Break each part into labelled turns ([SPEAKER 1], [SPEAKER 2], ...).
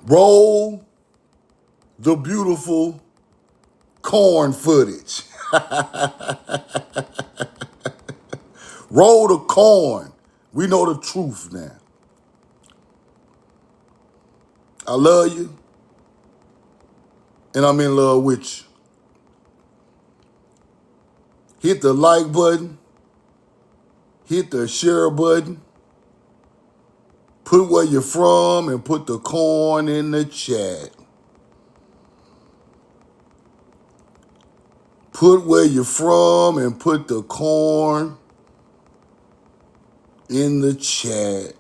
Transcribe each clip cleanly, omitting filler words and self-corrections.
[SPEAKER 1] Roll the beautiful corn footage. Roll the corn. We know the truth now. I love you, and I'm in love with you. Hit the like button. Hit the share button. Put where you're from and put the corn in the chat. Put where you're from and put the corn in the chat.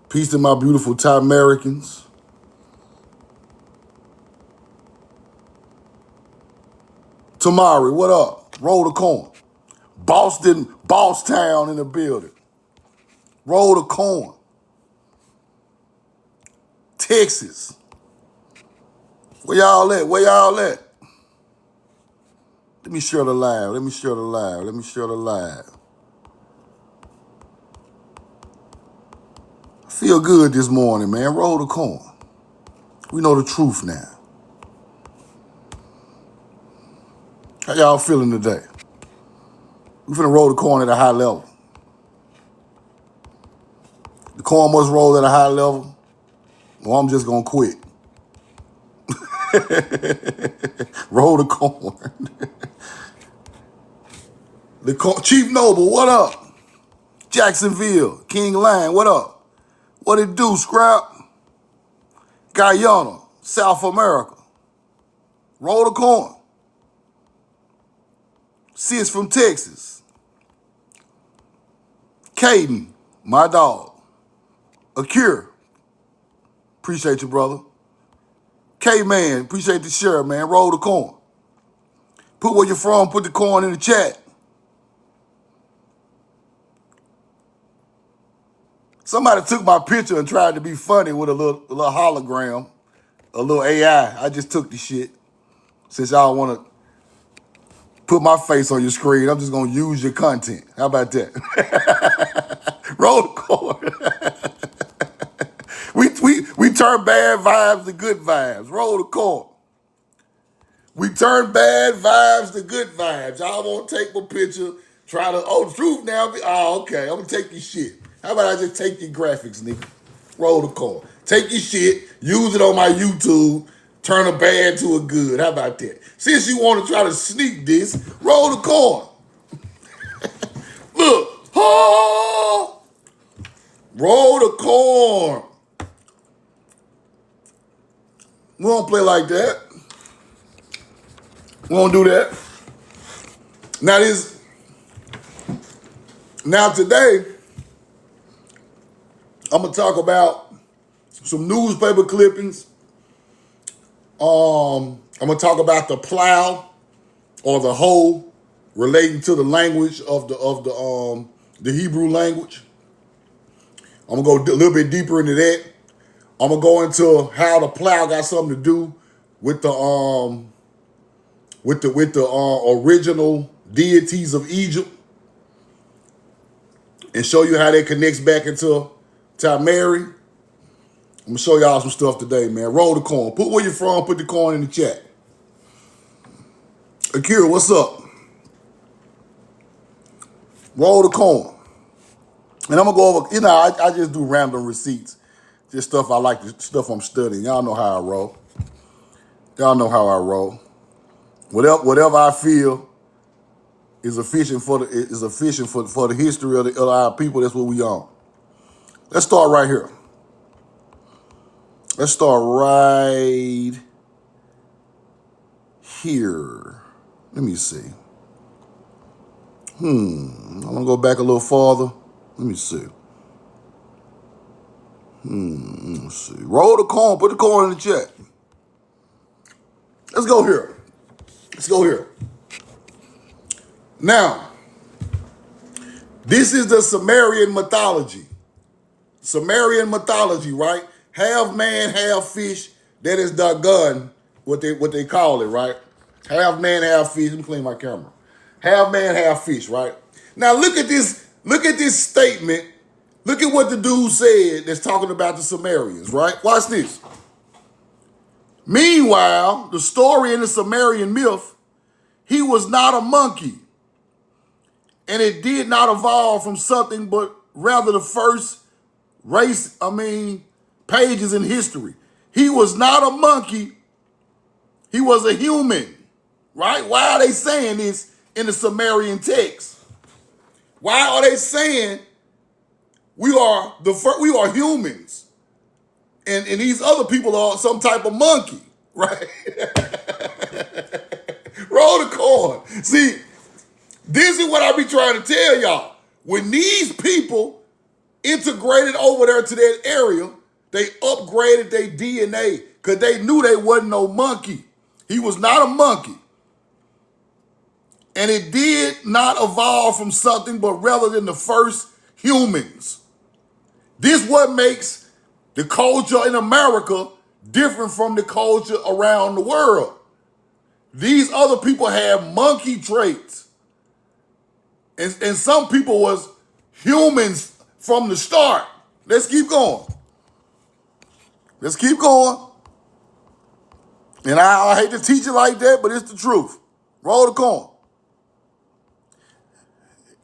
[SPEAKER 1] Peace to my beautiful Thai Americans. Tamari, what up? Roll the corn. Boston, Bosstown in the building. Roll the corn. Texas. Where y'all at? Where y'all at? Let me share the live. Let me share the live. Let me share the live. I feel good this morning, man. Roll the corn. We know the truth now. How y'all feeling today? We finna roll the corn at a high level. The corn must roll at a high level, or I'm just gonna quit. Roll the corn. Chief Noble, what up? Jacksonville, King Lion, what up? What it do, Scrap? Guyana, South America. Roll the corn. Sis from Texas. Caden, my dog. Akir, appreciate you, brother. K-Man, appreciate the share, man. Roll the corn. Put where you're from, put the corn in the chat. Somebody took my picture and tried to be funny with a little hologram, a little AI. I just took the shit. Since y'all want to put my face on your screen, I'm just going to use your content. How about that? Roll the corn. We turn bad vibes to good vibes. Roll the corn. We turn bad vibes to good vibes. Y'all won't take my picture, try to, the truth now. Okay, I'm going to take your shit. How about I just take your graphics, nigga? Roll the corn. Take your shit, use it on my YouTube, turn a bad to a good. How about that? Since you want to try to sneak this, roll the corn. Look. Oh, roll the corn. We don't play like that. We don't do that. Now today, I'm going to talk about some newspaper clippings. I'm going to talk about the plow or the hoe relating to the language of the Hebrew language. I'm going to go a little bit deeper into that. I'm going to go into how the plow got something to do with the original deities of Egypt, and show you how that connects back into Mary. I'm gonna show y'all some stuff today, man. Roll the corn. Put where you're from, put the corn in the chat. Akira, what's up? Roll the corn. And I'm gonna go over, I just do random receipts. Just stuff I like, stuff I'm studying. Y'all know how I roll. Y'all know how I roll. Whatever I feel is efficient for the history of our people. That's what we on. Let's start right here. Let's start right here. Let me see. I'm gonna go back a little farther. Let me see. Let's see. Roll the corn. Put the corn in the chat. Let's go here. Now, this is the Sumerian mythology. Sumerian mythology, right? Half man, half fish. That is doggone what they call it, right? Half man, half fish. Let me clean my camera. Half man, half fish, right? Now look at this statement Look at what the dude said that's talking about the Sumerians, right? Watch this. Meanwhile, the story in the Sumerian myth, he was not a monkey, and it did not evolve from something but rather the first pages in history. He was not a monkey, he was a human, right? Why are they saying this in the Sumerian text? Why are they saying we are humans, and these other people are some type of monkey, right? Roll the coin. See, this is what I be trying to tell y'all. When these people integrated over there to that area, they upgraded their DNA because they knew they wasn't no monkey. He was not a monkey. And it did not evolve from something but rather than the first humans. This what makes the culture in America different from the culture around the world. These other people have monkey traits. And some people was humans from the start. Let's keep going. Let's keep going. And I hate to teach it like that, but it's the truth. Roll the coin.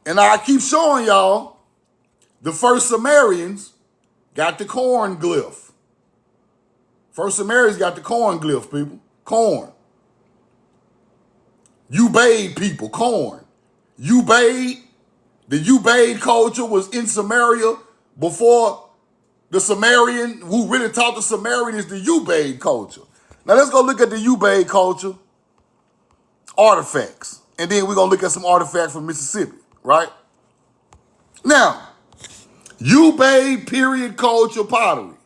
[SPEAKER 1] And I keep showing y'all the first Sumerians got the corn glyph. First Sumerians got the corn glyph, people. Corn. Ubaid people, corn. Ubaid, the Ubaid culture was in Samaria before the Sumerian, who really taught the Sumerian is the Ubaid culture. Now let's go look at the Ubaid culture artifacts. And then we're going to look at some artifacts from Mississippi, right? Now, Ubaid period culture pottery.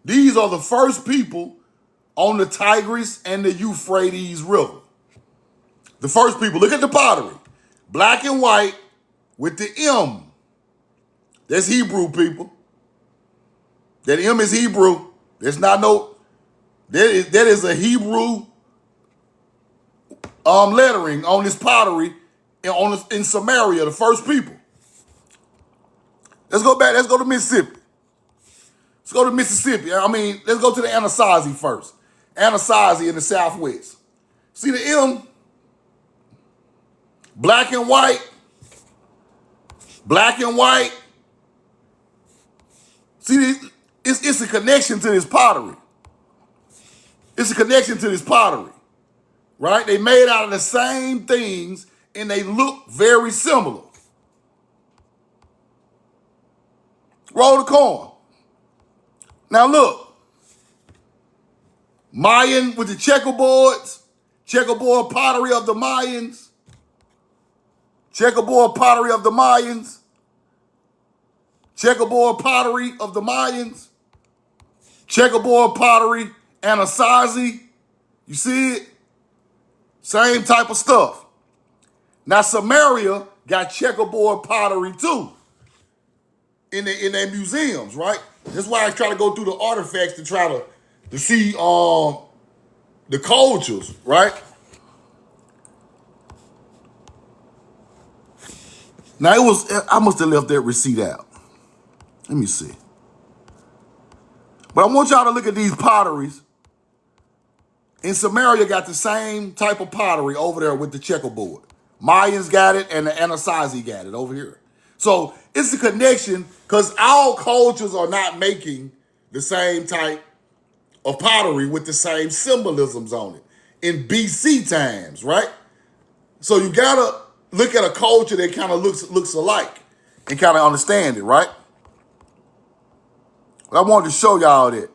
[SPEAKER 1] These are the first people on the Tigris and the Euphrates River. The first people, look at the pottery. Black and white with the M. That's Hebrew, people. That M is Hebrew. There's not no, that is a Hebrew lettering on this pottery in Samaria, the first people. Let's go back, let's go to Mississippi. Let's go to Mississippi. Let's go to the Anasazi first. Anasazi in the Southwest. See the M? Black and white. Black and white. See, it's a connection to this pottery. It's a connection to this pottery, right? They made out of the same things and they look very similar. Roll the coin. Now look, Mayan with the checkerboard pottery of the Mayans, checkerboard pottery of the Mayans, checkerboard pottery of the Mayans, checkerboard pottery, Anasazi. You see it? Same type of stuff. Now Samaria got checkerboard pottery too in their museums, right? That's why I try to go through the artifacts to try to see the cultures, right? Now I must have left that receipt out. Let me see. But I want y'all to look at these potteries. In Samaria got the same type of pottery over there with the checkerboard. Mayans got it and the Anasazi got it over here. So it's a connection because our cultures are not making the same type of pottery with the same symbolisms on it in BC times, right? So you gotta look at a culture that kind of looks alike and kind of understand it, right? But I wanted to show y'all that.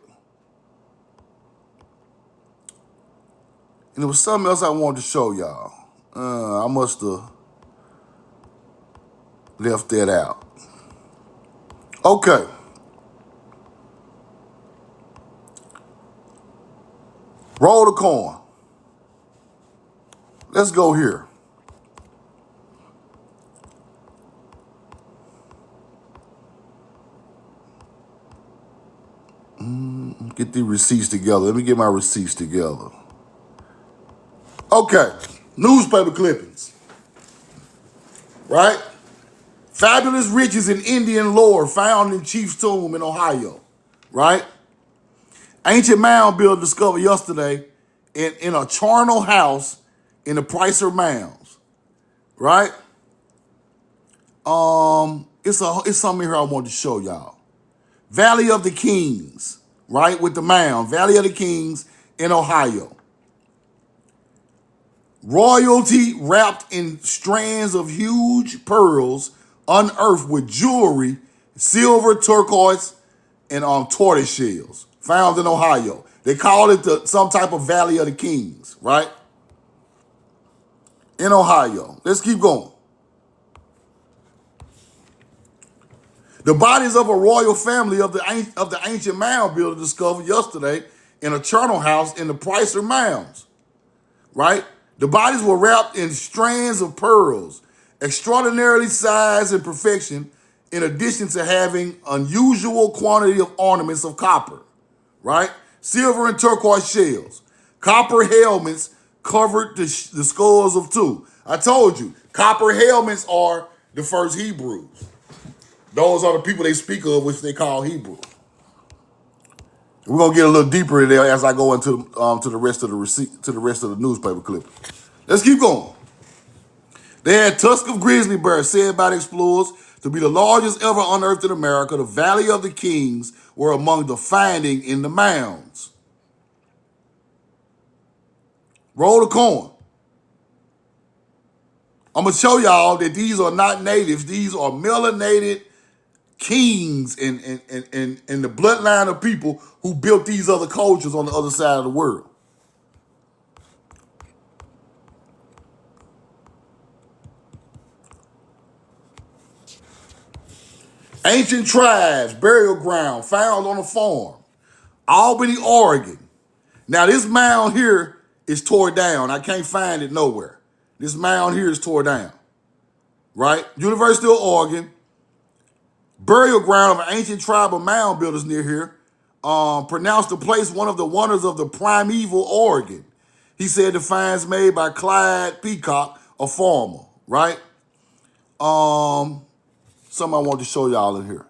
[SPEAKER 1] And there was something else I wanted to show y'all. I must have left that out. Okay. Roll the coin. Let's go here. Get the receipts together. Let me get my receipts together. Okay. Newspaper clippings. Right? Fabulous riches in Indian lore found in Chief's Tomb in Ohio, right? Ancient mound builder discovered yesterday in a charnel house in the Pricer Mounds, right? It's something here I want to show y'all. Valley of the Kings, right? With the mound, Valley of the Kings in Ohio. Royalty wrapped in strands of huge pearls unearthed with jewelry, silver, turquoise, and tortoise shells found in Ohio. They call it some type of Valley of the Kings, right? In Ohio. Let's keep going. The bodies of a royal family of the ancient mound builder discovered yesterday in a charnel house in the Pricer Mounds, right? The bodies were wrapped in strands of pearls, extraordinarily size and perfection, in addition to having unusual quantity of ornaments of copper, right? Silver and turquoise shells. Copper helmets covered the skulls of two. I told you, copper helmets are the first Hebrews. Those are the people they speak of, which they call Hebrew. We're gonna get a little deeper in there as I go into to the rest of the newspaper clip. Let's keep going. They had tusk of grizzly bear said by the explorers to be the largest ever unearthed in America. The Valley of the Kings were among the finding in the mounds. Roll the coin. I'm gonna show y'all that these are not natives. These are melanated kings and the bloodline of people who built these other cultures on the other side of the world. Ancient tribes, burial ground found on a farm, Albany, Oregon. Now this mound here is tore down. I can't find it nowhere. This mound here is tore down, right? University of Oregon, burial ground of an ancient tribe of mound builders near here, pronounced the place one of the wonders of the primeval Oregon. He said the finds made by Clyde Peacock, a farmer, right? Something I want to show y'all in here.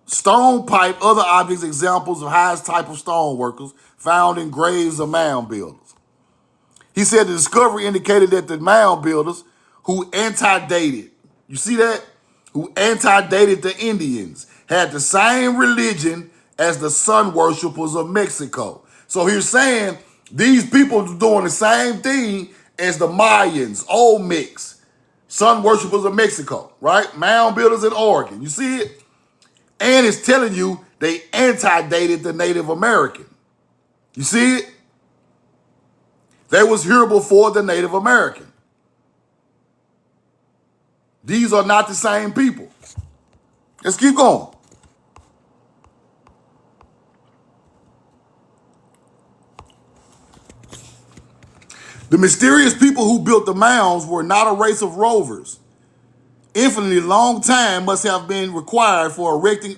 [SPEAKER 1] Stone pipe, other objects, examples of highest type of stone workers found in graves of mound builders. He said the discovery indicated that the mound builders who antedated, you see that? Who antedated the Indians, had the same religion as the sun worshippers of Mexico. So he's saying these people are doing the same thing as the Mayans, Olmecs, sun worshippers of Mexico, right? Mound builders in Oregon. You see it? And it's telling you they antedated the Native American. You see it? They was here before the Native American. These are not the same people. Let's keep going. The mysterious people who built the mounds were not a race of rovers. Infinitely long time must have been required for erecting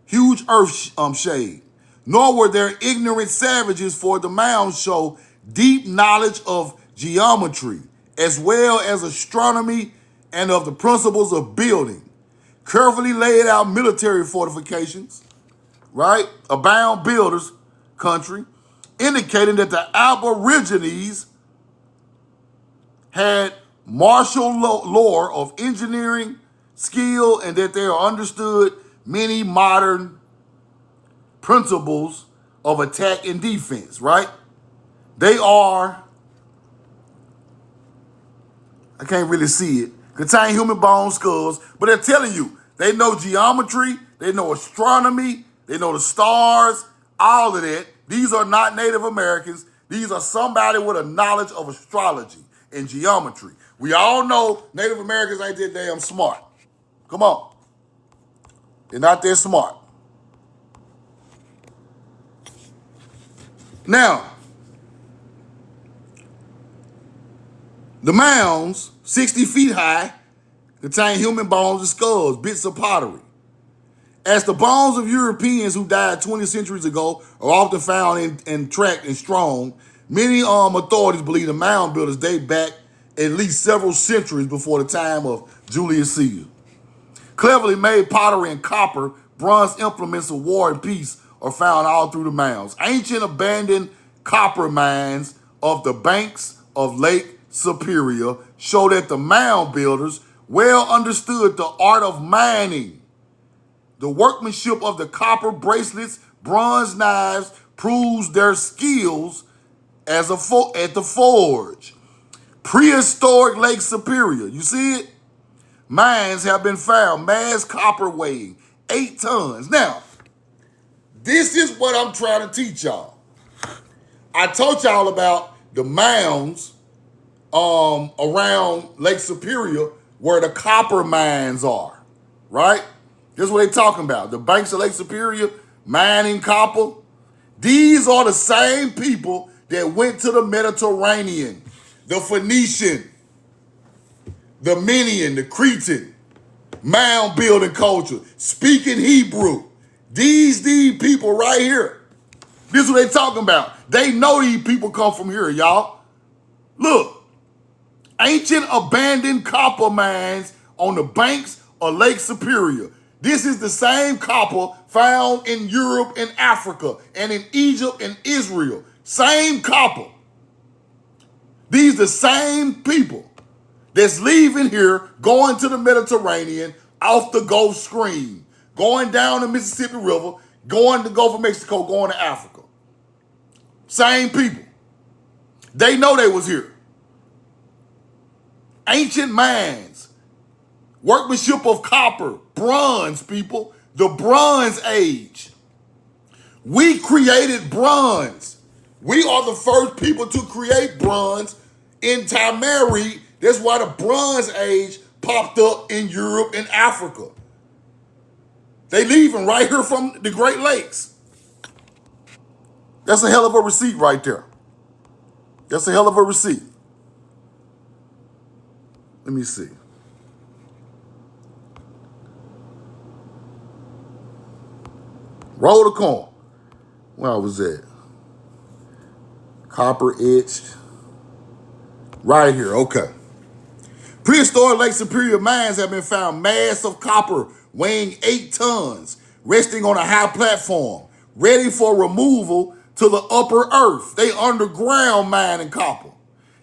[SPEAKER 1] huge earth shade. Nor were there ignorant savages, for the mounds show deep knowledge of geometry, as well as astronomy and of the principles of building. Carefully laid out military fortifications, right? Abound builders country, indicating that the Aborigines had martial lore of engineering skill and that they understood many modern principles of attack and defense, right? They are, I can't really see it, contain human bone skulls, but they're telling you they know geometry, they know astronomy, they know the stars, all of that. These are not Native Americans. These are somebody with a knowledge of astrology and geometry. We all know Native Americans ain't that damn smart. Come on. They're not that smart. Now, the mounds, 60 feet high, contain human bones and skulls, bits of pottery. As the bones of Europeans who died 20 centuries ago are often found intact and strong, many authorities believe the mound builders date back at least several centuries before the time of Julius Caesar. Cleverly made pottery and copper, bronze implements of war and peace are found all through the mounds. Ancient abandoned copper mines of the banks of Lake Superior show that the mound builders well understood the art of mining. The workmanship of the copper bracelets, bronze knives proves their skills at the forge. Prehistoric Lake Superior, you see it? Mines have been found, mass copper weighing 8 tons. Now, this is what I'm trying to teach y'all. I told y'all about the mounds around Lake Superior where the copper mines are, right? This is what they're talking about. The banks of Lake Superior, mining copper. These are the same people that went to the Mediterranean, the Phoenician, the Minian, the Cretan, mound building culture, speaking Hebrew. These people right here. This is what they talking about. They know these people come from here, y'all. Look, ancient abandoned copper mines on the banks of Lake Superior. This is the same copper found in Europe and Africa and in Egypt and Israel. Same copper. These the same people that's leaving here, going to the Mediterranean, off the Gulf Stream, going down the Mississippi River, going to the Gulf of Mexico, going to Africa. Same people. They know they was here. Ancient mines, workmanship of copper, bronze, people, the Bronze Age. We created bronze. We are the first people to create bronze in Timeri. That's why the Bronze Age popped up in Europe and Africa. They leaving right here from the Great Lakes. That's a hell of a receipt right there. That's a hell of a receipt. Let me see. Roll the coin. Where was that? Copper etched. Right here, okay. Prehistoric Lake Superior mines have been found, mass of copper weighing 8 tons, resting on a high platform, ready for removal to the upper earth. They underground mining copper.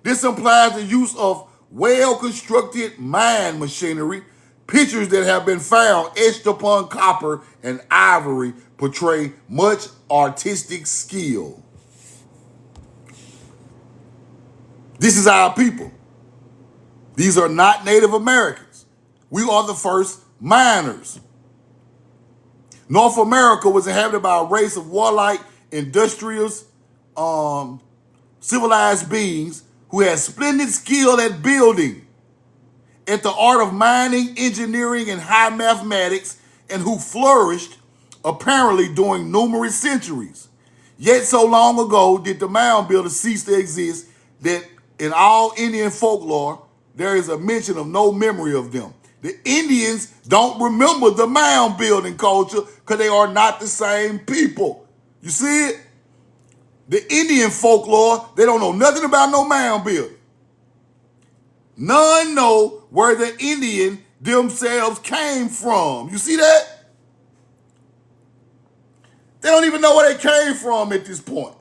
[SPEAKER 1] This implies the use of well-constructed mine machinery. Pictures that have been found etched upon copper and ivory portray much artistic skill. This is our people. These are not Native Americans. We are the first miners. North America was inhabited by a race of warlike, industrious, civilized beings who had splendid skill at building, at the art of mining, engineering, and high mathematics, and who flourished apparently during numerous centuries. Yet so long ago did the mound builders cease to exist that in all Indian folklore, there is a mention of no memory of them. The Indians don't remember the mound building culture because they are not the same people. You see it? The Indian folklore, they don't know nothing about no mound building. None know where the Indian themselves came from. You see that? They don't even know where they came from at this point.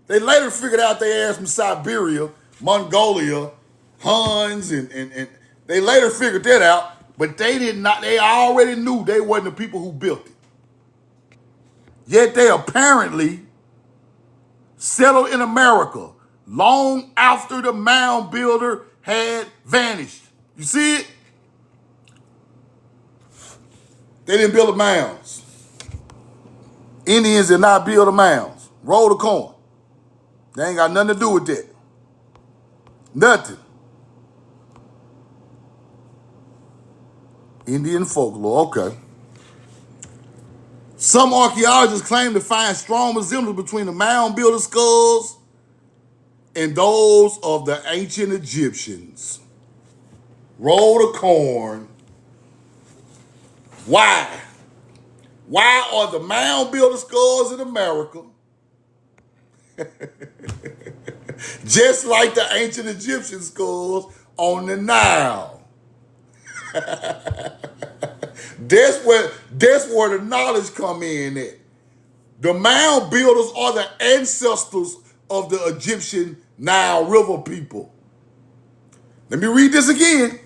[SPEAKER 1] They later figured out they ass from Siberia, Mongolia, Huns, and they later figured that out, but they already knew they wasn't the people who built it. Yet they apparently settled in America long after the mound builder had vanished. You see it? They didn't build the mounds. Indians did not build the mounds. Roll the coin. They ain't got nothing to do with that. Nothing. Indian folklore, okay. Some archaeologists claim to find strong resemblance between the mound builder skulls and those of the ancient Egyptians. Roll the corn. Why? Why are the mound builder skulls in America Just like the ancient Egyptian skulls on the Nile. That's where the knowledge come in at. The mound builders are the ancestors of the Egyptian Nile River people. Let me read this again.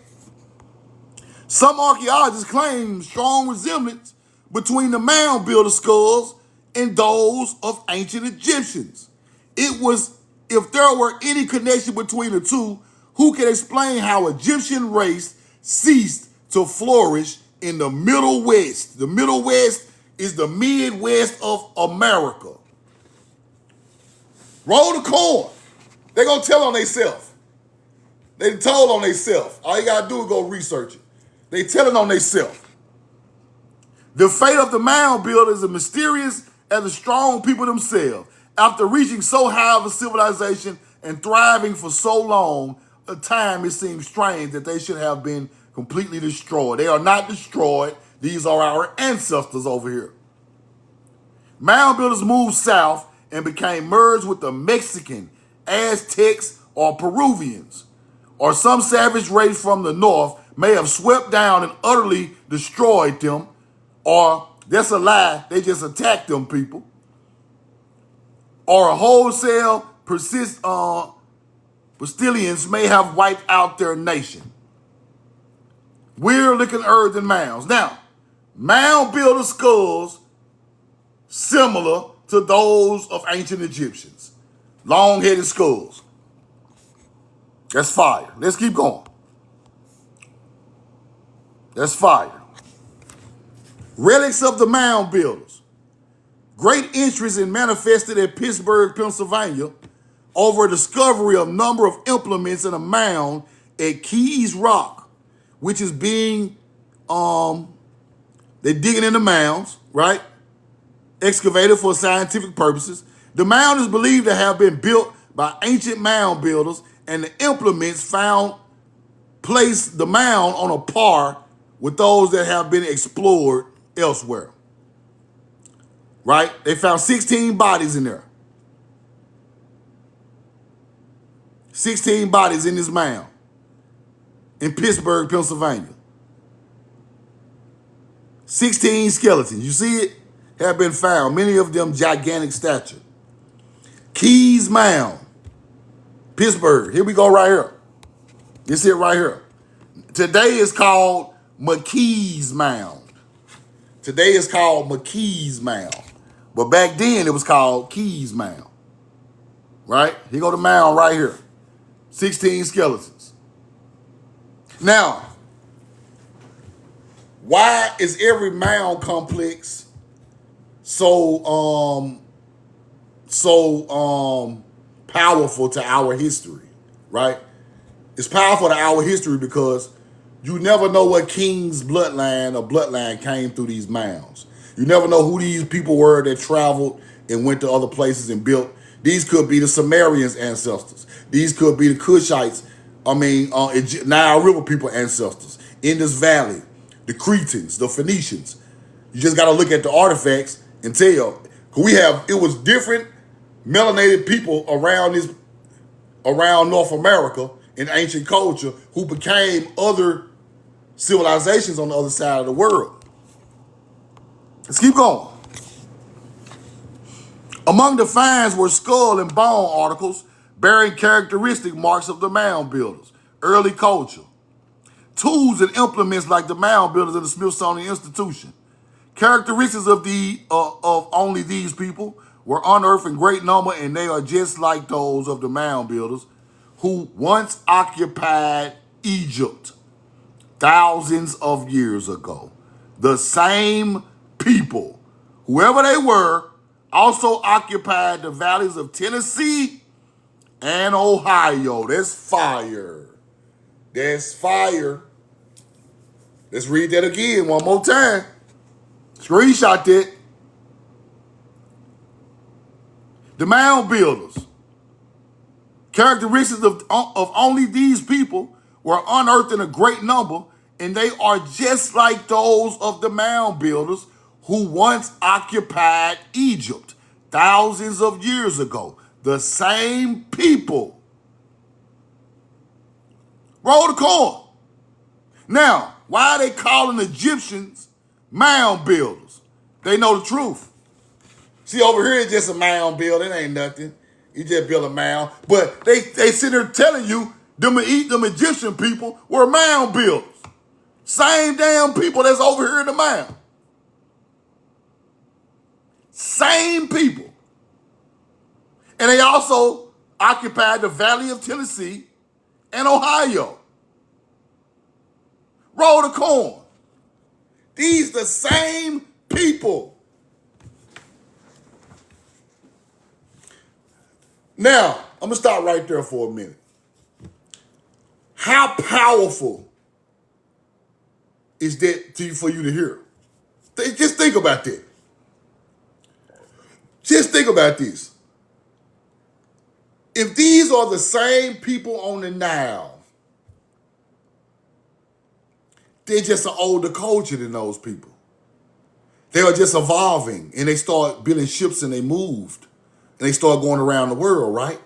[SPEAKER 1] Some archaeologists claim strong resemblance between the mound builder skulls and those of ancient Egyptians. It was, if there were any connection between the two, who can explain how Egyptian race ceased to flourish in the Middle West? The Middle West is the Midwest of America. Roll the coin. They're going to tell on themselves. They told on themselves. All you got to do is go research it. They telling on themselves. The fate of the mound builders is mysterious as the strong people themselves. After reaching so high of a civilization and thriving for so long a time, it seems strange that they should have been completely destroyed. They are not destroyed. These are our ancestors over here. Mound builders moved south and became merged with the Mexican, Aztecs, or Peruvians, or some savage race from the north may have swept down and utterly destroyed them, or that's a lie, they just attacked them people, or a wholesale Bastilians may have wiped out their nation. Weird looking earthen mounds. Now, mound builder skulls similar to those of ancient Egyptians. Long-headed skulls. That's fire. Let's keep going. That's fire. Relics of the mound builders. Great interest in manifested at Pittsburgh, Pennsylvania, over a discovery of a number of implements in a mound at Keys Rock, which is being, they're digging in the mounds, right? Excavated for scientific purposes. The mound is believed to have been built by ancient mound builders, and the implements found place the mound on a par with those that have been explored elsewhere. Right? They found 16 bodies in there. 16 bodies in this mound in Pittsburgh, Pennsylvania. 16 skeletons. You see it? Have been found. Many of them gigantic stature. Keys Mound, Pittsburgh. Here we go right here. This it right here. Today is called McKee's Mound. Today is called McKee's Mound. But back then it was called Keys Mound. Right? Here go the mound right here. 16 skeletons. Now, why is every mound complex so powerful to our history, right? It's powerful to our history because you never know what king's bloodline came through these mounds. You never know who these people were that traveled and went to other places and built. These could be the Sumerians' ancestors. These could be the Cushites, Nile River people ancestors. Indus Valley, the Cretans, the Phoenicians. You just got to look at the artifacts and tell. It was different melanated people around North America in ancient culture who became other civilizations on the other side of the world. Let's keep going. Among the finds were skull and bone articles bearing characteristic marks of the mound builders, early culture. Tools and implements like the mound builders in the Smithsonian Institution. Characteristics of only these people were unearthed in great number, and they are just like those of the mound builders who once occupied Egypt thousands of years ago. The same people, whoever they were, also occupied the valleys of Tennessee and Ohio. That's fire. That's fire. Let's read that again one more time. Screenshot that. The mound builders. Characteristics of only these people were unearthed in a great number, and they are just like those of the mound builders who once occupied Egypt thousands of years ago. the same people. Roll the coin. Now, why are they calling Egyptians mound builders? They know the truth. See, over here, it's just a mound building. It ain't nothing. You just build a mound. But they sit there telling you them Egyptian people were mound builders. Same damn people that's over here in the mound. Same people. And they also occupied the Valley of Tennessee and Ohio. Roll the coin. These the same people. Now, I'm going to stop right there for a minute. How powerful is that for you to hear? Just think about that. Just think about this. If these are the same people on the Nile, they're just an older culture than those people. They are just evolving, and they start building ships and they moved. And they start going around the world, right?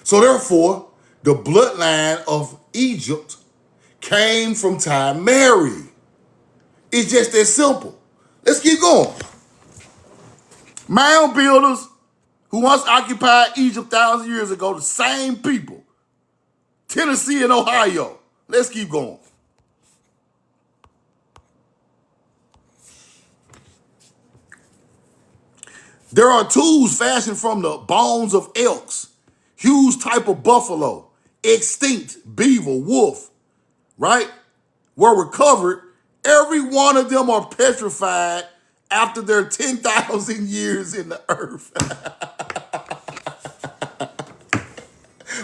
[SPEAKER 1] So therefore, the bloodline of Egypt came from time Mary. It's just that simple. Let's keep going. Mound builders who once occupied Egypt thousands of years ago, the same people. Tennessee and Ohio. Let's keep going. There are tools fashioned from the bones of elks, huge type of buffalo, extinct beaver, wolf, right? Were recovered. Every one of them are petrified after their 10,000 years in the earth.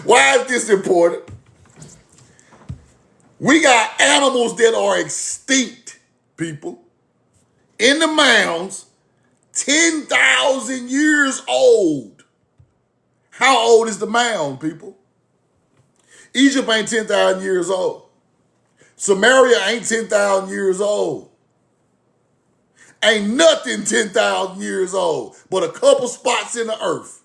[SPEAKER 1] Why is this important? We got animals that are extinct, people, in the mounds, 10,000 years old. How old is the mound, people? Egypt ain't 10,000 years old. Samaria ain't 10,000 years old. Ain't nothing 10,000 years old, but a couple spots in the earth.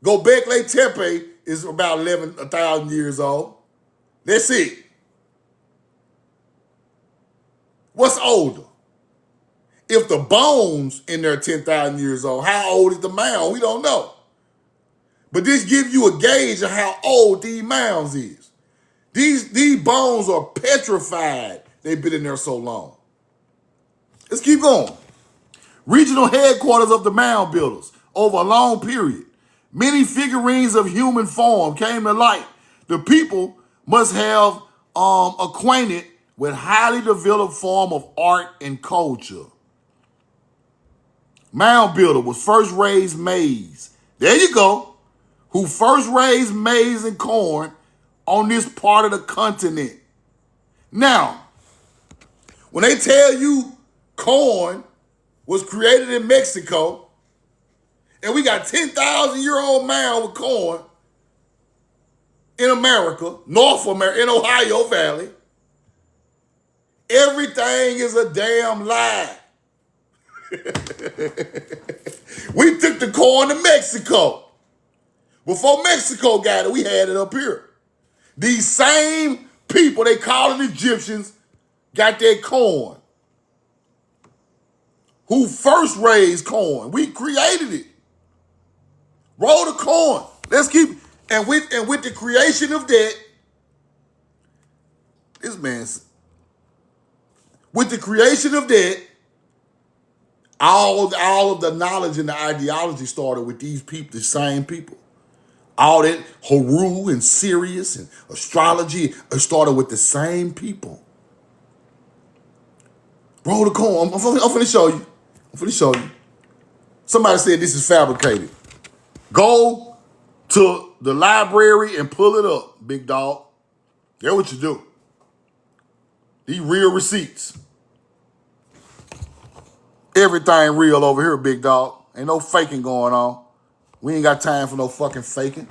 [SPEAKER 1] Göbekli Tepe is about 1,000 years old. That's it. What's older? If the bones in there 10,000 years old, how old is the mound? We don't know. But this gives you a gauge of how old these mounds is. These bones are petrified. They've been in there so long. Let's keep going. Regional headquarters of the mound builders over a long period. Many figurines of human form came to light. The people must have acquainted with highly developed form of art and culture. Mound builder was first raised maize. There you go. Who first raised maize and corn on this part of the continent. Now, when they tell you corn was created in Mexico, and we got 10,000-year-old mound with corn in America, North America, in Ohio Valley, everything is a damn lie. We took the corn to Mexico. Before Mexico got it, we had it up here. These same people, they call it Egyptians, got their corn. Who first raised corn? We created it. Roll the corn. Let's keep, and with the creation of that, this man's, with the creation of that, all of the knowledge and the ideology started with these people, the same people. All that Haru and Sirius and astrology started with the same people. Roll the corn. I'm finna show you. Somebody said this is fabricated. Go to the library and pull it up, big dog. That's what you do. These real receipts. Everything real over here, big dog. Ain't no faking going on. We ain't got time for no fucking faking.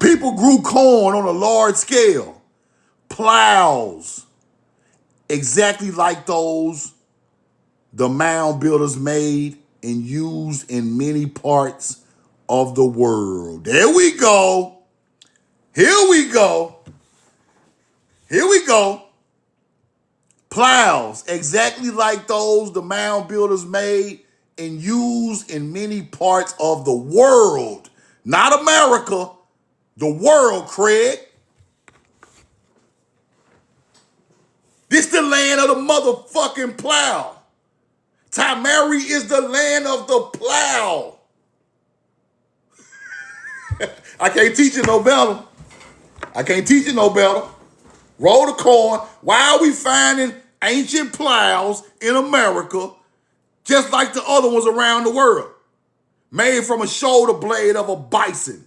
[SPEAKER 1] People grew corn on a large scale. Plows. Exactly like those the mound builders made and used in many parts of the world. There we go. Here we go. Here we go. Plows, exactly like those the mound builders made and used in many parts of the world. Not America, the world, Craig. This the land of the motherfucking plow. Tamari is the land of the plow. I can't teach you no better. I can't teach you no better. Roll the corn. Why are we finding ancient plows in America just like the other ones around the world? Made from a shoulder blade of a bison.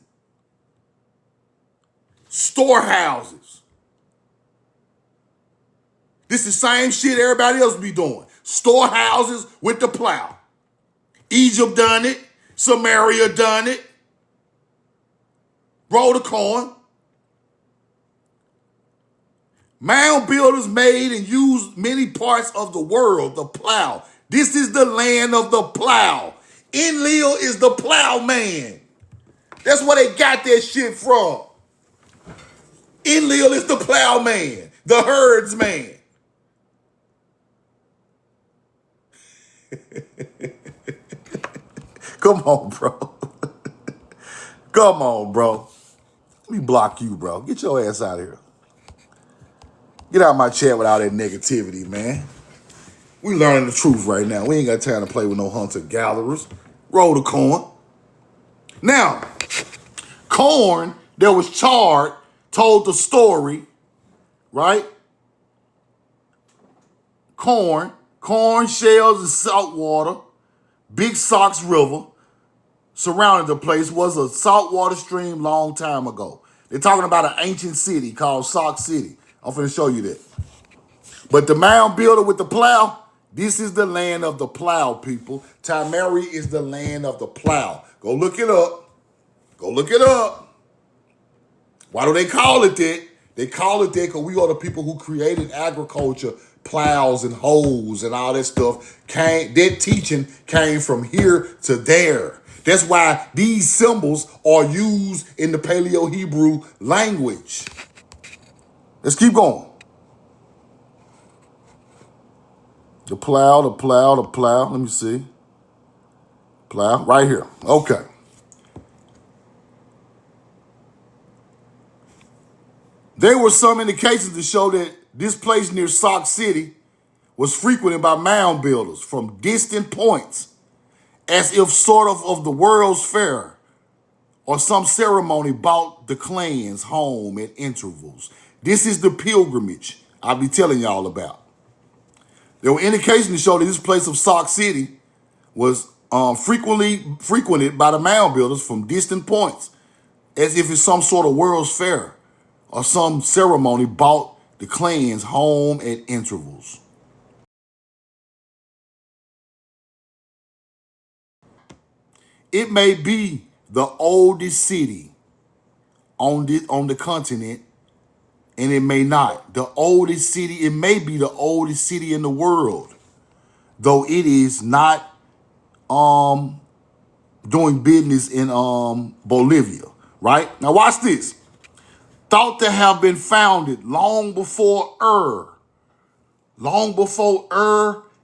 [SPEAKER 1] Storehouses. This is the same shit everybody else be doing. Storehouses with the plow. Egypt done it. Samaria done it. Roll the corn. Mound builders made and used many parts of the world, the plow. This is the land of the plow. Enlil is the plowman. That's where they got that shit from. Enlil is the plowman, the herdsman. Come on, bro. Come on, bro. Let me block you, bro. Get your ass out of here. Get out of my chat with all that negativity, man. We learning the truth right now. We ain't got time to play with no hunter-gatherers. Roll the corn. Now, corn that was charred told the story, right? Corn shells and salt water, Big Sox River surrounding the place was a saltwater stream long time ago. They're talking about an ancient city called Sauk City. I'm finna show you that. But the mound builder with the plow, this is the land of the plow, people. Tamari is the land of the plow. Go look it up. Go look it up. Why do they call it that? They call it that because we are the people who created agriculture, plows and hoes and all that stuff. That teaching came from here to there. That's why these symbols are used in the Paleo-Hebrew language. Let's keep going. The plow, the plow, the plow. Let me see. Plow, right here. Okay. There were some indications to show that this place near Sauk City was frequented by mound builders from distant points, as if sort of the World's Fair or some ceremony brought the clans home at intervals. This is the pilgrimage I'll be telling y'all about. There were indications to show that this place of Sauk City was frequently frequented by the mound builders from distant points, as if it's some sort of World's Fair or some ceremony brought the clans home at intervals. It may be the oldest city on the continent, and it may not. The oldest city, it may be the oldest city in the world, though it is not doing business in Bolivia, right? Now watch this. Thought to have been founded long before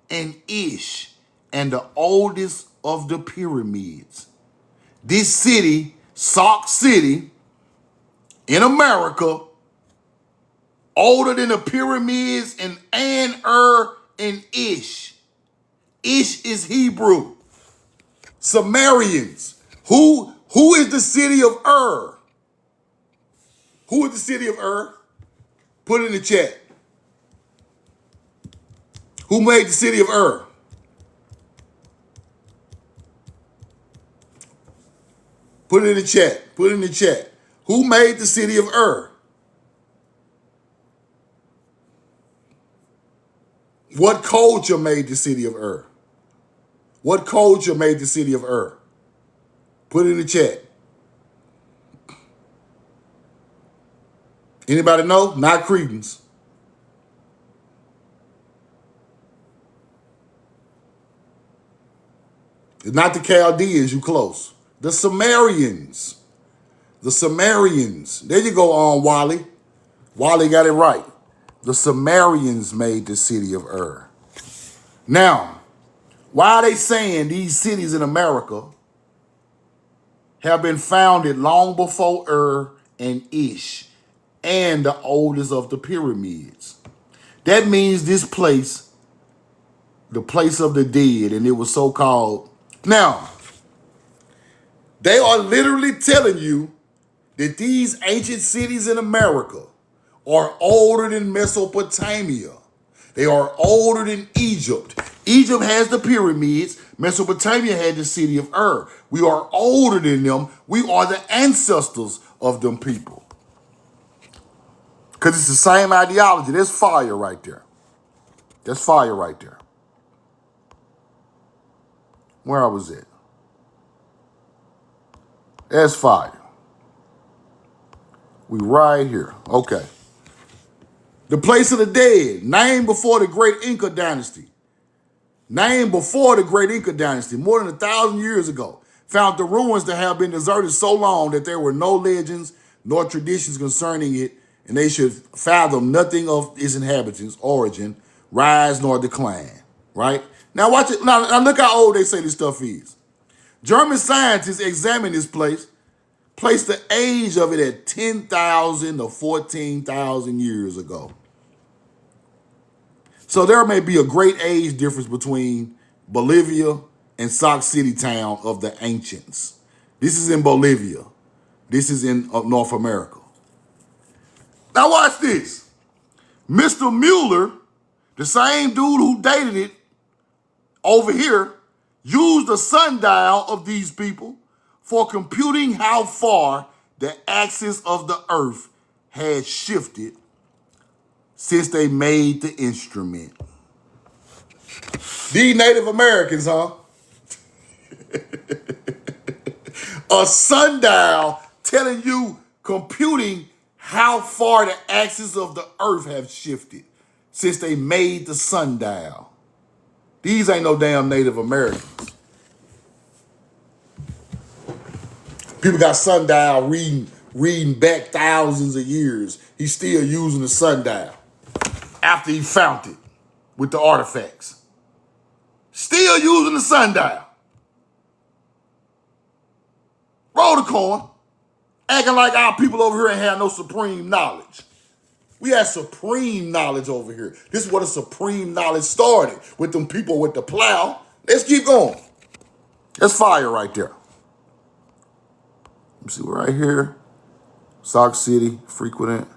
[SPEAKER 1] and Ish, and the oldest of the pyramids. This city, Sauk City, in America, older than the pyramids in and Ish. Ish is Hebrew. Sumerians. Who is the city of Ur? Who is the city of Ur? Put it in the chat. Who made the city of Ur? Put it in the chat. Put it in the chat. Who made the city of Ur? What culture made the city of Ur? What culture made the city of Ur? Put it in the chat. Anybody know? Not Cretans. It's not the Chaldeans, you close. The Sumerians. The Sumerians. There you go on, Wally. Wally got it right. The Sumerians made the city of Ur. Now, why are they saying these cities in America have been founded long before Ur and Ish and the oldest of the pyramids? That means this place, the place of the dead, and it was so called. Now, they are literally telling you that these ancient cities in America are older than Mesopotamia. They are older than Egypt. Egypt has the pyramids. Mesopotamia had the city of Ur. We are older than them. We are the ancestors of them people. Because it's the same ideology. There's fire right there. There's fire right there. Where I was at. There's fire. We right here. Okay. The place of the dead, named before the great Inca dynasty. Named before the great Inca dynasty, more than 1,000 years ago. Found the ruins to have been deserted so long that there were no legends nor traditions concerning it, and they should fathom nothing of its inhabitants' origin, rise nor decline. Right? Now watch it. Now look how old they say this stuff is. German scientists examined this place, placed the age of it at 10,000 to 14,000 years ago. So there may be a great age difference between Bolivia and Sauk City town of the ancients. This is in Bolivia. This is in North America. Now watch this. Mr. Mueller, the same dude who dated it over here, used the sundial of these people for computing how far the axis of the earth had shifted since they made the instrument. These Native Americans, huh? A sundial telling you, computing how far the axis of the earth have shifted since they made the sundial. These ain't no damn Native Americans. People got sundial reading back thousands of years. He's still using the sundial after he found it with the artifacts. Still using the sundial. Roll the coin. Acting like our people over here ain't have no supreme knowledge. We had supreme knowledge over here. This is where the supreme knowledge started, with them people with the plow. Let's keep going. That's fire right there. Let me see, we're right here. Sauk City, frequented.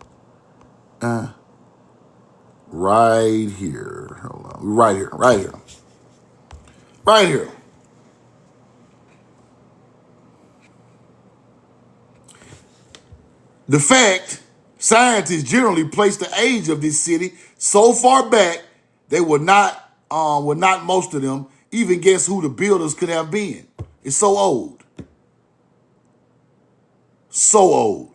[SPEAKER 1] Right here. Hold on. We're right here, right here. Right here. The fact, scientists generally place the age of this city so far back, they would not most of them even guess who the builders could have been. It's so old. So old.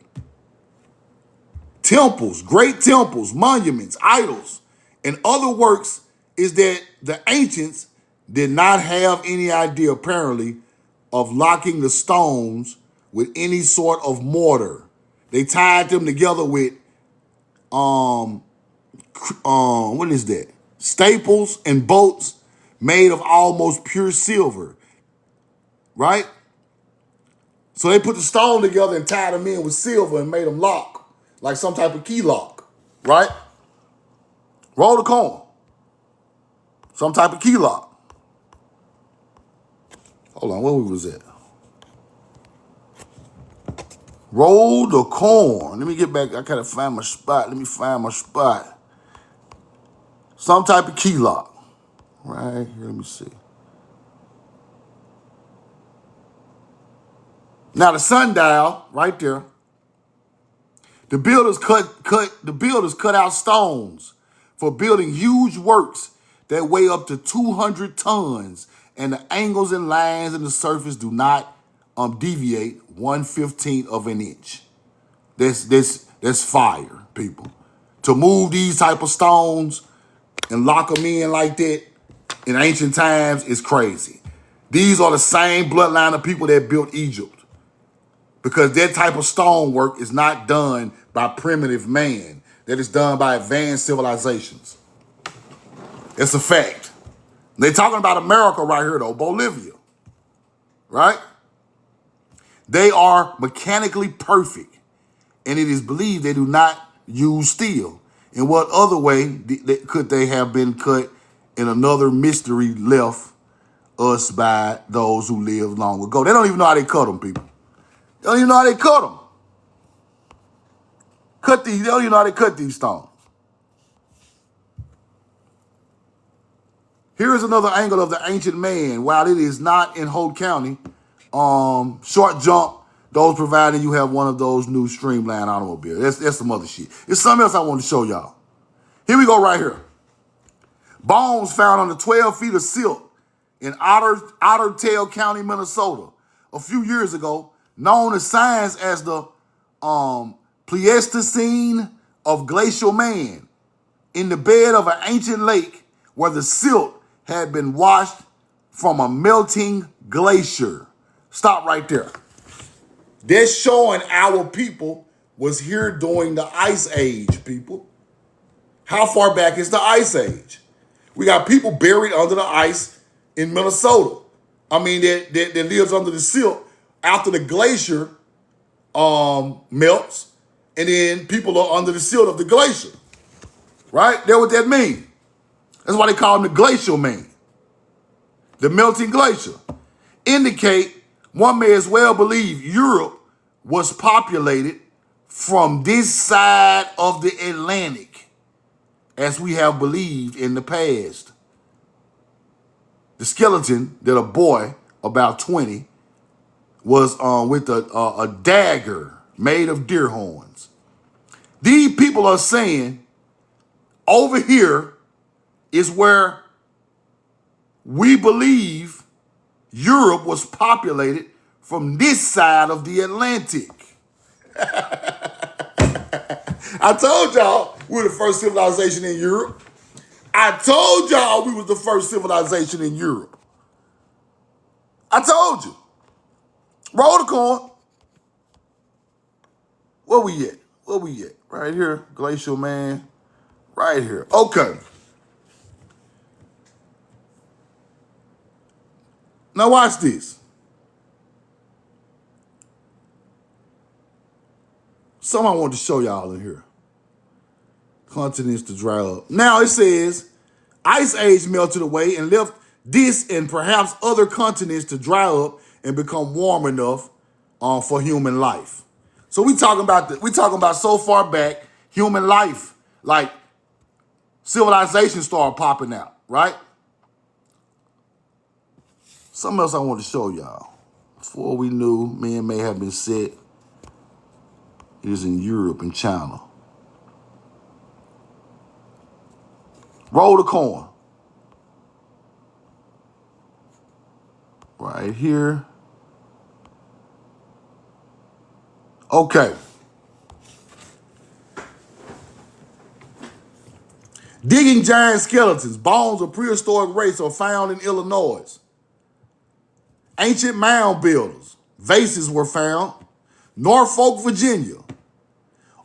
[SPEAKER 1] Temples, great temples, monuments, idols, and other works is that the ancients did not have any idea, apparently, of locking the stones with any sort of mortar. They tied them together with, what is that? Staples and bolts made of almost pure silver, right? So they put the stone together and tied them in with silver and made them lock, like some type of key lock, right? Roll the coin. Some type of key lock. Hold on, where was that? Roll the coin. Let me get back. I gotta find my spot. Let me find my spot. Some type of key lock. Right here, let me see. Now the sundial, right there. The builders cut out stones for building huge works that weigh up to 200 tons, and the angles and lines in the surface do not deviate 1/15 of an inch. That's fire, people. To move these type of stones and lock them in like that in ancient times is crazy. These are the same bloodline of people that built Egypt, because that type of stonework is not done by primitive man. That is done by advanced civilizations. It's a fact. They're talking about America right here, though, Bolivia, right? They are mechanically perfect, and it is believed they do not use steel. In what other way could they have been cut in another mystery left us by those who lived long ago? They don't even know how they cut them, people. They don't even know how they cut them. They don't even know how they cut these stones. Here is another angle of the ancient man. While it is not in Holt County, short jump, those providing you have one of those new streamlined automobiles. That's some other shit. It's something else I want to show y'all. Here we go right here. Bones found under 12 feet of silt in Ottertail County, Minnesota, a few years ago, known to science as the Pleistocene of glacial man, in the bed of an ancient lake where the silt had been washed from a melting glacier. Stop right there. They're showing our people was here during the Ice Age, people. How far back is the Ice Age? We got people buried under the ice in Minnesota. I mean, that lives under the silt after the glacier melts, and then people are under the silt of the glacier, right? That's what that means. That's why they call him the glacial man. The melting glacier. Indicate one may as well believe Europe was populated from this side of the Atlantic as we have believed in the past. The skeleton that a boy, about 20, was with a dagger made of deer horns. These people are saying over here is where we believe Europe was populated from this side of the Atlantic. I told y'all we were the first civilization in Europe. I told y'all we was the first civilization in Europe. I told you. Roll the coin. Where we at? Where we at? Right here, glacial man. Right here. Okay. Now watch this. Something I want to show y'all in here. Continents to dry up. Now it says, Ice Age melted away and left this and perhaps other continents to dry up and become warm enough for human life. So we talking about so far back, human life, like civilization started popping out, right? Something else I want to show y'all. Before we knew, men may have been set. It is in Europe and China. Roll the coin. Right here. Okay. Digging giant skeletons. Bones of prehistoric race are found in Illinois. Ancient mound builders. Vases were found. Norfolk, Virginia.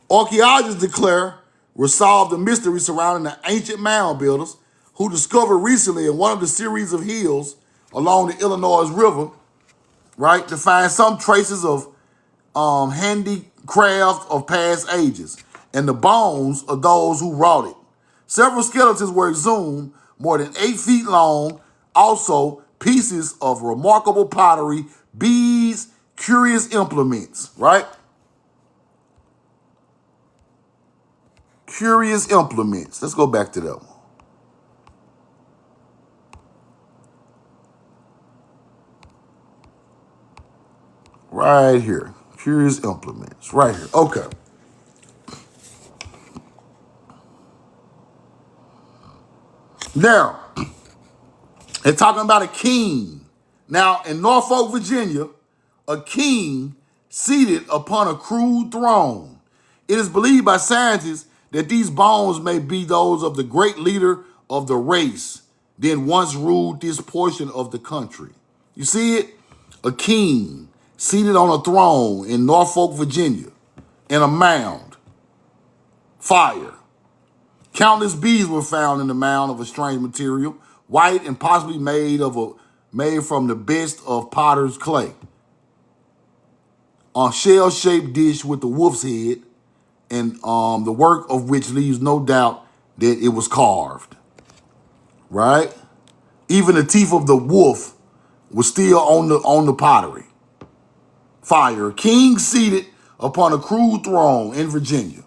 [SPEAKER 1] Archaeologists declare resolved the mystery surrounding the ancient mound builders who discovered recently in one of the series of hills along the Illinois River, right, to find some traces of handicraft of past ages and the bones of those who wrought it. Several skeletons were exhumed, more than 8 feet long, also pieces of remarkable pottery, beads, curious implements, right? Curious implements. Let's go back to that one. Right here. Curious implements. Right here. Okay. Now, they're talking about a king. Now, in Norfolk, Virginia, a king seated upon a crude throne. It is believed by scientists that these bones may be those of the great leader of the race then once ruled this portion of the country. You see it? A king seated on a throne in Norfolk, Virginia, in a mound. Fire. Countless beads were found in the mound of a strange material, white and possibly made from the best of potter's clay. A shell-shaped dish with a wolf's head, and the work of which leaves no doubt that it was carved. Right? Even the teeth of the wolf was still on the pottery. Fire. King seated upon a crude throne in Virginia.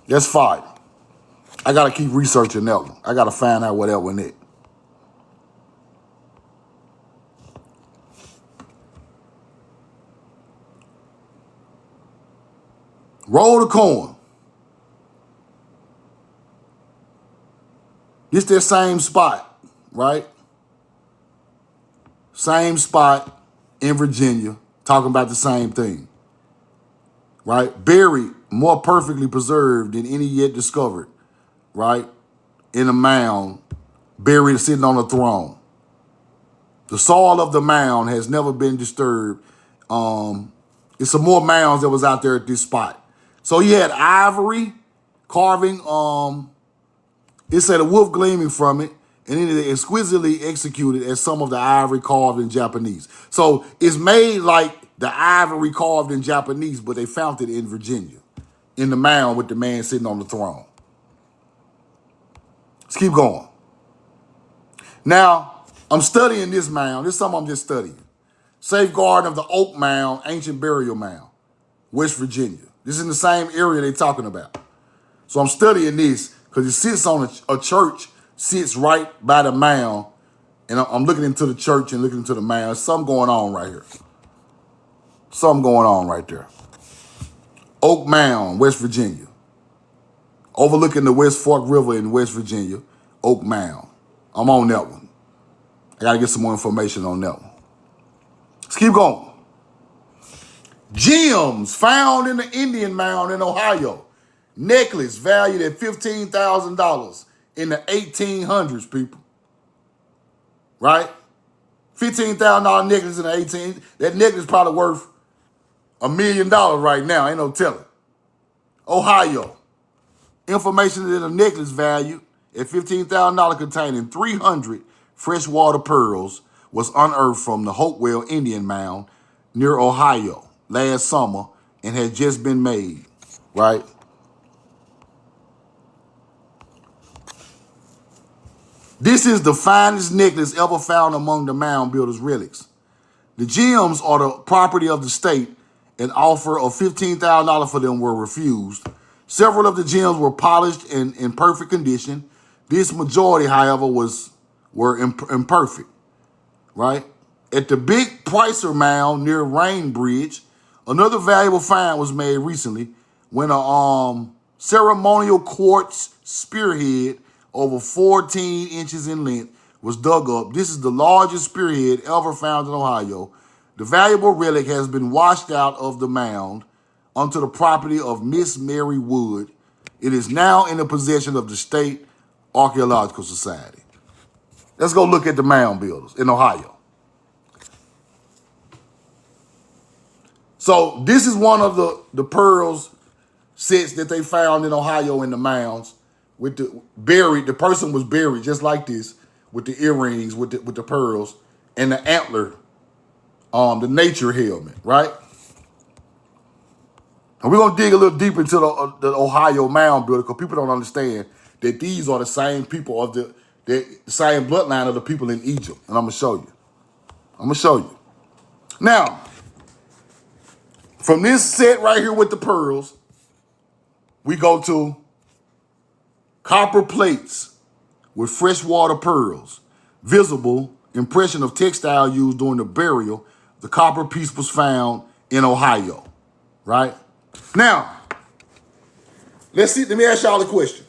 [SPEAKER 1] That's fire. I got to keep researching that one. I got to find out what that one is. Roll the coin. This that same spot, right? Same spot in Virginia, talking about the same thing, right? Buried, more perfectly preserved than any yet discovered, right? In a mound, buried sitting on a throne. The soil of the mound has never been disturbed. It's some more mounds that was out there at this spot. So he had ivory carving, it said a wolf gleaming from it, and it is exquisitely executed as some of the ivory carved in Japanese. So it's made like the ivory carved in Japanese, but they found it in Virginia, in the mound with the man sitting on the throne. Let's keep going. Now, I'm studying this mound. This is something I'm just studying. Safeguarding of the Oak Mound, ancient burial mound, West Virginia. This is in the same area they're talking about. So I'm studying this because it sits on a church, sits right by the mound, and I'm looking into the church and looking into the mound. There's something going on right here. Something going on right there. Oak Mound, West Virginia. Overlooking the West Fork River in West Virginia, Oak Mound. I'm on that one. I got to get some more information on that one. Let's keep going. Gems found in the Indian Mound in Ohio. Necklace valued at $15,000 in the 1800s, people. Right? $15,000 necklace in the 1800s. That necklace probably worth $1 million right now. Ain't no telling. Ohio. Information that a necklace value at $15,000 containing 300 freshwater pearls was unearthed from the Hopewell Indian Mound near Ohio last summer and had just been made, right? This is the finest necklace ever found among the mound builders' relics. The gems are the property of the state. An offer of $15,000 for them were refused. Several of the gems were polished and in perfect condition. This majority, however, were imperfect, right? At the Big Pricer Mound near Rain Bridge, another valuable find was made recently when a ceremonial quartz spearhead over 14 inches in length was dug up. This is the largest spearhead ever found in Ohio. The valuable relic has been washed out of the mound onto the property of Miss Mary Wood. It is now in the possession of the State Archaeological Society. Let's go look at the mound builders in Ohio. So this is one of the pearls sets that they found in Ohio in the mounds. With the person was buried just like this, with the earrings, with the pearls, and the antler, the nature helmet, right? And we're gonna dig a little deeper into the Ohio mound builder because people don't understand that these are the same people of the same bloodline of the people in Egypt. And I'm gonna show you. Now, from this set right here with the pearls, we go to copper plates with freshwater pearls. Visible impression of textile used during the burial. The copper piece was found in Ohio, right? Now, let's see. Let me ask y'all a question.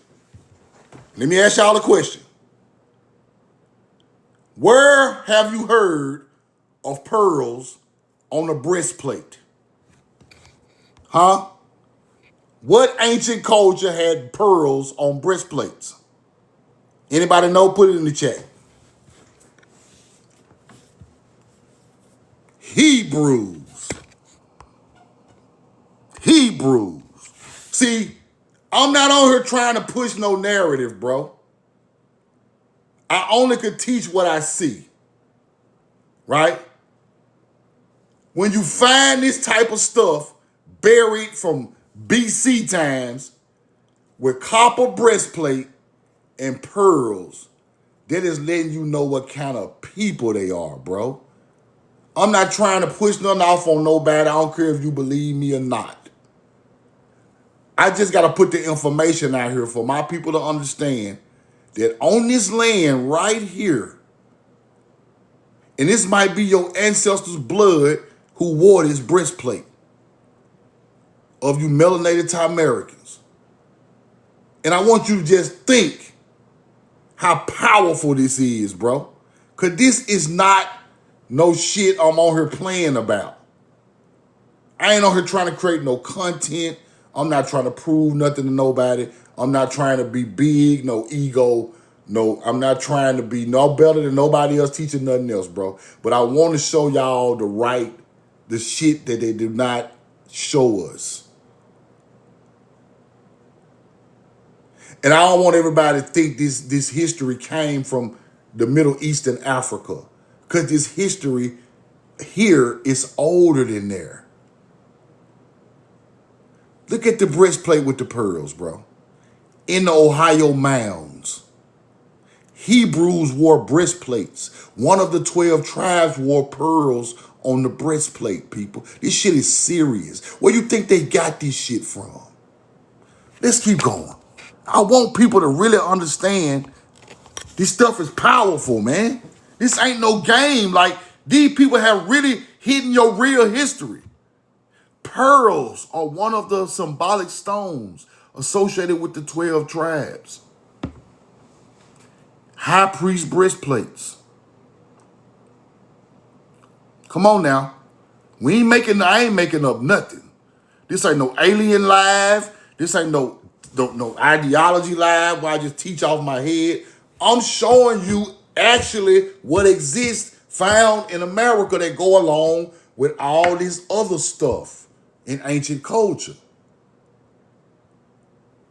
[SPEAKER 1] Where have you heard of pearls on a breastplate? Huh? What ancient culture had pearls on breastplates? Anybody know? Put it in the chat. Hebrews. Hebrews. See, I'm not on here trying to push no narrative, bro. I only could teach what I see, right? When you find this type of stuff buried from BC times with copper breastplate and pearls, that is letting you know what kind of people they are, bro. I'm not trying to push nothing off on nobody. I don't care if you believe me or not. I just got to put the information out here for my people to understand that on this land right here, and this might be your ancestors' blood who wore this breastplate of you melanated Americans. And I want you to just think how powerful this is, bro. Because this is not no shit I'm on here playing about. I ain't on here trying to create no content. I'm not trying to prove nothing to nobody. I'm not trying to be big, no ego. No, I'm not trying to be no better than nobody else teaching nothing else, bro. But I want to show y'all the shit that they do not show us. And I don't want everybody to think this history came from the Middle East and Africa. Because this history here is older than there. Look at the breastplate with the pearls, bro. In the Ohio mounds. Hebrews wore breastplates. One of the 12 tribes wore pearls on the breastplate, people. This shit is serious. Where you think they got this shit from? Let's keep going. I want people to really understand this stuff is powerful, man. This ain't no game. Like, these people have really hidden your real history. Pearls are one of the symbolic stones associated with the 12 tribes. High priest breastplates. Come on now. I ain't making up nothing. This ain't no alien live. This ain't no ideology live where I just teach off my head. I'm showing you actually what exists found in America that go along with all this other stuff in ancient culture.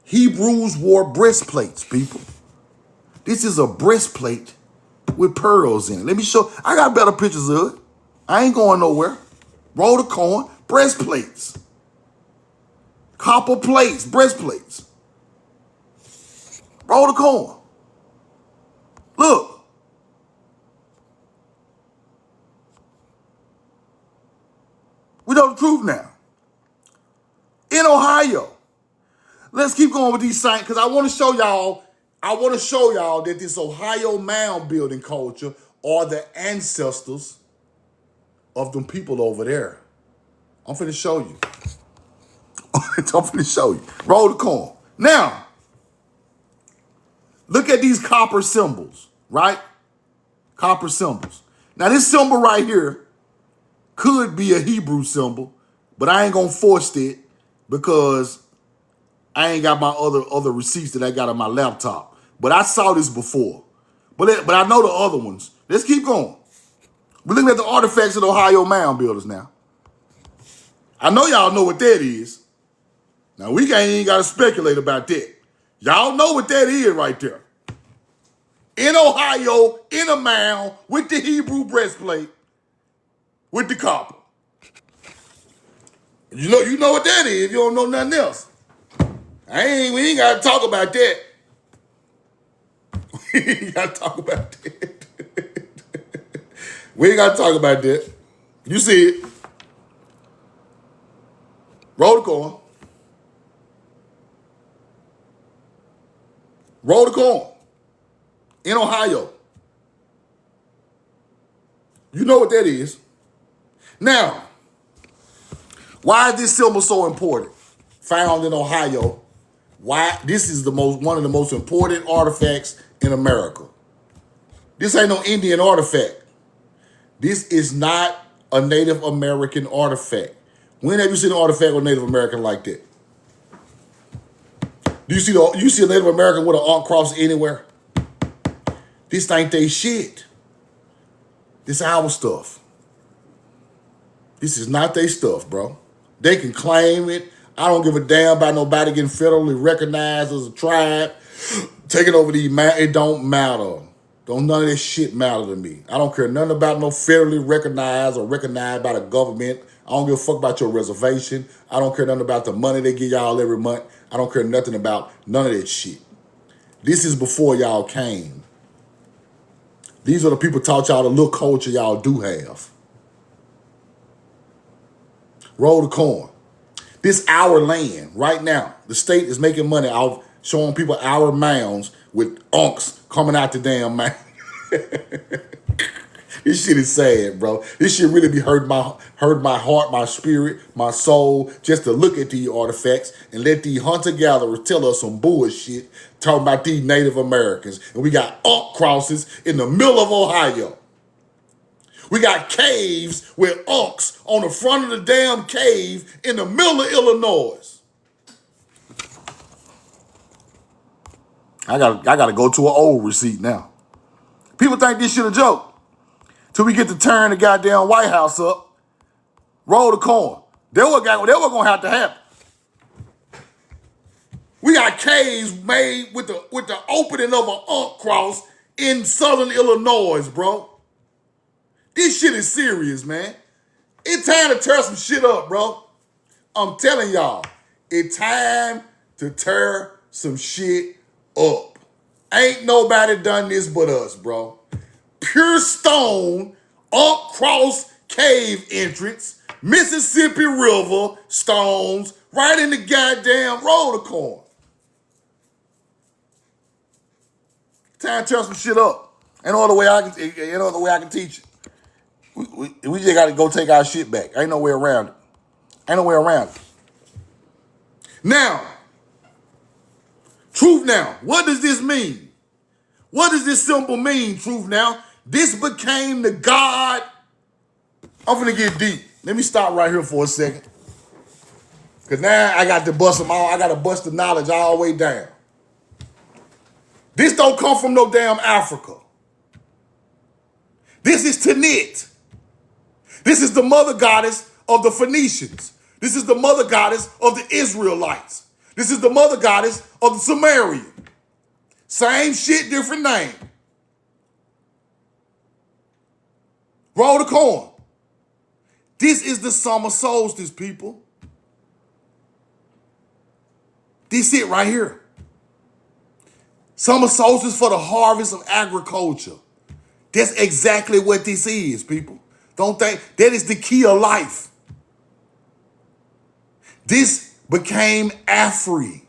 [SPEAKER 1] Hebrews wore breastplates, people. This is a breastplate with pearls in it. Let me show. I got better pictures of it. I ain't going nowhere. Roll the coin. Breastplates. Copper plates. Breastplates. Roll the coin. Look. We know the truth now. In Ohio. Let's keep going with these signs because I want to show y'all that this Ohio mound building culture are the ancestors of them people over there. I'm finna show you. I'm finna show you. Roll the coin. Now, look at these copper symbols, right? Copper symbols. Now, this symbol right here could be a Hebrew symbol, but I ain't gonna force it because I ain't got my other receipts that I got on my laptop. But I saw this before. But I know the other ones. Let's keep going. We're looking at the artifacts of the Ohio mound builders now. I know y'all know what that is. Now, we ain't even got to speculate about that. Y'all know what that is right there. In Ohio, in a mound, with the Hebrew breastplate, with the copper. You know what that is if you don't know nothing else. We ain't got to talk about that. We ain't got to talk about that. We ain't got to talk about that. You see it. Roll the coin. Roll the coin. In Ohio. You know what that is. Now, why is this symbol so important? Found in Ohio. Why? This is one of the most important artifacts in America. This ain't no Indian artifact. This is not a Native American artifact. When have you seen an artifact with Native American like that? Do you see a Native American with an Ankh cross anywhere? This ain't they shit. This our stuff. This is not their stuff, bro. They can claim it. I don't give a damn about nobody getting federally recognized as a tribe, taking over these mountains. It don't matter. Don't none of this shit matter to me. I don't care nothing about no federally recognized or recognized by the government. I don't give a fuck about your reservation. I don't care nothing about the money they give y'all every month. I don't care nothing about none of that shit. This is before y'all came. These are the people taught y'all the little culture y'all do have. Roll the corn. This our land right now. The state is making money out showing people our mounds with unks coming out the damn mound. This shit is sad, bro. This shit really be hurt my heart, my spirit, my soul, just to look at these artifacts and let these hunter-gatherers tell us some bullshit talking about these Native Americans. And we got Ankh crosses in the middle of Ohio. We got caves with Ankhs on the front of the damn cave in the middle of Illinois. I gotta go to an old receipt now. People think this shit a joke. Till we get to turn the goddamn White House up, roll the corn. That was gonna have to happen. We got caves made with the opening of an Ankh cross in southern Illinois, bro. This shit is serious, man. It's time to tear some shit up, bro. I'm telling y'all, it's time to tear some shit up. Ain't nobody done this but us, bro. Pure stone, Ankh cross cave entrance, Mississippi River stones, right in the goddamn roll the corn. Time to tear some shit up. Ain't no other way I can teach it. We just got to go take our shit back. Ain't no way around it. Ain't no way around it. Now, truth now. What does this mean? What does this symbol mean, truth now? This became the God. I'm finna get deep. Let me stop right here for a second. Because now I got to bust them all. I got to bust the knowledge all the way down. This don't come from no damn Africa. This is Tanit. This is the mother goddess of the Phoenicians. This is the mother goddess of the Israelites. This is the mother goddess of the Sumerian. Same shit, different name. Roll the corn. This is the summer solstice, people. This it right here. Summer solstice for the harvest of agriculture. That's exactly what this is, people. Don't think that is the key of life. This became Afri.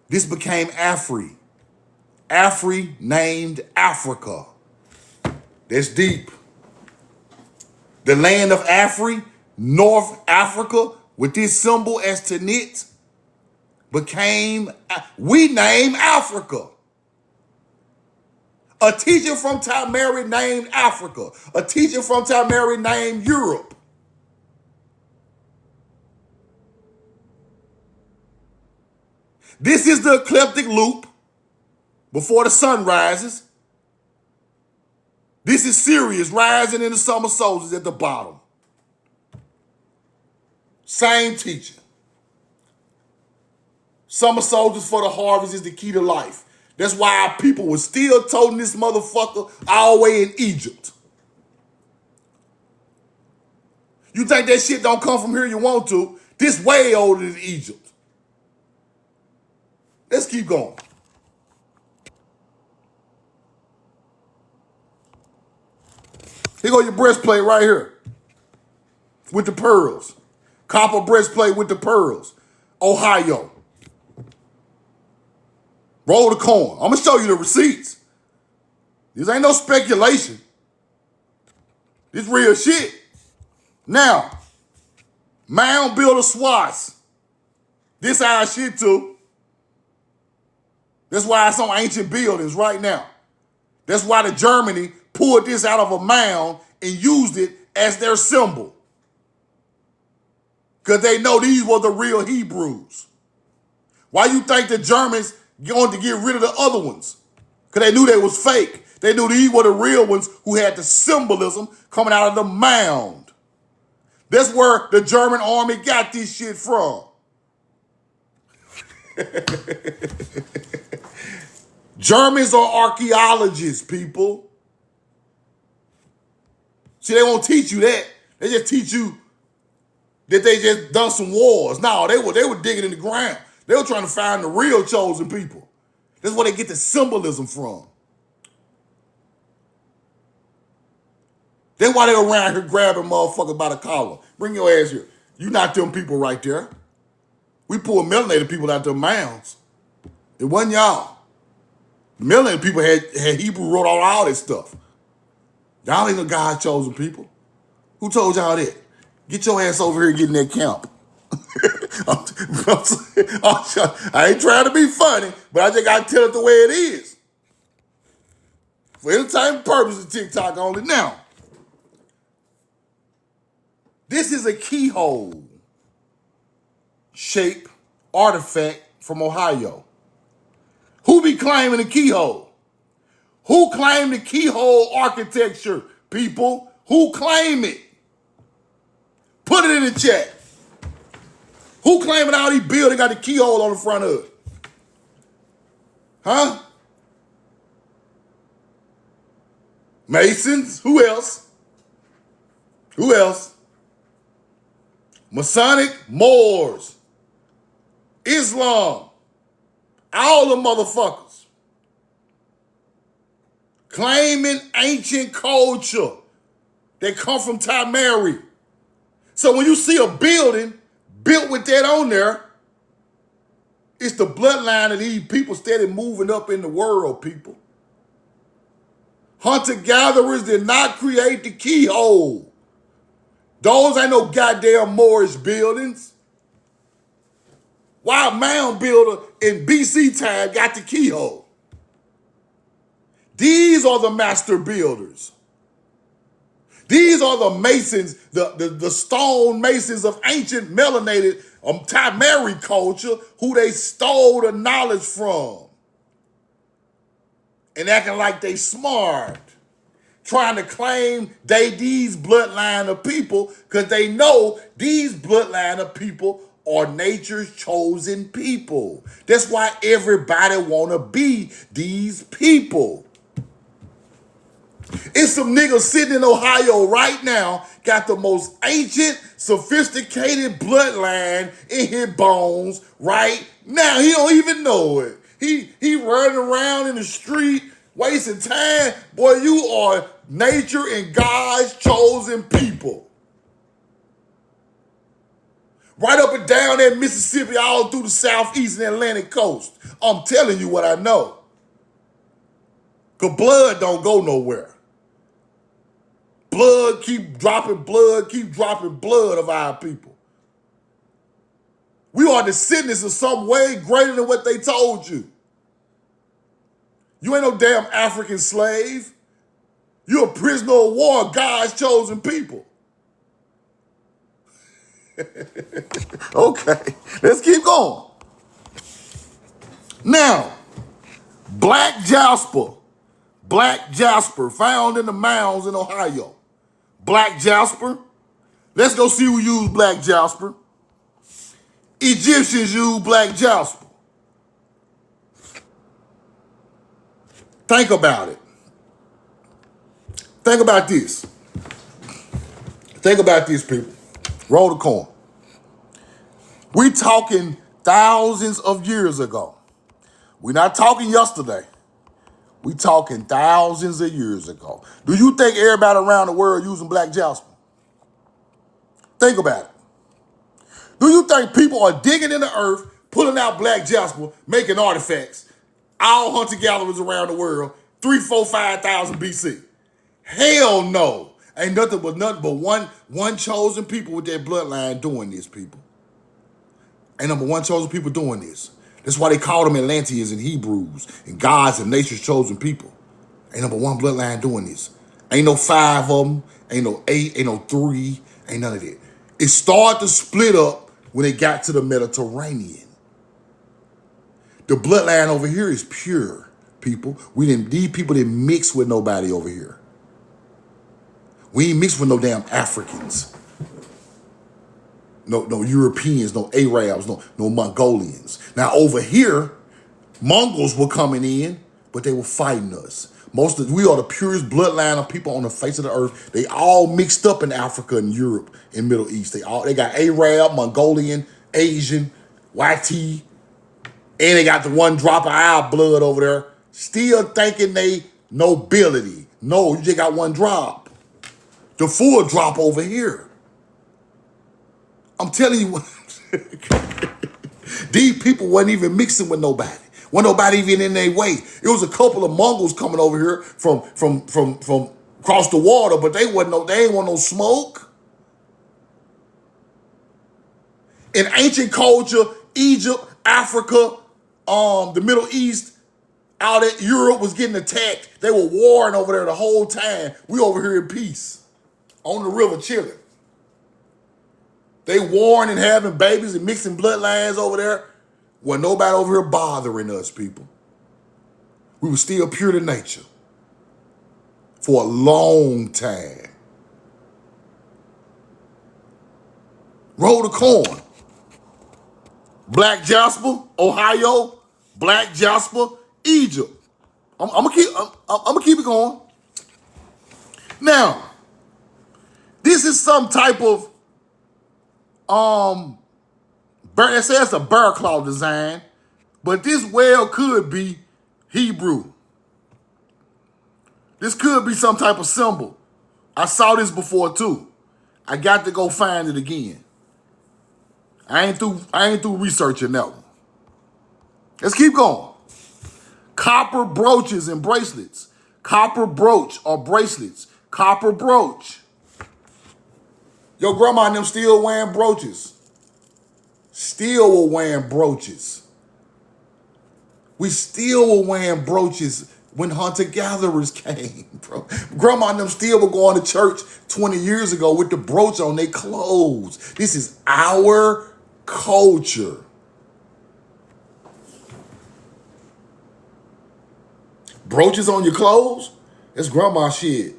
[SPEAKER 1] This became Afri. Afri named Africa. That's deep. The land of Afri, North Africa, with this symbol as Tanit, we named Africa. A teacher from Tamari named Africa. A teacher from Tamari named Europe. This is the ecliptic loop before the sun rises. This is Sirius rising in the summer solstice at the bottom. Same teacher. Summer solstice for the harvest is the key to life. That's why our people were still toting this motherfucker all the way in Egypt. You think that shit don't come from here you want to? This way older than Egypt. Let's keep going. Here go your breastplate right here. With the pearls. Copper breastplate with the pearls. Ohio. Roll the corn. I'm going to show you the receipts. This ain't no speculation. This real shit. Now, Mound builder Swartz. This our shit too. That's why it's on ancient buildings right now. That's why the Germany pulled this out of a mound and used it as their symbol. Because they know these were the real Hebrews. Why you think the Germans going to get rid of the other ones? Because they knew they was fake. They knew these were the real ones who had the symbolism coming out of the mound. That's where the German army got this shit from. Germans are archaeologists, people. See, they won't teach you that. They just teach you that they just done some wars. No, they were digging in the ground. They were trying to find the real chosen people. That's where they get the symbolism from. That's why they around here grabbing motherfuckers by the collar. Bring your ass here. You not them people right there. We pulled melanated people out them mounds. It wasn't y'all. The melanated people had Hebrew wrote all this stuff. Y'all ain't no God chosen people. Who told y'all that? Get your ass over here and get in that camp. I ain't trying to be funny, but I just got to tell it the way it is. For entertainment purposes, TikTok only. Now, this is a keyhole shape artifact from Ohio. Who be claiming the keyhole? Who claim the keyhole architecture, people? Who claim it? Put it in the chat. Who claiming all these buildings got the keyhole on the front of it? Huh? Masons? Who else? Who else? Masonic? Moors. Islam. All the motherfuckers. Claiming ancient culture that come from Tamari. So when you see a building built with that on there, it's the bloodline of these people steady moving up in the world, people. Hunter-gatherers did not create the keyhole. Those ain't no goddamn Moorish buildings. Why a mound builder in BC time got the keyhole? These are the master builders. These are the masons, the stone masons of ancient melanated Tamari culture who they stole the knowledge from. And acting like they smart. Trying to claim these bloodline of people because they know these bloodline of people are nature's chosen people. That's why everybody want to be these people. It's some niggas sitting in Ohio right now, got the most ancient, sophisticated bloodline in his bones right now. He don't even know it. He running around in the street, wasting time. Boy, you are nature and God's chosen people. Right up and down that Mississippi, all through the southeast and Atlantic coast. I'm telling you what I know. Because blood don't go nowhere. Blood keep dropping blood of our people. We are descendants of some way greater than what they told you. You ain't no damn African slave. You're a prisoner of war, God's chosen people. Okay, let's keep going. Now, black jasper found in the mounds in Ohio. Black jasper. Let's go see who used black jasper. Egyptians used black jasper. Think about it. Think about this. Think about this, people. Roll the coin. We talking thousands of years ago. We're not talking yesterday. We talking thousands of years ago. Do you think everybody around the world using black jasper? Think about it. Do you think people are digging in the earth, pulling out black jasper, making artifacts, all hunter-gatherers around the world, 3, 4, 5,000 BC? Hell no. Ain't nothing but one chosen people with that bloodline doing this, people. Ain't number one chosen people doing this. That's why they call them Atlanteans and Hebrews and gods and nature's chosen people. Ain't number one bloodline doing this. Ain't no 5 of them. Ain't no 8. Ain't no 3. Ain't none of that. It started to split up when it got to the Mediterranean. The bloodline over here is pure, people. These people didn't mix with nobody over here. We ain't mixed with no damn Africans. no Europeans, no Arabs, no Mongolians. Now over here, Mongols were coming in, but they were fighting us. We are the purest bloodline of people on the face of the earth. They all mixed up in Africa and Europe and Middle East. They got Arab, Mongolian, Asian, YT, and they got the one drop of our blood over there, still thinking they nobility. No, you just got one drop. The full drop over here. I'm telling you what, these people wasn't even mixing with nobody. Wasn't nobody even in their way. It was a couple of Mongols coming over here from across the water, but they ain't want no smoke. In ancient culture, Egypt, Africa, the Middle East, out at Europe was getting attacked. They were warring over there the whole time. We over here in peace on the river chilling. They warring and having babies and mixing bloodlines over there. Wasn't nobody over here bothering us, people. We were still pure to nature for a long time. Roll the corn. Black Jasper, Ohio. Black Jasper, Egypt. I'm gonna keep it going. Now, this is some type of it says a bear claw design, but this well could be Hebrew. This could be some type of symbol. I saw this before too. I got to go find it again. I ain't through researching that one. Let's keep going. Copper brooches and bracelets. Copper brooch or bracelets. Copper brooch. Your grandma and them still wearing brooches. Still were wearing brooches. We still were wearing brooches when hunter-gatherers came, bro. Grandma and them still were going to church 20 years ago with the brooch on their clothes. This is our culture. Brooches on your clothes? It's grandma shit.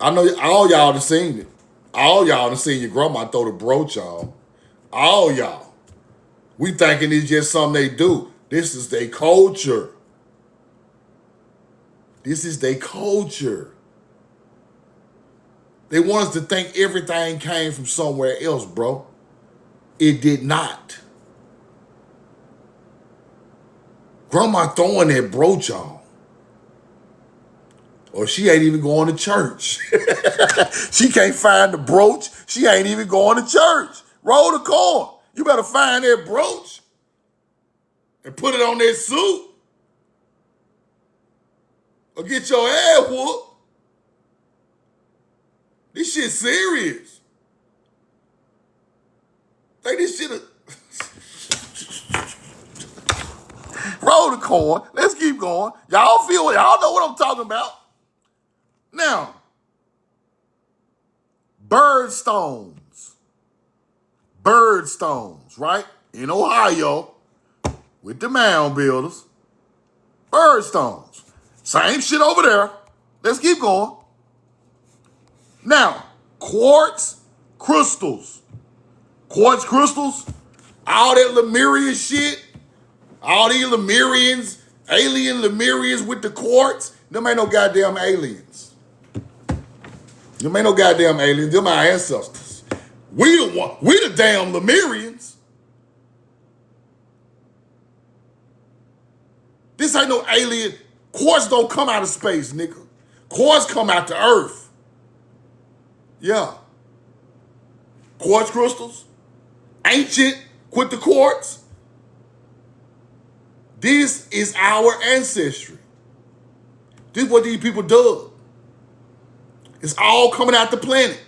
[SPEAKER 1] I know all y'all have seen it. All y'all have seen your grandma throw the brooch on. All y'all. We thinking it's just something they do. This is their culture. This is their culture. They want us to think everything came from somewhere else, bro. It did not. Grandma throwing that brooch on. Or she ain't even going to church. She can't find the brooch. She ain't even going to church. Roll the corn. You better find that brooch and put it on that suit. Or get your ass whooped. This shit serious. Think this shit roll the corn. Let's keep going. Y'all know what I'm talking about. Now, birdstones. Birdstones, right? In Ohio, with the mound builders. Birdstones. Same shit over there. Let's keep going. Now, quartz crystals. Quartz crystals, all that Lemurian shit, all these Lemurians, alien Lemurians with the quartz, them ain't no goddamn aliens. Them ain't no goddamn aliens. Them our ancestors. We the damn Lemurians. This ain't no alien. Quartz don't come out of space, nigga. Quartz come out the earth. Yeah. Quartz crystals, ancient with the quartz. This is our ancestry. This is what these people dug. It's all coming out the planet.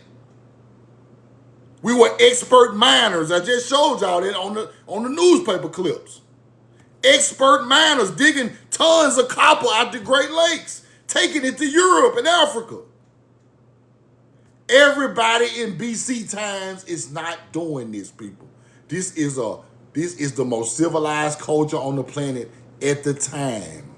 [SPEAKER 1] We were expert miners. I just showed y'all that on the newspaper clips. Expert miners digging tons of copper out the Great Lakes, taking it to Europe and Africa. Everybody in BC times is not doing this, people. This is the most civilized culture on the planet at the time.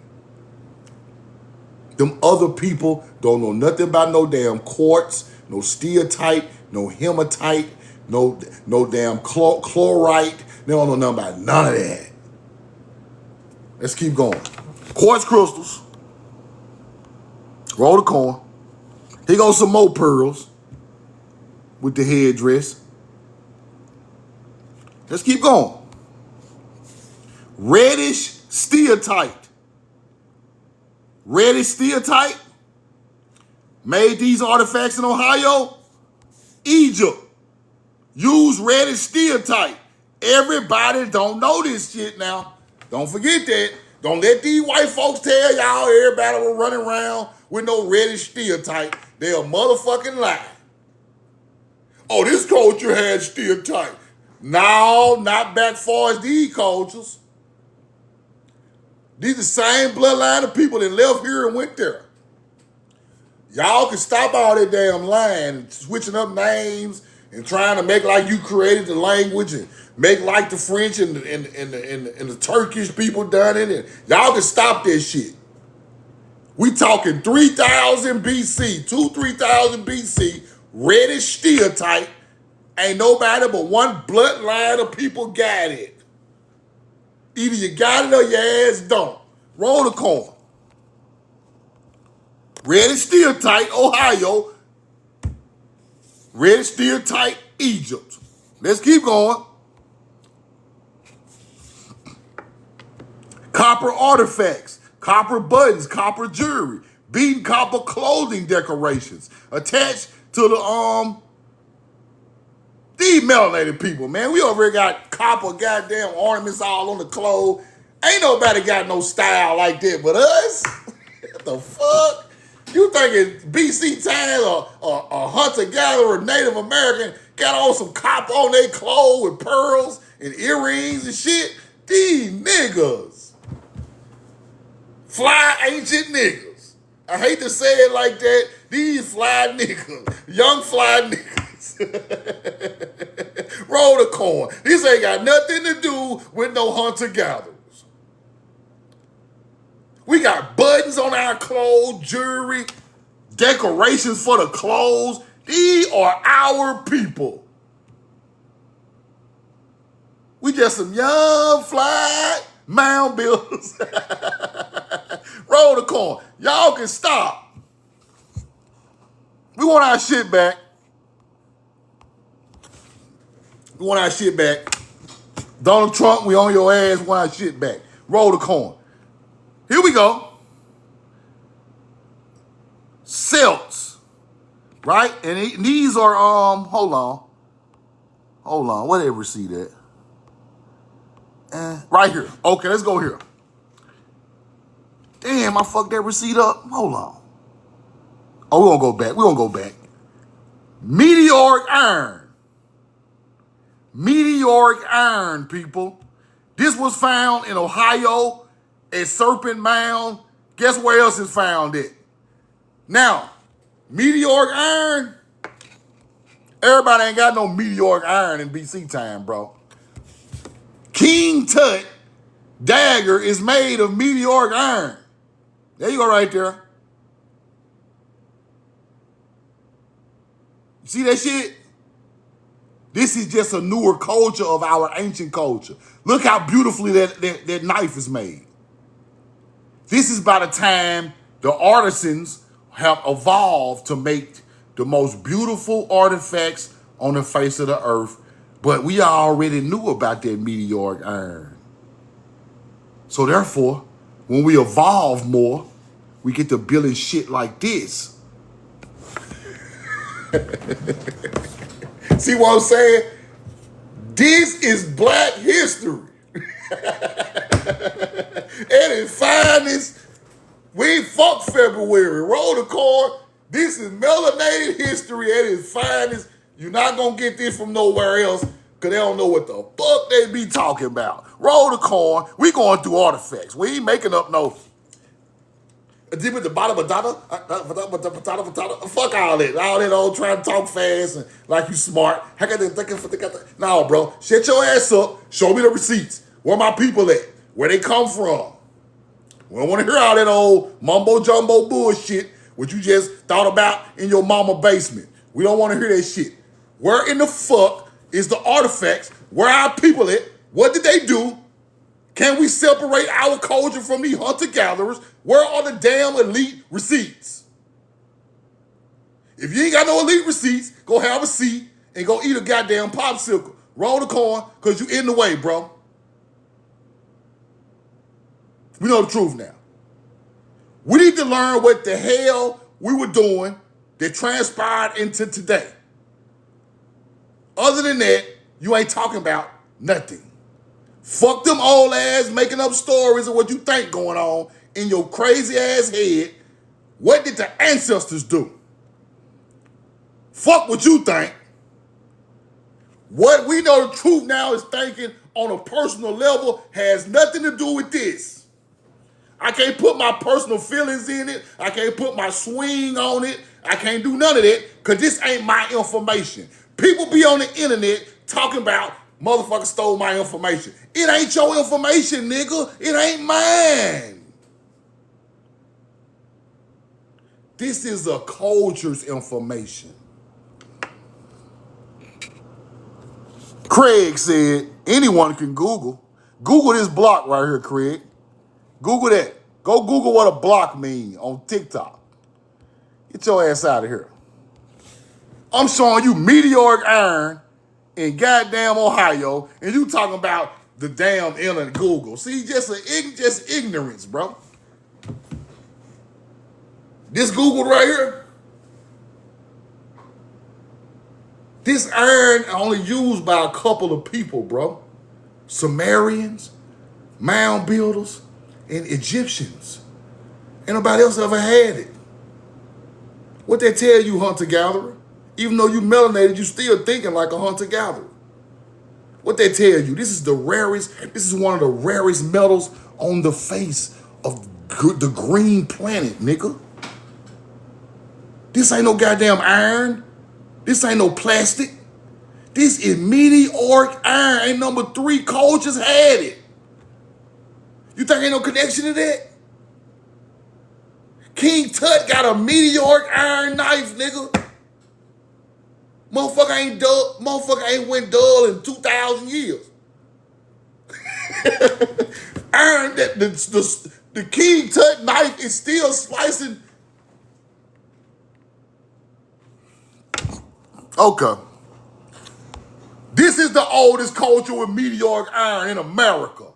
[SPEAKER 1] Them other people don't know nothing about no damn quartz, no steatite, no hematite, No damn chlorite. They don't know nothing about none of that. Let's keep going. Quartz crystals. Roll the coin. Here goes some more pearls with the headdress. Let's keep going. Reddish steatite. Reddish steatite made these artifacts in Ohio. Egypt used reddish steatite. Everybody don't know this shit now. Don't forget that. Don't let these white folks tell y'all everybody was running around with no reddish steatite. They're a motherfucking lie. Oh, this culture had steatite. No, not back far as these cultures. These are the same bloodline of people that left here and went there. Y'all can stop all that damn lying, switching up names and trying to make like you created the language and make like the French and the Turkish people done it. And y'all can stop that shit. We talking 3000 BC, 3,000 BC, reddish steatite. Ain't nobody but one bloodline of people got it. Either you got it or your ass don't. Roll the coin. Reddish steatite, Ohio. Reddish steatite, Egypt. Let's keep going. Copper artifacts, copper buttons, copper jewelry, beaten copper clothing decorations attached to these melanated people, man. We over here got copper goddamn ornaments all on the clothes. Ain't nobody got no style like that but us. What the fuck? You thinking BC times a hunter-gatherer Native American got on some copper on their clothes with pearls and earrings and shit? These niggas. Fly ancient niggas. I hate to say it like that. These fly niggas. Young fly niggas. Roll the coin. This ain't got nothing to do with no hunter-gatherers. We got buttons on our clothes, jewelry, decorations for the clothes. These are our people. We just some young, fly mound builders. Roll the coin. Y'all can stop. We want our shit back. We want our shit back. Donald Trump, we on your ass, we want our shit back. Roll the coin. Here we go. Celts, right? And these are, hold on. Whatever see that. Right here. Okay, let's go here. Damn, I fucked that receipt up. Hold on. Oh, we're gonna go back. Meteoric iron. Meteoric iron, people. This was found in Ohio at Serpent Mound. Guess where else is found it? Now, meteoric iron, everybody ain't got no meteoric iron in BC time, bro. King Tut dagger is made of meteoric iron. There you go right there. You see that shit? This is just a newer culture of our ancient culture. Look how beautifully that knife is made. This is by the time the artisans have evolved to make the most beautiful artifacts on the face of the earth. But we already knew about that meteoric iron. So therefore, when we evolve more, we get to building shit like this. See what I'm saying? This is black history. At its finest, we ain't fuck February. Roll the card. This is melanated history at its finest. You're not going to get this from nowhere else because they don't know what the fuck they be talking about. Roll the coin. We going through artifacts. We ain't making up no... Fuck all that. All that old trying to talk fast and like you smart. No, bro. Shut your ass up. Show me the receipts. Where my people at? Where they come from? We don't want to hear all that old mumbo-jumbo bullshit what you just thought about in your mama basement. We don't want to hear that shit. Where in the fuck is the artifacts. Where our people at? What did they do? Can we separate our culture from the hunter-gatherers? Where are the damn elite receipts? If you ain't got no elite receipts, go have a seat and go eat a goddamn popsicle. Roll the corn, because you in the way, bro. We know the truth now. We need to learn what the hell we were doing that transpired into today. Other than that, you ain't talking about nothing. Fuck them old ass making up stories of what you think going on in your crazy ass head. What did the ancestors do? Fuck what you think. What we know the truth now is thinking on a personal level has nothing to do with this. I can't put my personal feelings in it. I can't put my swing on it. I can't do none of that because this ain't my information. People be on the internet talking about motherfucker stole my information. It ain't your information, nigga. It ain't mine. This is a culture's information. Craig said, anyone can Google. Google this block right here, Craig. Google that. Go Google what a block means on TikTok. Get your ass out of here. I'm showing you meteoric iron in goddamn Ohio, and you talking about the damn internet Google. See, just ignorance, bro. This Google right here, this iron only used by a couple of people, bro. Sumerians, mound builders, and Egyptians. Ain't nobody else ever had it. What they tell you, hunter-gatherer? Even though you melanated, you still thinking like a hunter-gatherer. What they tell you, this is the rarest, this is one of the rarest metals on the face of the green planet, nigga. This ain't no goddamn iron. This ain't no plastic. This is meteoric iron. Ain't number 3 cultures had it. You think ain't no connection to that? King Tut got a meteoric iron knife, nigga. Motherfucker ain't went dull in 2,000 years. Iron, the King Tut knife is still slicing. Okay. This is the oldest culture with meteoric iron in America.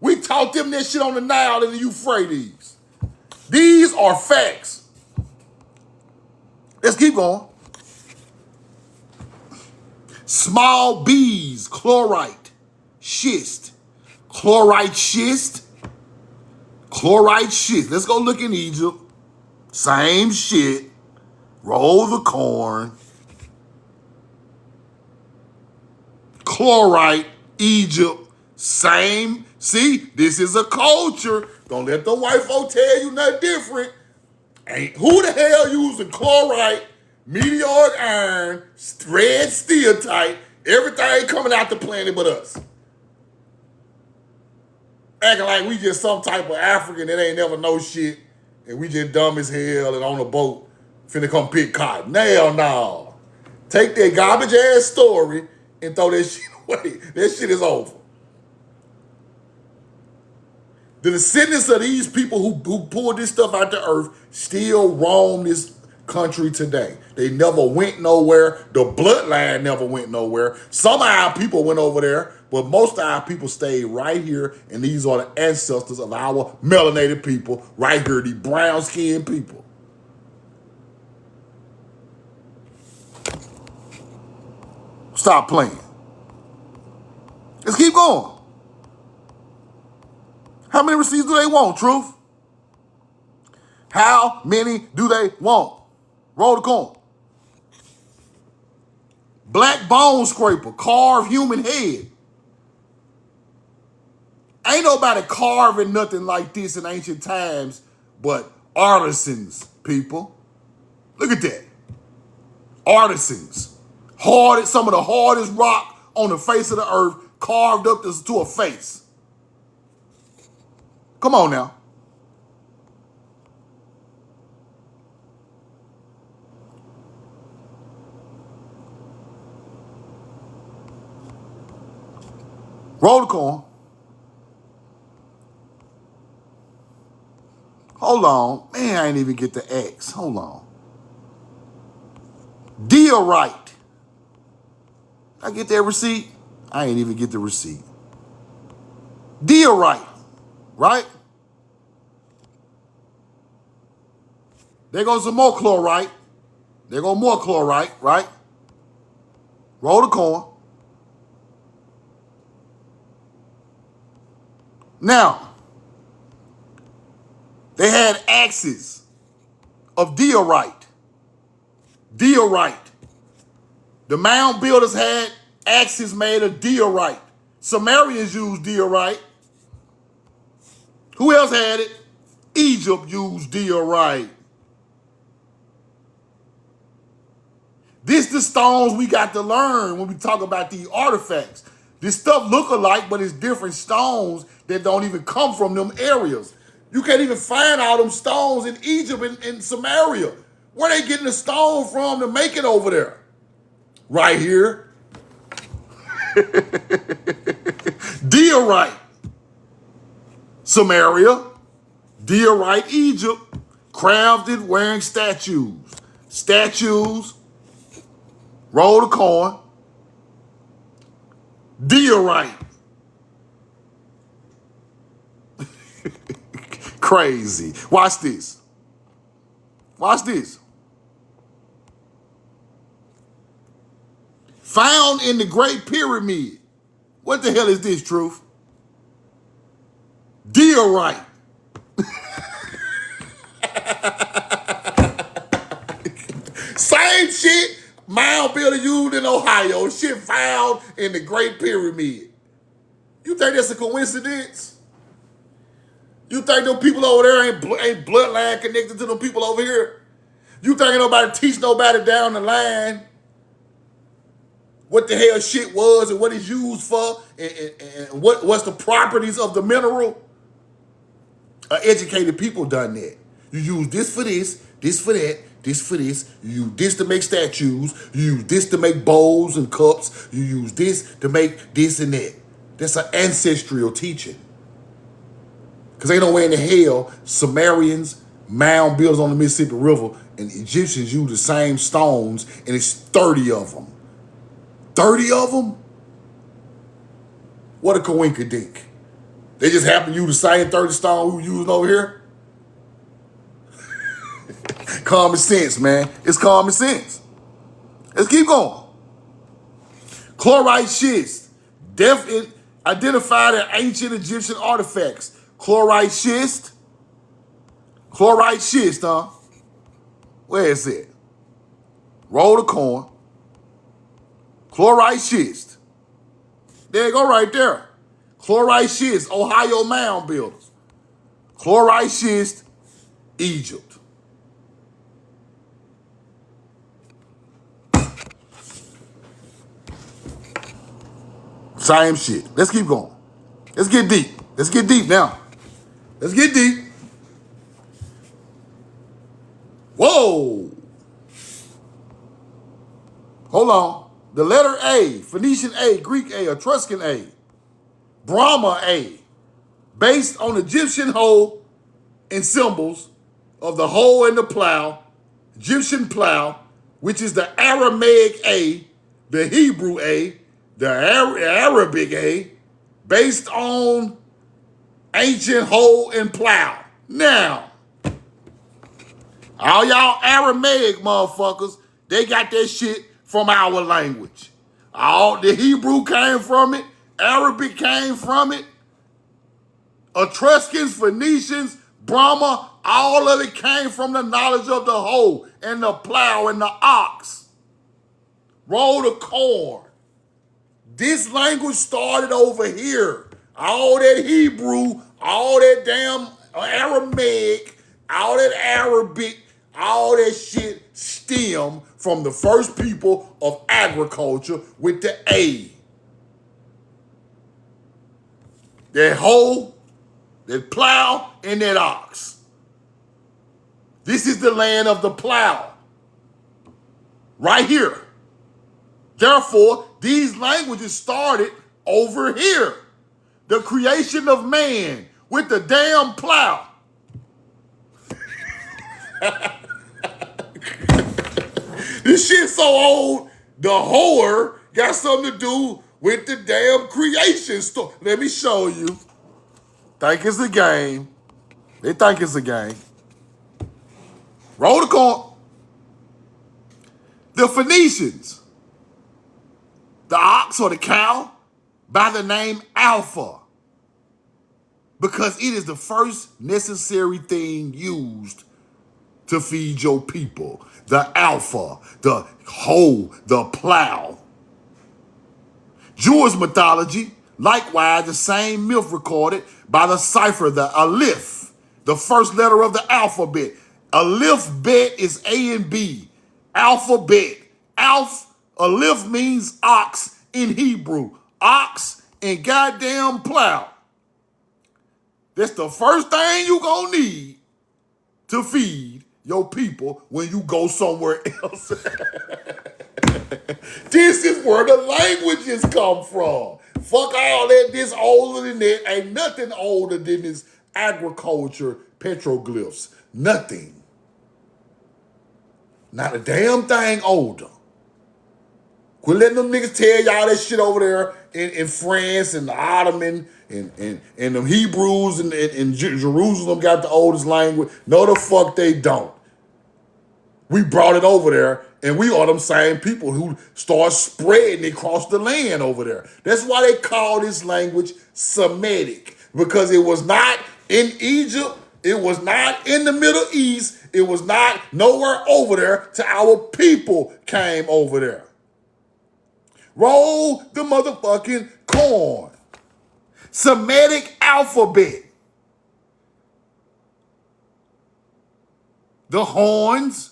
[SPEAKER 1] We taught them that shit on the Nile and the Euphrates. These are facts. Let's keep going. Small bees, chlorite, schist. Chlorite schist. Chlorite schist. Let's go look in Egypt. Same shit. Roll the corn. Chlorite, Egypt, same. See, this is a culture. Don't let the white folk tell you nothing different. Ain't who the hell using chlorite, meteoric iron, red steelite, everything coming out the planet but us. Acting like we just some type of African that ain't never know shit and we just dumb as hell and on a boat finna come pick cotton. Hell no. Take that garbage ass story and throw that shit away. That shit is over. The descendants of these people who pulled this stuff out the earth still roam this country today. They never went nowhere. The bloodline never went nowhere. Some of our people went over there, but most of our people stayed right here, and these are the ancestors of our melanated people right here, the brown-skinned people. Stop playing. Let's keep going. How many receipts do they want, Truth? How many do they want? Roll the coin. Black bone scraper, carved human head. Ain't nobody carving nothing like this in ancient times but artisans, people. Look at that. Artisans. Some of the hardest rock on the face of the earth carved up to a face. Come on now. Roll the corn. Hold on. Man, I ain't even get the X. Hold on. Diorite. I get that receipt? I ain't even get the receipt. Diorite, right? There goes some more chlorite. There goes more chlorite, right? Roll the corn. Now, they had axes of diorite. Diorite. The mound builders had axes made of diorite. Sumerians used diorite. Who else had it? Egypt used diorite. This the stones we got to learn when we talk about these artifacts. This stuff look alike, but it's different stones that don't even come from them areas. You can't even find all them stones in Egypt and Samaria. Where they getting the stone from to make it over there? Right here. Diorite. Samaria. Diorite, Egypt. Crafted wearing statues. Statues. Roll the coin. Diorite. Crazy. Watch this. Watch this. Found in the Great Pyramid. What the hell is this, Truth? Diorite. Same shit mound builder used in Ohio. Shit found in the Great Pyramid. You think that's a coincidence? You think them people over there ain't bloodline connected to them people over here? You think nobody teach nobody down the line what the hell shit was and what it's used for and what's the properties of the mineral? Educated people done that. You use this for this for that, this for this. You use this to make statues. You use this to make bowls and cups. You use this to make this and that. That's an ancestral teaching. Because ain't no way in the hell Sumerians, mound builders on the Mississippi River, and Egyptians use the same stones, and it's 30 of them. 30 of them? What a coinkydink. They just happen to use the same 30 stones we using over here? Common sense, man. It's common sense. Let's keep going. Chlorite schist. Identified in ancient Egyptian artifacts. Chlorite schist. Chlorite schist, huh? Where is it? Roll the coin. Chlorite schist. There you go right there. Chlorite schist, Ohio mound builders. Chlorite schist, Egypt. Same shit. Let's keep going. Let's get deep. Let's get deep now. Let's get deep. Whoa. Hold on. The letter A, Phoenician A, Greek A, Etruscan A, Brahma A, based on Egyptian hoe and symbols of the hoe and the plow, Egyptian plow, which is the Aramaic A, the Hebrew A, the Arabic A, based on ancient hoe and plow. Now, all y'all Aramaic motherfuckers, they got that shit from our language. All the Hebrew came from it, Arabic came from it, Etruscans, Phoenicians, Brahma, all of it came from the knowledge of the hoe and the plow and the ox. Roll the corn. This language started over here. All that Hebrew, all that damn Aramaic, all that Arabic, all that shit stem from the first people of agriculture with the A. That hoe, that plow, and that ox. This is the land of the plow. Right here. Therefore, these languages started over here. the creation of man with the damn plow. This shit so old, the horror got something to do with the damn creation story. Let me show you. Think it's a game. They think it's a game. Roll the corn. The Phoenicians, the ox or the cow, by the name Alpha, because it is the first necessary thing used to feed your people. The alpha, the hoe, the plow. Jewish mythology, likewise, the same myth recorded by the cipher, the Aleph, the first letter of the alphabet. Aleph bet is A and B. Alphabet. Aleph means ox in Hebrew. Ox and goddamn plow. That's the first thing you gonna need to feed your people when you go somewhere else. This is where the languages come from. Fuck all that, this older than that. Ain't nothing older than this agriculture petroglyphs. Nothing. Not a damn thing older. Quit letting them niggas tell y'all that shit over there in France and the Ottoman and them Hebrews and Jerusalem got the oldest language. No, the fuck they don't. We brought it over there, and we are them same people who start spreading it across the land over there. That's why they call this language Semitic, because it was not in Egypt, it was not in the Middle East, it was not nowhere over there till our people came over there. Roll the motherfucking corn. Semitic alphabet. The horns,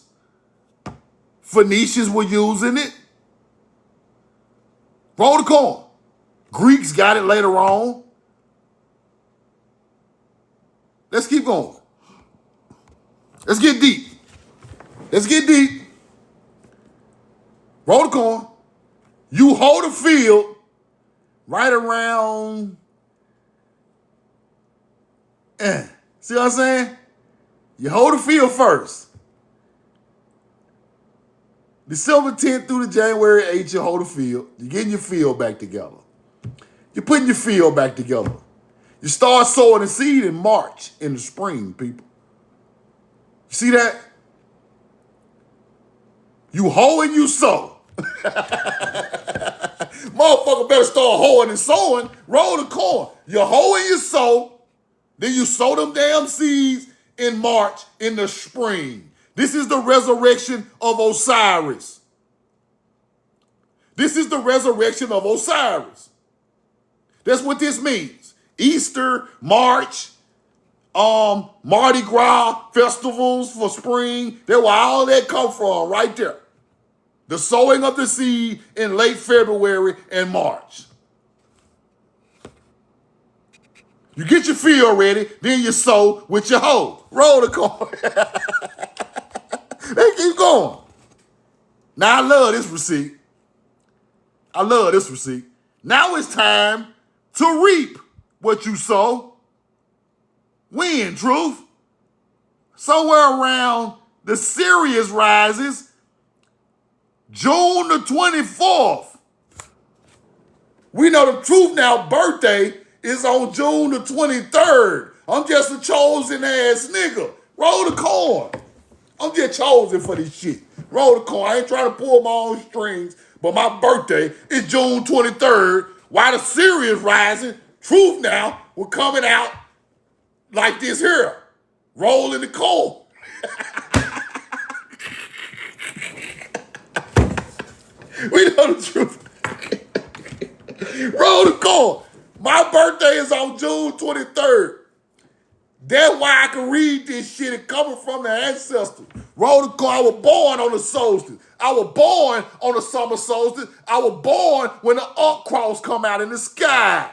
[SPEAKER 1] Phoenicians were using it. Roll the corn. Greeks got it later on. Let's keep going. Let's get deep. Let's get deep. Roll the corn. You hold the field right around. See what I'm saying? You hold the field first. December 10th through the January 8th, you hold the field. You're getting your field back together. You're putting your field back together. You start sowing the seed in March, in the spring, people. You see that? You hoe and you sow. Motherfucker better start hoeing and sowing. Roll the corn. You hoe and you sow. Then you sow them damn seeds in March, in the spring. This is the resurrection of Osiris. This is the resurrection of Osiris. That's what this means. Easter, March, Mardi Gras festivals for spring. That's where all that come from, right there. The sowing of the seed in late February and March. You get your field ready, then you sow with your hoe. Roll the corn. They keep going. Now I love this receipt. I love this receipt. Now it's time to reap what you sow. When, truth? Somewhere around the Sirius rises, June the 24th. We know the truth now, birthday is on June the 23rd. I'm just a chosen ass nigga. Roll the corn. I'm just chosen for this shit. Roll the corn. I ain't trying to pull my own strings, but my birthday is June 23rd. While the Sirius rising, truth now, we're coming out like this here. Rolling the corn. We know the truth. Roll the corn. My birthday is on June 23rd. That's why I can read this shit and coming from the ancestors. Roll the corn. I was born on the solstice. I was born on the summer solstice. I was born when the Ankh cross come out in the sky.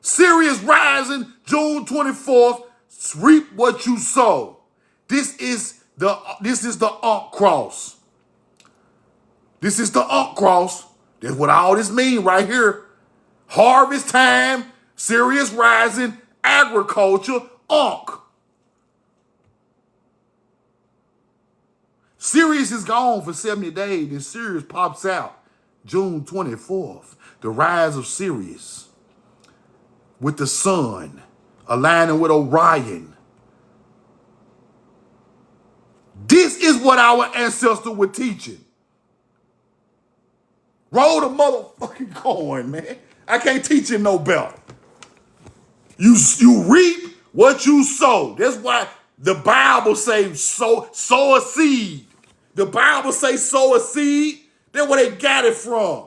[SPEAKER 1] Sirius rising, June 24th. Reap what you sow. This is the Ankh cross. This is the Ankh cross. That's what all this means right here. Harvest time, Sirius rising, agriculture, Ankh. Sirius is gone for 70 days, and Sirius pops out June 24th. The rise of Sirius with the sun aligning with Orion. This is what our ancestors were teaching. Roll the motherfucking coin, man. I can't teach you no better. You reap what you sow. That's why the Bible says sow a seed. The Bible says sow a seed. That's where they got it from.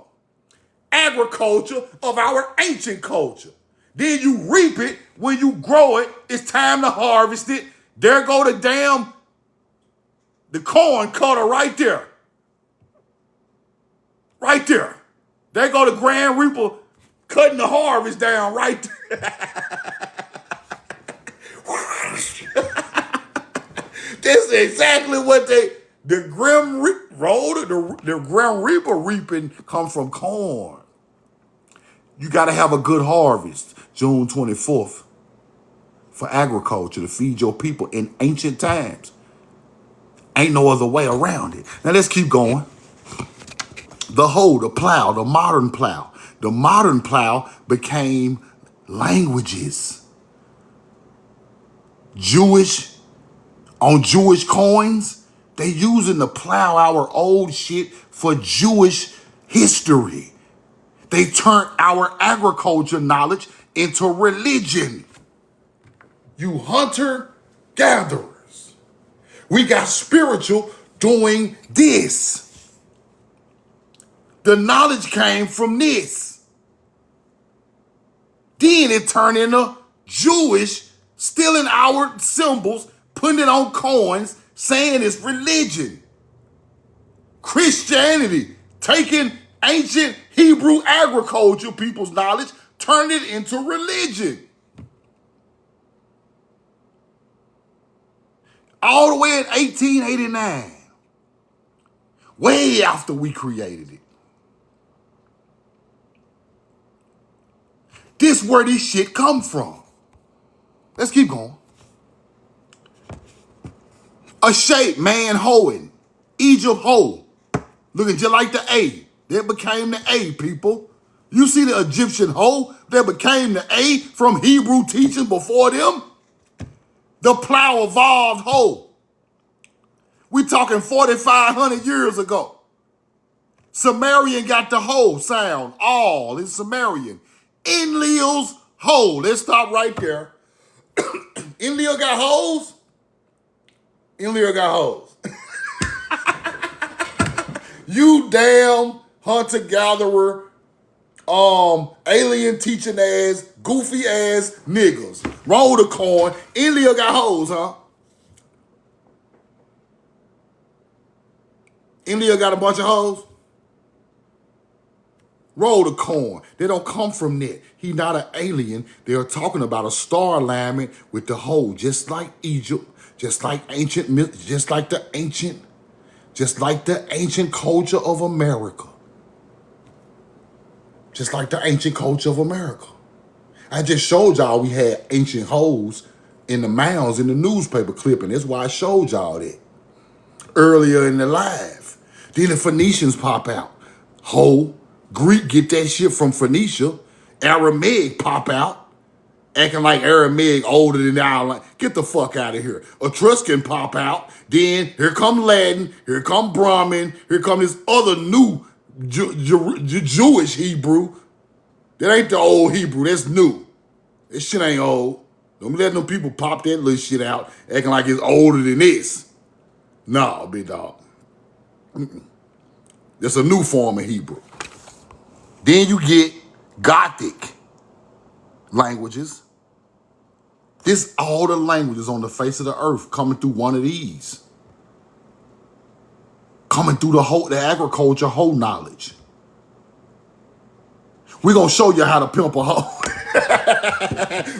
[SPEAKER 1] Agriculture of our ancient culture. Then you reap it. When you grow it, it's time to harvest it. There go the corn cutter right there. Right there. There go the Grand Reaper cutting the harvest down right there. This is exactly what the Grim Reaper reaping comes from corn. You got to have a good harvest, June 24th, for agriculture to feed your people in ancient times. Ain't no other way around it. Now let's keep going. The hoe, the plow, the modern plow. The modern plow became languages. On Jewish coins, they using the plow our old shit for Jewish history. They turned our agriculture knowledge into religion. You hunter-gatherers. We got spiritual doing this. The knowledge came from this. Then it turned into Jewish, stealing our symbols, putting it on coins, saying it's religion. Christianity, taking ancient Hebrew agriculture, people's knowledge, turned it into religion. All the way in 1889, way after we created it. This where this shit come from. Let's keep going. A shape, man hoeing. Egypt hoe. Looking just like the A. That became the A, people. You see the Egyptian hoe that became the A from Hebrew teaching before them? The plow evolved hoe. We talking 4,500 years ago. Sumerian got the hoe sound. All in Sumerian. Enlil's hoe. Let's stop right there. Enlil got hoes? Enlil got hoes. You damn hunter-gatherer, alien teaching ass, goofy ass niggas. Roll the coin. Enlil got hoes, huh? Enlil got a bunch of hoes? Roll the coin. They don't come from that. He not an alien. They're talking about a star alignment with the hoe, just like Egypt, just like ancient myth, just like the ancient culture of America. Just like the ancient culture of America. I just showed y'all we had ancient hoes in the mounds in the newspaper clipping. That's why I showed y'all that earlier in the live. Then the Phoenicians pop out. Hoe. Greek get that shit from Phoenicia. Aramaic pop out. Acting like Aramaic older than our. Get the fuck out of here. Etruscan pop out. Then here come Latin. Here come Brahmin. Here come this other new Jewish Hebrew. That ain't the old Hebrew. That's new. This shit ain't old. Don't let no people pop that little shit out acting like it's older than this. Nah, big dog. That's a new form of Hebrew. Then you get Gothic languages. This all the languages on the face of the earth coming through one of these. Coming through the agriculture whole knowledge. We're going to show you how to pimp a hoe.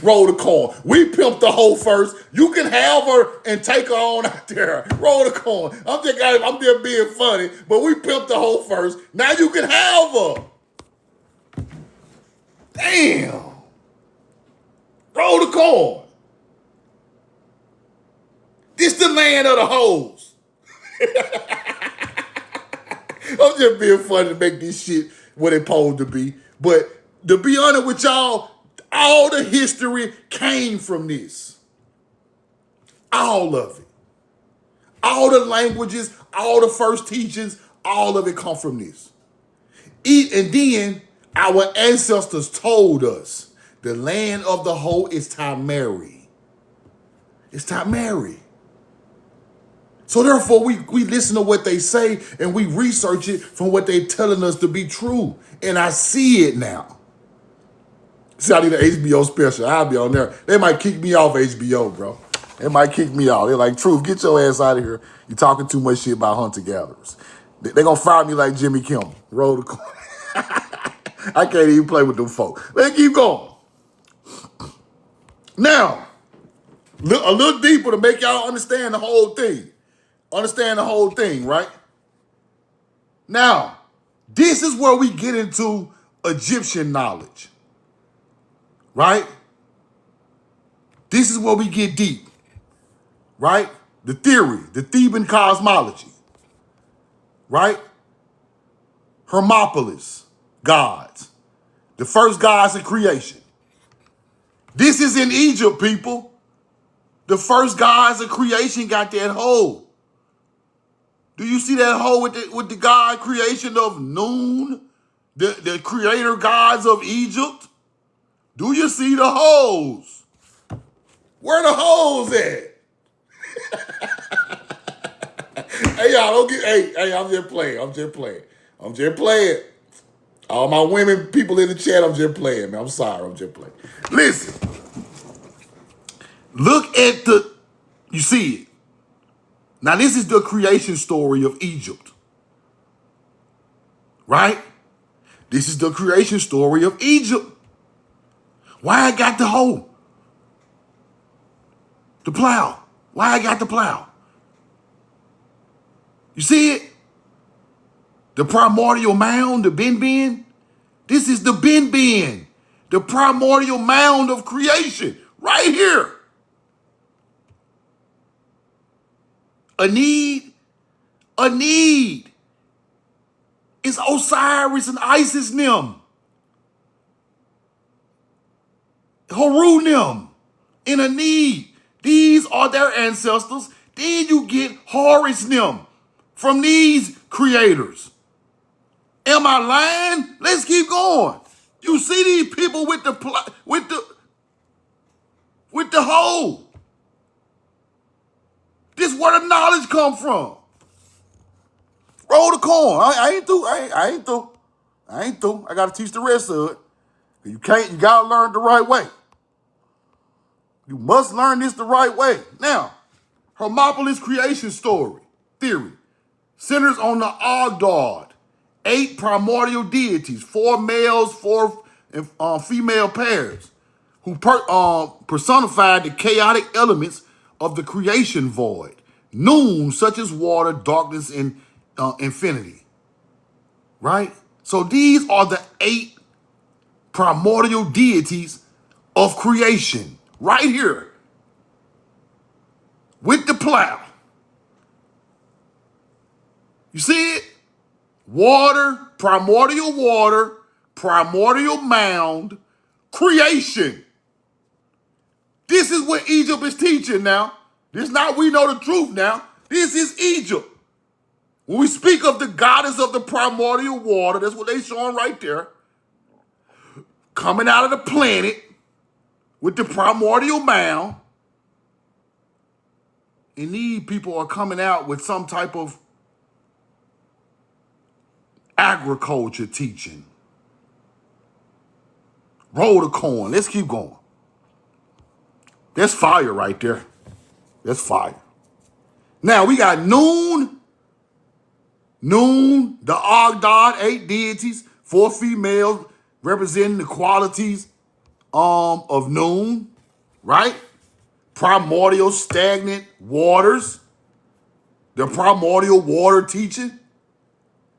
[SPEAKER 1] Roll the coin. We pimped the hoe first. You can have her and take her on out there. Roll the coin. I'm just being funny, but we pimped the hoe first. Now you can have her. Damn. Roll the corn. This the land of the hoes. I'm just being funny to make this shit what it's supposed to be. But to be honest with y'all, all the history came from this. All of it. All the languages, all the first teachings, all of it come from this. And then our ancestors told us the land of the hoe is Tamari. It's Tamari. So therefore, we listen to what they say and we research it from what they're telling us to be true. And I see it now. See, I need an HBO special. I'll be on there. They might kick me off HBO, bro. They might kick me out. They're like, Truth, get your ass out of here. You're talking too much shit about hunter-gatherers. They're going to fire me like Jimmy Kimmel. Roll the corner. I can't even play with them folk. Let's keep going. Now, a little deeper to make y'all understand the whole thing. Understand the whole thing, right? Now, this is where we get into Egyptian knowledge, right? This is where we get deep, right? The theory, the Theban cosmology, right? Hermopolis, gods, the first gods of creation. This is in Egypt, people. The first gods of creation got that hole. Do you see that hole with the god creation of Noon, the creator gods of Egypt? Do you see the holes? Where the holes at? Hey, y'all, don't get, hey, I'm just playing. All my women people in the chat, I'm just playing, man. I'm sorry, I'm just playing. Listen, look at you see it. Now, this is the creation story of Egypt, right? This is the creation story of Egypt. Why I got the hoe? The plow. Why I got the plow? You see it? The primordial mound, the bin. This is the bin. The primordial mound of creation, right here. A need. It's Osiris and Isis them. Haru them. In a need. These are their ancestors. Then you get Horus them from these creators. Am I lying? Let's keep going. You see these people with the hoe. This is where the knowledge come from. Roll the corn. I ain't through. I gotta teach the rest of it. You gotta learn it the right way. You must learn this the right way. Now, Hermopolis creation story, theory, centers on the Ogdad, 8 primordial deities, 4 males, 4 female pairs, who personified the chaotic elements of the creation void. Noon, such as water, darkness, and infinity. Right? So these are the 8 primordial deities of creation. Right here. With the plow. You see it? Water, primordial mound, creation. This is what Egypt is teaching now. This is not we know the truth now. This is Egypt. When we speak of the goddess of the primordial water, that's what they're showing right there. Coming out of the planet with the primordial mound. And these people are coming out with some type of agriculture teaching. Roll the corn. Let's keep going. That's fire right there. That's fire. Now we got Noon, the Ogdad, 8 deities, 4 females representing the qualities of Noon, right? Primordial stagnant waters, the primordial water teaching.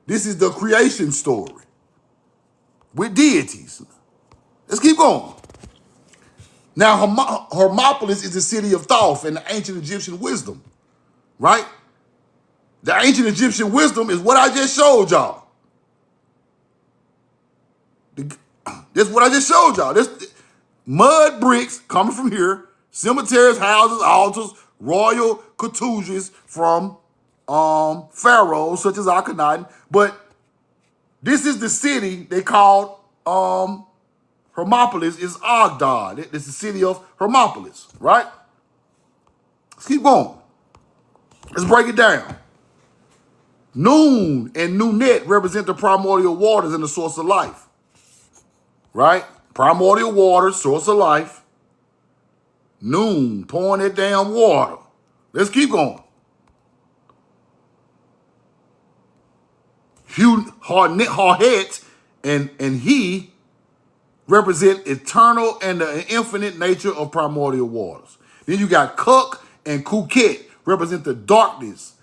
[SPEAKER 1] This is the creation story with deities. Let's keep going. Now, Hermopolis is the city of Thoth and the ancient Egyptian wisdom, right? The ancient Egyptian wisdom is what I just showed y'all. This is what I just showed y'all. This mud bricks coming from here, cemeteries, houses, altars, royal cathedrals from pharaohs such as Akhenaten. But this is the city they called Hermopolis is Agdad. It's the city of Hermopolis, right? Let's keep going. Let's break it down. Noon and Nunet represent the primordial waters and the source of life, right? Primordial waters, source of life. Noon, pouring that damn water. Let's keep going. Harhet and he represent eternal and the infinite nature of primordial waters. Then you got Kuk and Kuket represent the darkness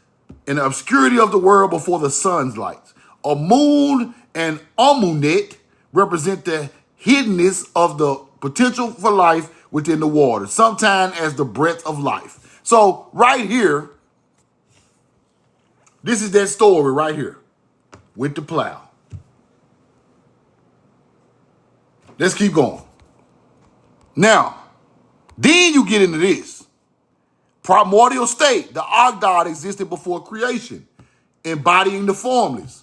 [SPEAKER 1] and the obscurity of the world before the sun's light. Amun and Amunet represent the hiddenness of the potential for life within the water, sometimes as the breath of life. So right here, this is that story right here with the plow. Let's keep going. Now, then you get into this. Primordial state, the Agdad existed before creation, embodying the formless.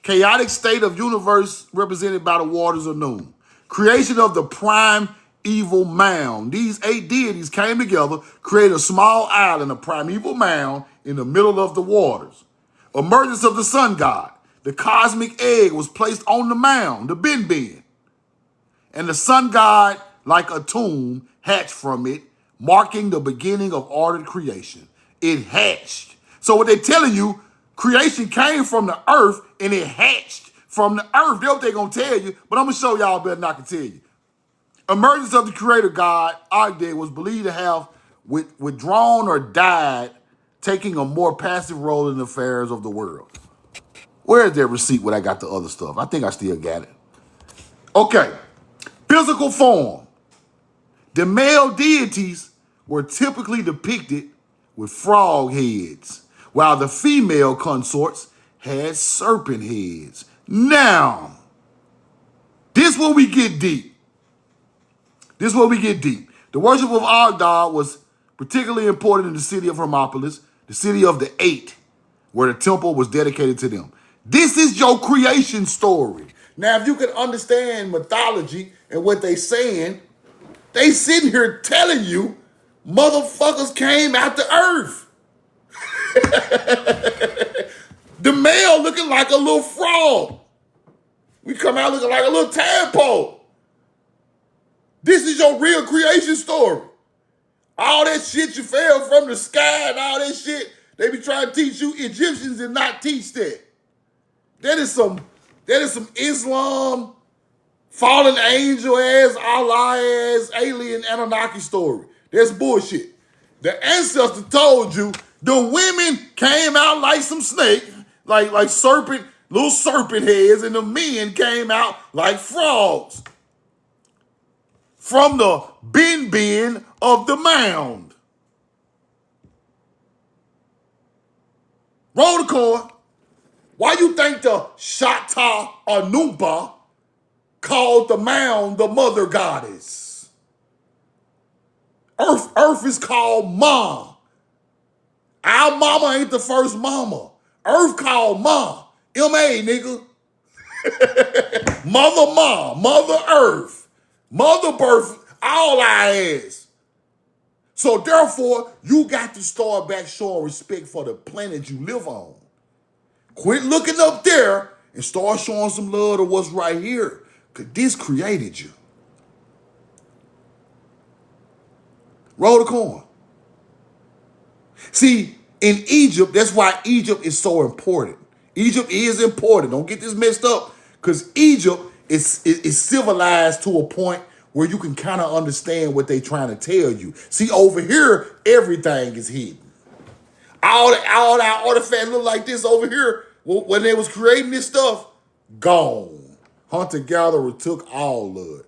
[SPEAKER 1] Chaotic state of universe represented by the waters of Noon. Creation of the prime evil mound. These 8 deities came together, created a small island, a primeval mound in the middle of the waters. Emergence of the sun god. The cosmic egg was placed on the mound, the bin. And the sun god, like a tomb, hatched from it, marking the beginning of ordered creation. It hatched. So what they're telling you, creation came from the earth and it hatched from the earth. That's what they're going to tell you, but I'm going to show y'all better than I can tell you. Emergence of the creator god, Agdad, was believed to have withdrawn or died, taking a more passive role in the affairs of the world. Where is that receipt where I got the other stuff? I think I still got it. Okay. Physical form. The male deities were typically depicted with frog heads, while the female consorts had serpent heads. Now, this is where we get deep. The worship of Agdad was particularly important in the city of Hermopolis, the city of the 8, where the temple was dedicated to them. This is your creation story. Now, if you can understand mythology and what they saying, they sitting here telling you motherfuckers came out the earth. The male looking like a little frog. We come out looking like a little tadpole. This is your real creation story. All that shit you fell from the sky and all that shit, they be trying to teach you. Egyptians did not teach that. That is some Islam, fallen angel ass, Allah ass, alien Anunnaki story. That's bullshit. The ancestor told you the women came out like some snake, like serpent, little serpent heads, and the men came out like frogs from the bin of the mound. Roll the cord. Why you think the Shata Anumba called the mound the mother goddess? Earth is called Ma. Our mama ain't the first mama. Earth called Ma. M.A., nigga. Mother Ma, Mother Earth, Mother Birth, all our ass. So therefore, you got to start back showing respect for the planet you live on. Quit looking up there and start showing some love to what's right here. Because this created you. Roll the coin. See, in Egypt, that's why Egypt is so important. Egypt is important. Don't get this messed up. Because Egypt is civilized to a point where you can kind of understand what they're trying to tell you. See, over here, everything is hidden. All our artifacts look like this over here. When they was creating this stuff, gone. Hunter-gatherer took all of it.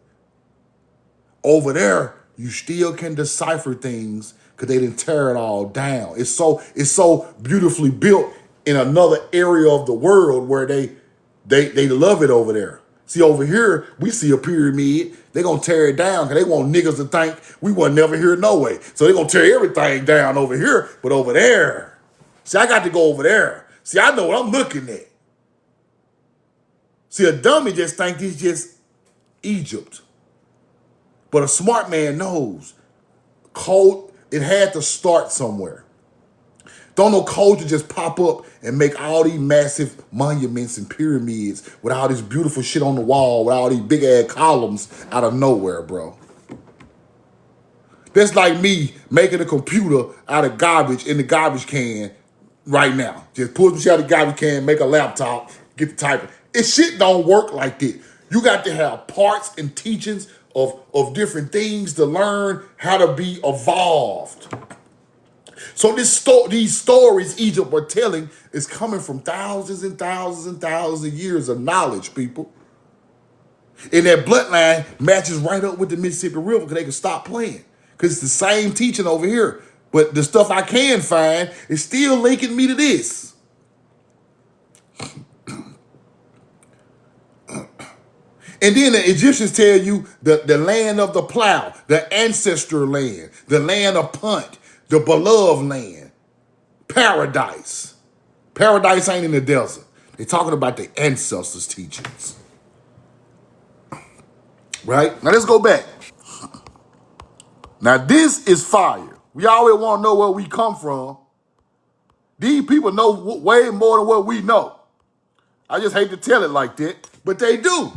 [SPEAKER 1] Over there, you still can decipher things because they didn't tear it all down. It's so beautifully built in another area of the world where they love it over there. See, over here, we see a pyramid. They're going to tear it down because they want niggas to think we wasn't never here no way. So they're going to tear everything down over here. But over there, see, I got to go over there. See, I know what I'm looking at. See, a dummy just think it's just Egypt. But a smart man knows it had to start somewhere. Don't no culture just pop up and make all these massive monuments and pyramids with all this beautiful shit on the wall, with all these big ass columns out of nowhere, bro. That's like me making a computer out of garbage in the garbage can right now. Just pull some shit out of the garbage can, make a laptop, get the typing. It shit don't work like that. You got to have parts and teachings of different things to learn how to be evolved. So these stories Egypt are telling is coming from thousands and thousands and thousands of years of knowledge, people. And that bloodline matches right up with the Mississippi River because they can stop playing. Because it's the same teaching over here. But the stuff I can find is still linking me to this. And then the Egyptians tell you the land of the plow, the ancestor land, the land of Punt, the beloved land, paradise. Paradise ain't in the desert. They're talking about the ancestors' teachings. Right? Now let's go back. Now this is fire. We always want to know where we come from. These people know way more than what we know. I just hate to tell it like that, but they do.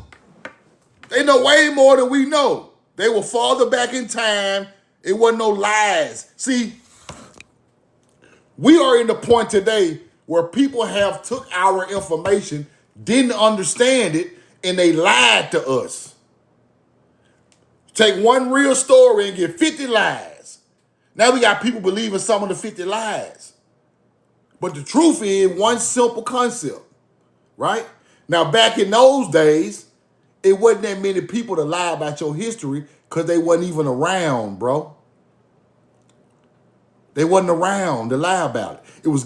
[SPEAKER 1] They know way more than we know. They were farther back in time. It wasn't no lies. See, we are in the point today where people have took our information, didn't understand it, and they lied to us. Take one real story and get 50 lies. Now we got people believing some of the 50 lies. But the truth is one simple concept, right? Now back in those days, it wasn't that many people to lie about your history because they wasn't even around, bro. They wasn't around to lie about it. It was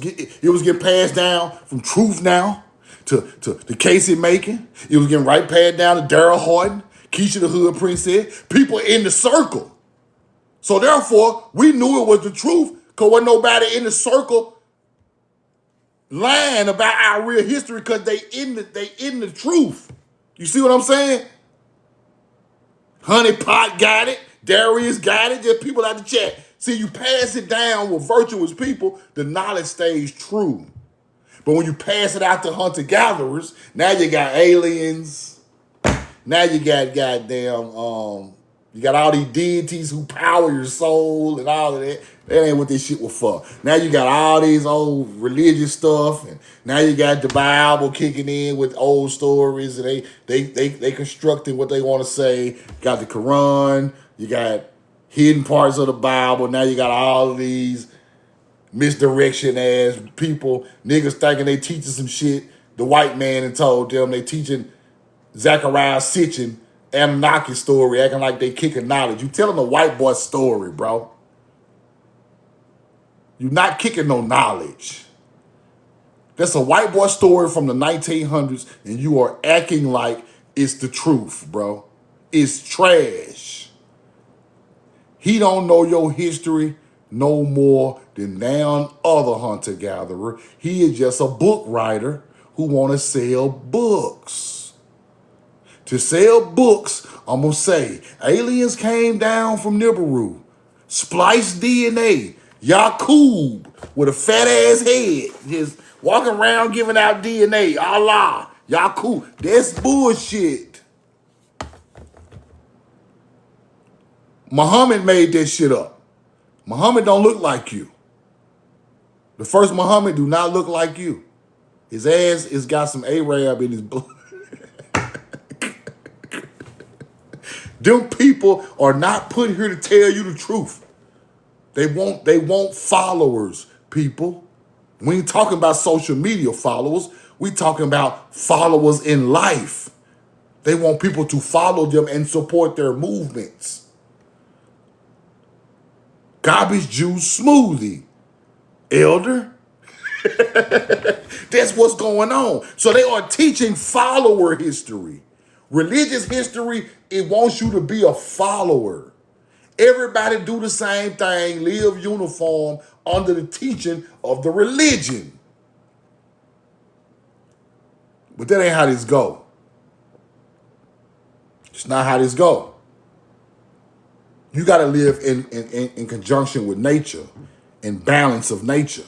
[SPEAKER 1] getting passed down from Truth Now to Casey Macon. It was getting right passed down to Daryl Horton, Keisha the Hood Princess, people in the circle. So therefore, we knew it was the truth because wasn't nobody in the circle lying about our real history because they in the truth. You see what I'm saying? Honey Pot got it. Darius got it. Just people out the chat. See, you pass it down with virtuous people, the knowledge stays true. But when you pass it out to hunter-gatherers, now you got aliens. Now you got goddamn, you got all these deities who power your soul and all of that. That ain't what this shit was for. Now you got all these old religious stuff, and now you got the Bible kicking in with old stories, and they constructing what they want to say. Got the Quran, you got hidden parts of the Bible. Now you got all of these misdirection ass people, niggas thinking they teaching some shit. The white man and told them they teaching Zachariah Sitchin Anunnaki story, acting like they kicking knowledge. You telling a white boy story, bro. You're not kicking no knowledge. That's a white boy story from the 1900s, and you are acting like it's the truth, bro. It's trash. He don't know your history no more than none other hunter-gatherer. He is just a book writer who want to sell books. To sell books, I'm going to say, aliens came down from Nibiru, spliced DNA, Yakub with a fat-ass head, just walking around giving out DNA, Allah, Yakub. That's bullshit. Muhammad made that shit up. Muhammad don't look like you. The first Muhammad do not look like you. His ass has got some Arab in his blood. Them people are not put here to tell you the truth. They want followers, people. We ain't talking about social media followers. We talking about followers in life. They want people to follow them and support their movements. Garbage juice smoothie, elder. That's what's going on. So they are teaching follower history. Religious history, it wants you to be a follower. Everybody do the same thing, live uniform under the teaching of the religion. But that ain't how this go. It's not how this go. You got to live in conjunction with nature, in balance of nature.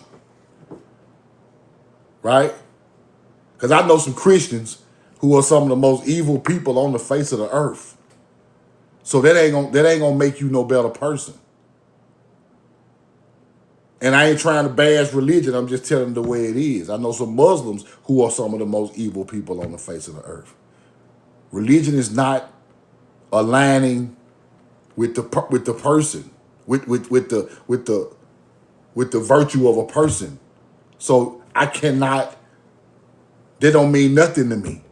[SPEAKER 1] Right? Because I know some Christians who are some of the most evil people on the face of the earth. So that ain't gonna make you no better person. And I ain't trying to bash religion. I'm just telling the way it is. I know some Muslims who are some of the most evil people on the face of the earth. Religion is not aligning with the person, with the virtue of a person. So I cannot. They don't mean nothing to me.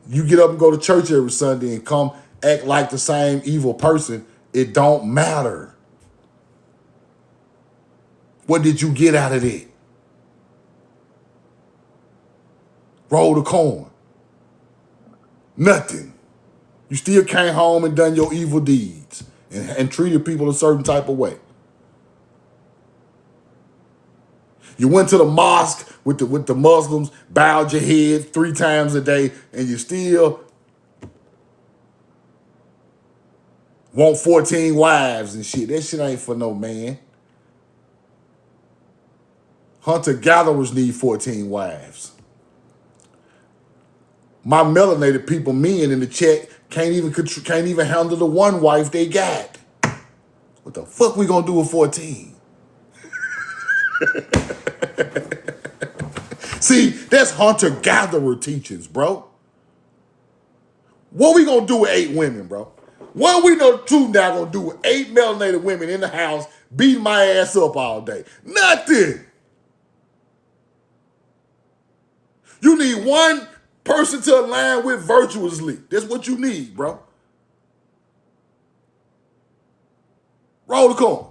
[SPEAKER 1] You get up and go to church every Sunday and come act like the same evil person. It don't matter. What did you get out of it? Roll the corn. Nothing. You still came home and done your evil deeds and treated people a certain type of way. You went to the mosque with the Muslims, bowed your head 3 times a day, and you still want 14 wives and shit. That shit ain't for no man. Hunter-gatherers need 14 wives. My melanated people, men in the chat, can't even handle the one wife they got. What the fuck we gonna do with 14? See, that's hunter-gatherer teachings, bro. What we gonna do with 8 women, bro? What we know two now gonna do with 8 melanated women in the house beating my ass up all day? Nothing. You need one person to align with virtuously. That's what you need, bro. Roll the corn.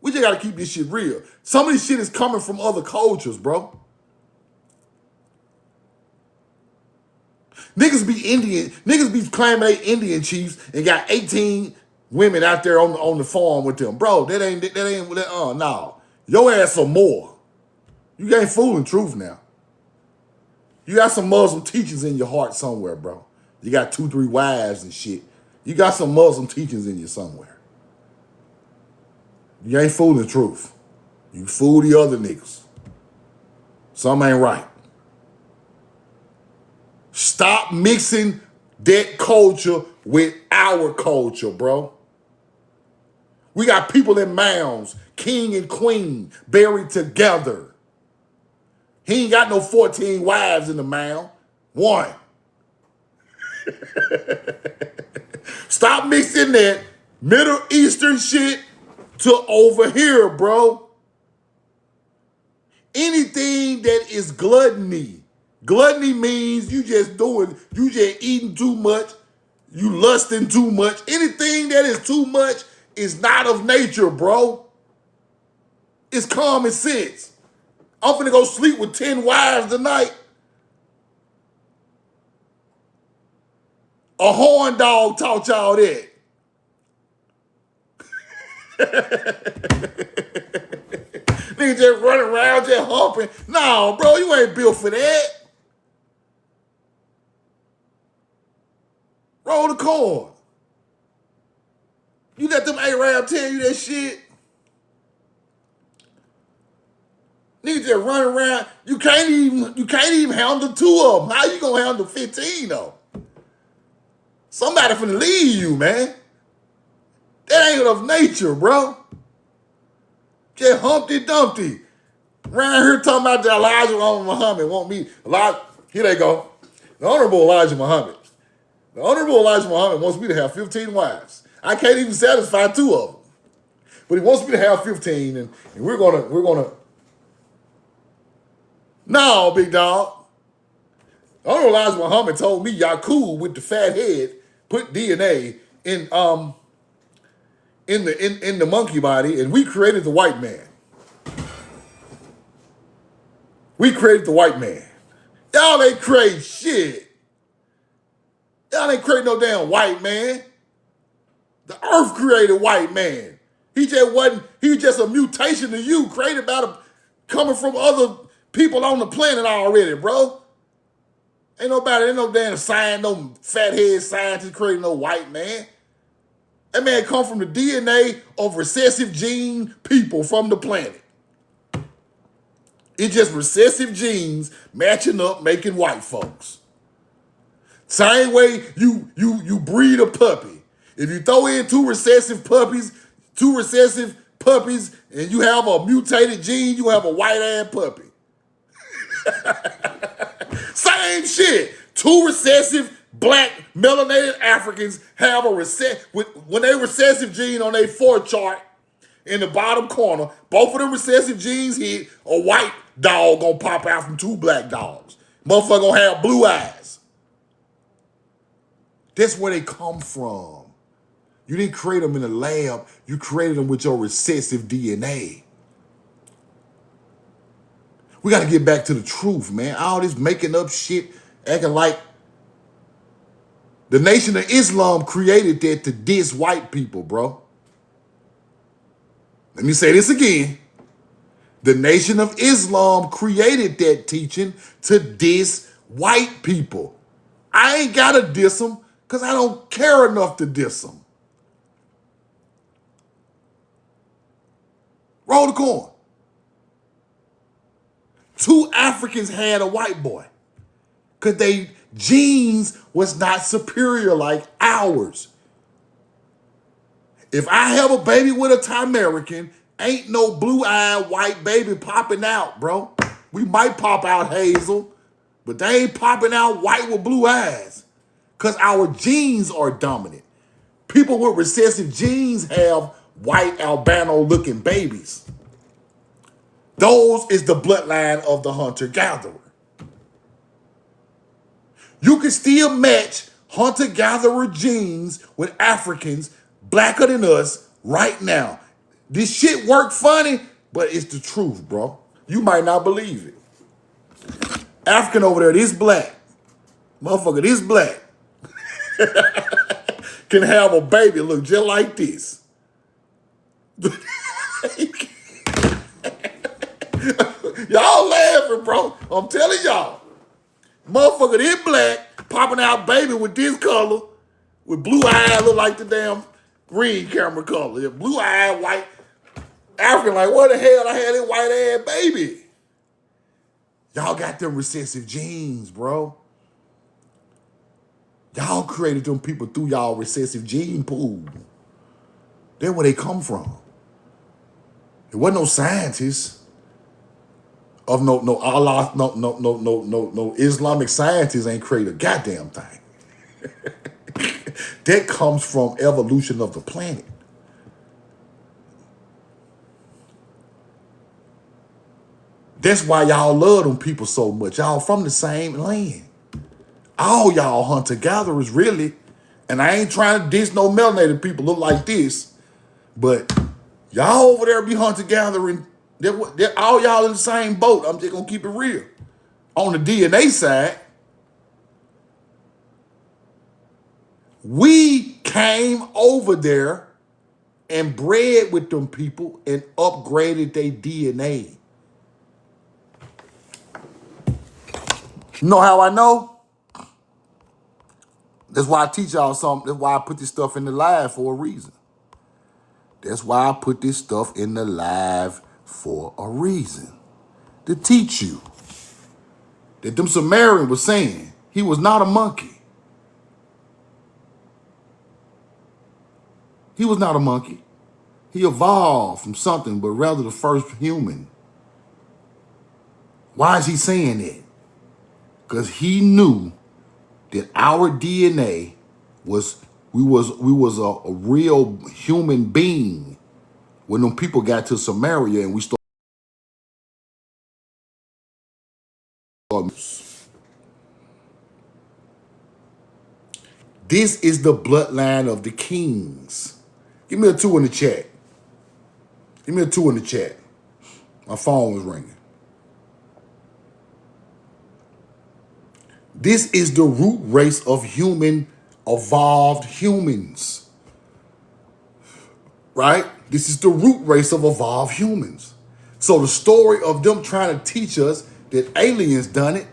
[SPEAKER 1] We just gotta keep this shit real. Some of this shit is coming from other cultures, bro. Niggas be claiming they Indian chiefs and got 18 women out there on the farm with them. Bro, no. Your ass some more. You ain't fooling truth now. You got some Muslim teachings in your heart somewhere, bro. You got 2, 3 wives and shit. You got some Muslim teachings in you somewhere. You ain't fooling truth. You fool the other niggas. Something ain't right. Stop mixing that culture with our culture, bro. We got people in mounds, king and queen, buried together. He ain't got no 14 wives in the mound. 1. Stop mixing that Middle Eastern shit to over here, bro. Anything that is gluttony. Gluttony means you just eating too much, you lusting too much. Anything that is too much is not of nature, bro. It's common sense. I'm finna go sleep with 10 wives tonight. A horn dog taught y'all that. Nigga just running around, just humping. No, bro, you ain't built for that. Roll the corn. You let them Arab tell you that shit. Nigga just running around. You can't even handle 2 of them. How you gonna handle 15 though? Somebody finna leave you, man. That ain't of nature, bro. Just Humpty Dumpty. Around here talking about the Elijah Muhammad want me. Here they go. The Honorable Elijah Muhammad. The Honorable Elijah Muhammad wants me to have 15 wives. I can't even satisfy 2 of them. But he wants me to have 15 and we're gonna. No, big dog. The Honorable Elijah Muhammad told me Yakub with the fat head put DNA in the monkey body, and we created the white man. We created the white man. Y'all ain't create shit. Y'all ain't create no damn white man. The earth created white man. He was just a mutation of you, created coming from other people on the planet already, bro. Ain't no damn science, no fathead scientist creating no white man. That man come from the DNA of recessive gene people from the planet. It's just recessive genes matching up, making white folks. Same way you breed a puppy. If you throw in two recessive puppies, and you have a mutated gene, you have a white-ass puppy. Same shit. Two recessive black melanated Africans have when they recessive gene on their 4 chart in the bottom corner, both of them recessive genes hit, a white dog gonna pop out from 2 black dogs. Motherfucker gonna have blue eyes. That's where they come from. You didn't create them in a lab. You created them with your recessive DNA. We got to get back to the truth, man. All this making up shit, acting like the Nation of Islam created that to diss white people, bro. Let me say this again. The Nation of Islam created that teaching to diss white people. I ain't got to diss them because I don't care enough to diss them. Roll the corn. 2 Africans had a white boy because they genes was not superior like ours. If I have a baby with a Tamerican, ain't no blue-eyed white baby popping out, bro. We might pop out hazel, but they ain't popping out white with blue eyes because our genes are dominant. People with recessive genes have white albino-looking babies. Those is the bloodline of the hunter-gatherer. You can still match hunter-gatherer genes with Africans blacker than us right now. This shit work funny, but it's the truth, bro. You might not believe it. African over there, this black. Motherfucker, this black. Can have a baby look just like this. Y'all laughing, bro. I'm telling y'all. Motherfucker, this black, popping out baby with this color, with blue eyes, look like the damn green camera color. Yeah, blue eyed, white. African, like, what the hell? I had this white ass baby. Y'all got them recessive genes, bro. Y'all created them people through y'all recessive gene pool. That's where they come from. There wasn't no scientists of no Allah, no Islamic scientists ain't created a goddamn thing. That comes from evolution of the planet. That's why y'all love them people so much. Y'all from the same land. All y'all hunter-gatherers, really. And I ain't trying to diss no melanated people look like this, but y'all over there be hunter-gathering. They're all y'all in the same boat. I'm just going to keep it real. On the DNA side, we came over there and bred with them people and upgraded their DNA. You know how I know? That's why I teach y'all something. That's why I put this stuff in the live for a reason. That's why I put this stuff in the live for a reason. To teach you that them Sumerian was saying he was not a monkey. He was not a monkey. He evolved from something, but rather the first human. Why is he saying that? Because he knew that our DNA was a real human being when them people got to Samaria and we started. This is the bloodline of the kings. Give me a 2 in the chat. Give me a 2 in the chat. My phone was ringing. This is the root race of evolved humans. Right? This is the root race of evolved humans. So the story of them trying to teach us that aliens done it,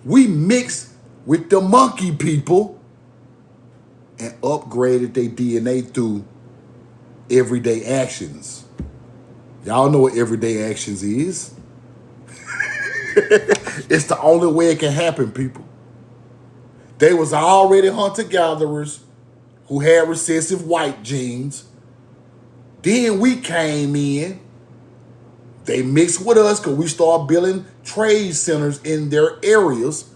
[SPEAKER 1] we mixed with the monkey people and upgraded their DNA through everyday actions. Y'all know what everyday actions is. It's the only way it can happen, people. They was already hunter-gatherers who had recessive white genes. Then we came in. They mixed with us because we started building trade centers in their areas,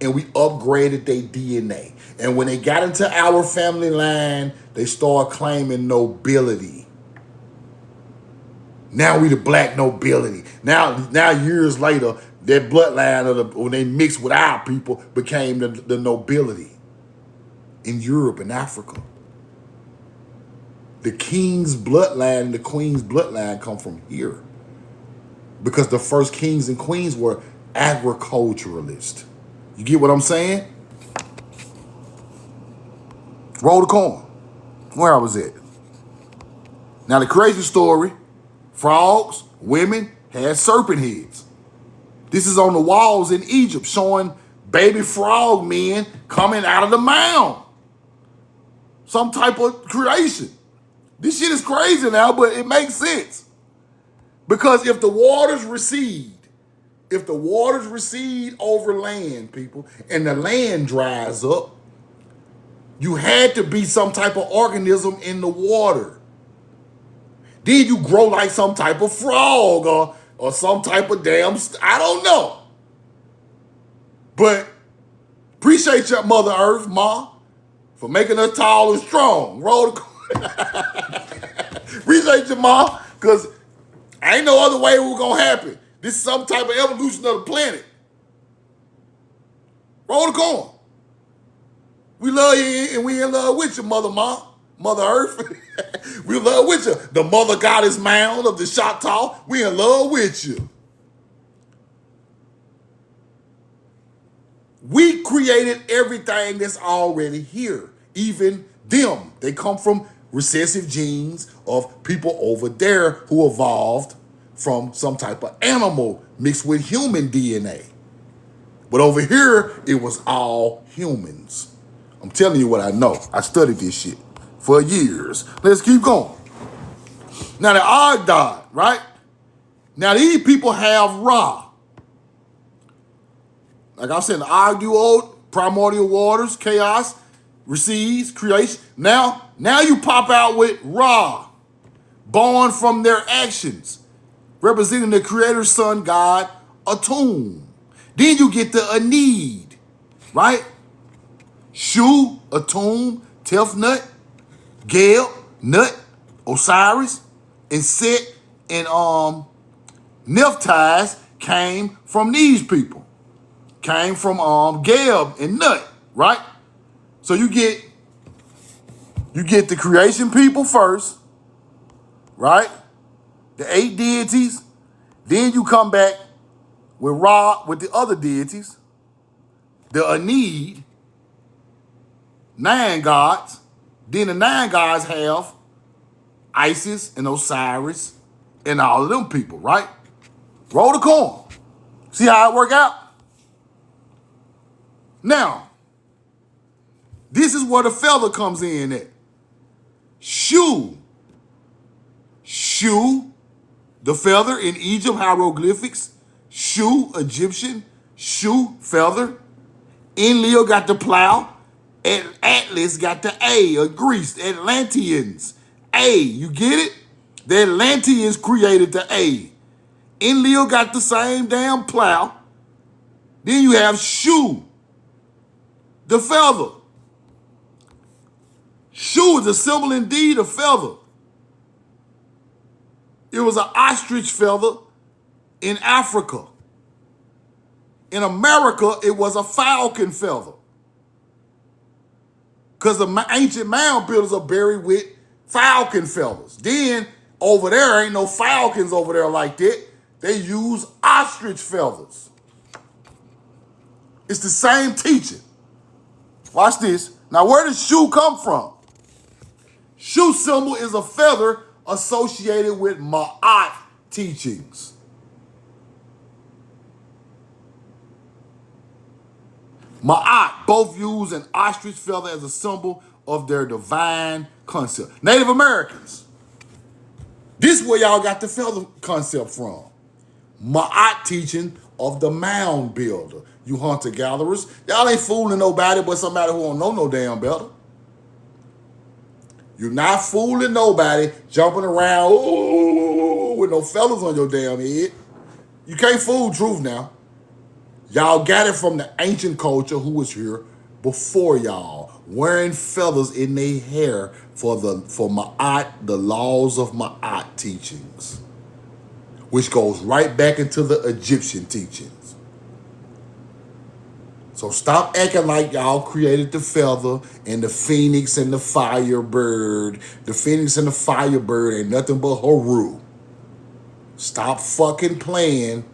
[SPEAKER 1] and we upgraded their DNA. And when they got into our family line, they started claiming nobility. Now we the black nobility. Now years later, that bloodline when they mixed with our people became the nobility in Europe and Africa. The king's bloodline and the queen's bloodline come from here because the first kings and queens were agriculturalists. You get what I'm saying? Roll the coin. Where I was at. Now the crazy story, frogs, women had serpent heads. This is on the walls in Egypt showing baby frog men coming out of the mound. Some type of creation. This shit is crazy now, but it makes sense. Because if the waters recede over land, people, and the land dries up, you had to be some type of organism in the water. Then you grow like some type of frog or some type of I don't know. But appreciate your Mother Earth, Ma, for making us tall and strong. Roll the appreciate you, Ma, because ain't no other way it was going to happen. This is some type of evolution of the planet. Roll the coin. We love you and we in love with you, Mother Earth. We in love with you. The Mother Goddess Mound of the Choctaw. We in love with you. We created everything that's already here. Even them. They come from recessive genes of people over there who evolved from some type of animal mixed with human DNA. But over here, it was all humans. I'm telling you what I know. I studied this shit for years. Let's keep going. Now the odd died, right? Now these people have Ra. Like I said, the old primordial waters, chaos, recedes, creation. Now you pop out with Ra, born from their actions, representing the creator sun god, Atum. Then you get the Anid, right? Shu, Atum, Tefnut, Geb, Nut, Osiris, and Set, and Nephthys came from these people. Came from Geb and Nut, right? So you get the creation people first, right? The 8 deities. Then you come back with Ra, with the other deities. The Anid, 9 gods. Then the 9 gods have Isis and Osiris and all of them people, right? Roll the coin. See how it work out? Now, this is where the feather comes in at. Shu, the feather in Egypt, hieroglyphics. Shu, Egyptian. Shu, feather. Enlil got the plow. Atlas got the A, or Greece. Atlanteans. A, you get it? The Atlanteans created the A. Enlil got the same damn plow. Then you have Shu, the feather. Shu is a symbol indeed of feather. It was an ostrich feather in Africa. In America, it was a falcon feather. Because the ancient mound builders are buried with Falcon feathers. Then over there ain't no falcons over there like that. They use ostrich feathers. It's the same teaching. Watch this. Now, where does Shu come from? Shu symbol is a feather associated with Ma'at teachings. Ma'at both use an ostrich feather as a symbol of their divine concept. Native Americans. This is where y'all got the feather concept from. Ma'at teaching of the mound builder. You hunter-gatherers, y'all ain't fooling nobody but somebody who don't know no damn better. You're not fooling nobody jumping around with no feathers on your damn head. You can't fool truth now. Y'all got it from the ancient culture who was here before y'all, wearing feathers in their hair for Ma'at, the laws of Ma'at teachings, which goes right back into the Egyptian teachings. So stop acting like y'all created the feather and the phoenix and the firebird. The phoenix and the firebird ain't nothing but Haru. Stop fucking playing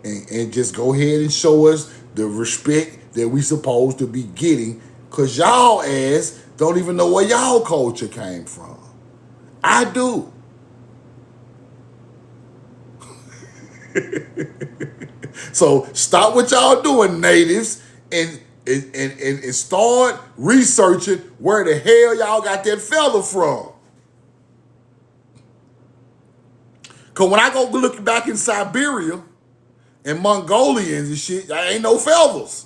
[SPEAKER 1] and just go ahead and show us the respect that we supposed to be getting, because y'all ass don't even know where y'all culture came from. I do. So stop what y'all doing, natives, and start researching where the hell y'all got that feather from. Because when I go look back in Siberia and Mongolians and shit, there ain't no feathers.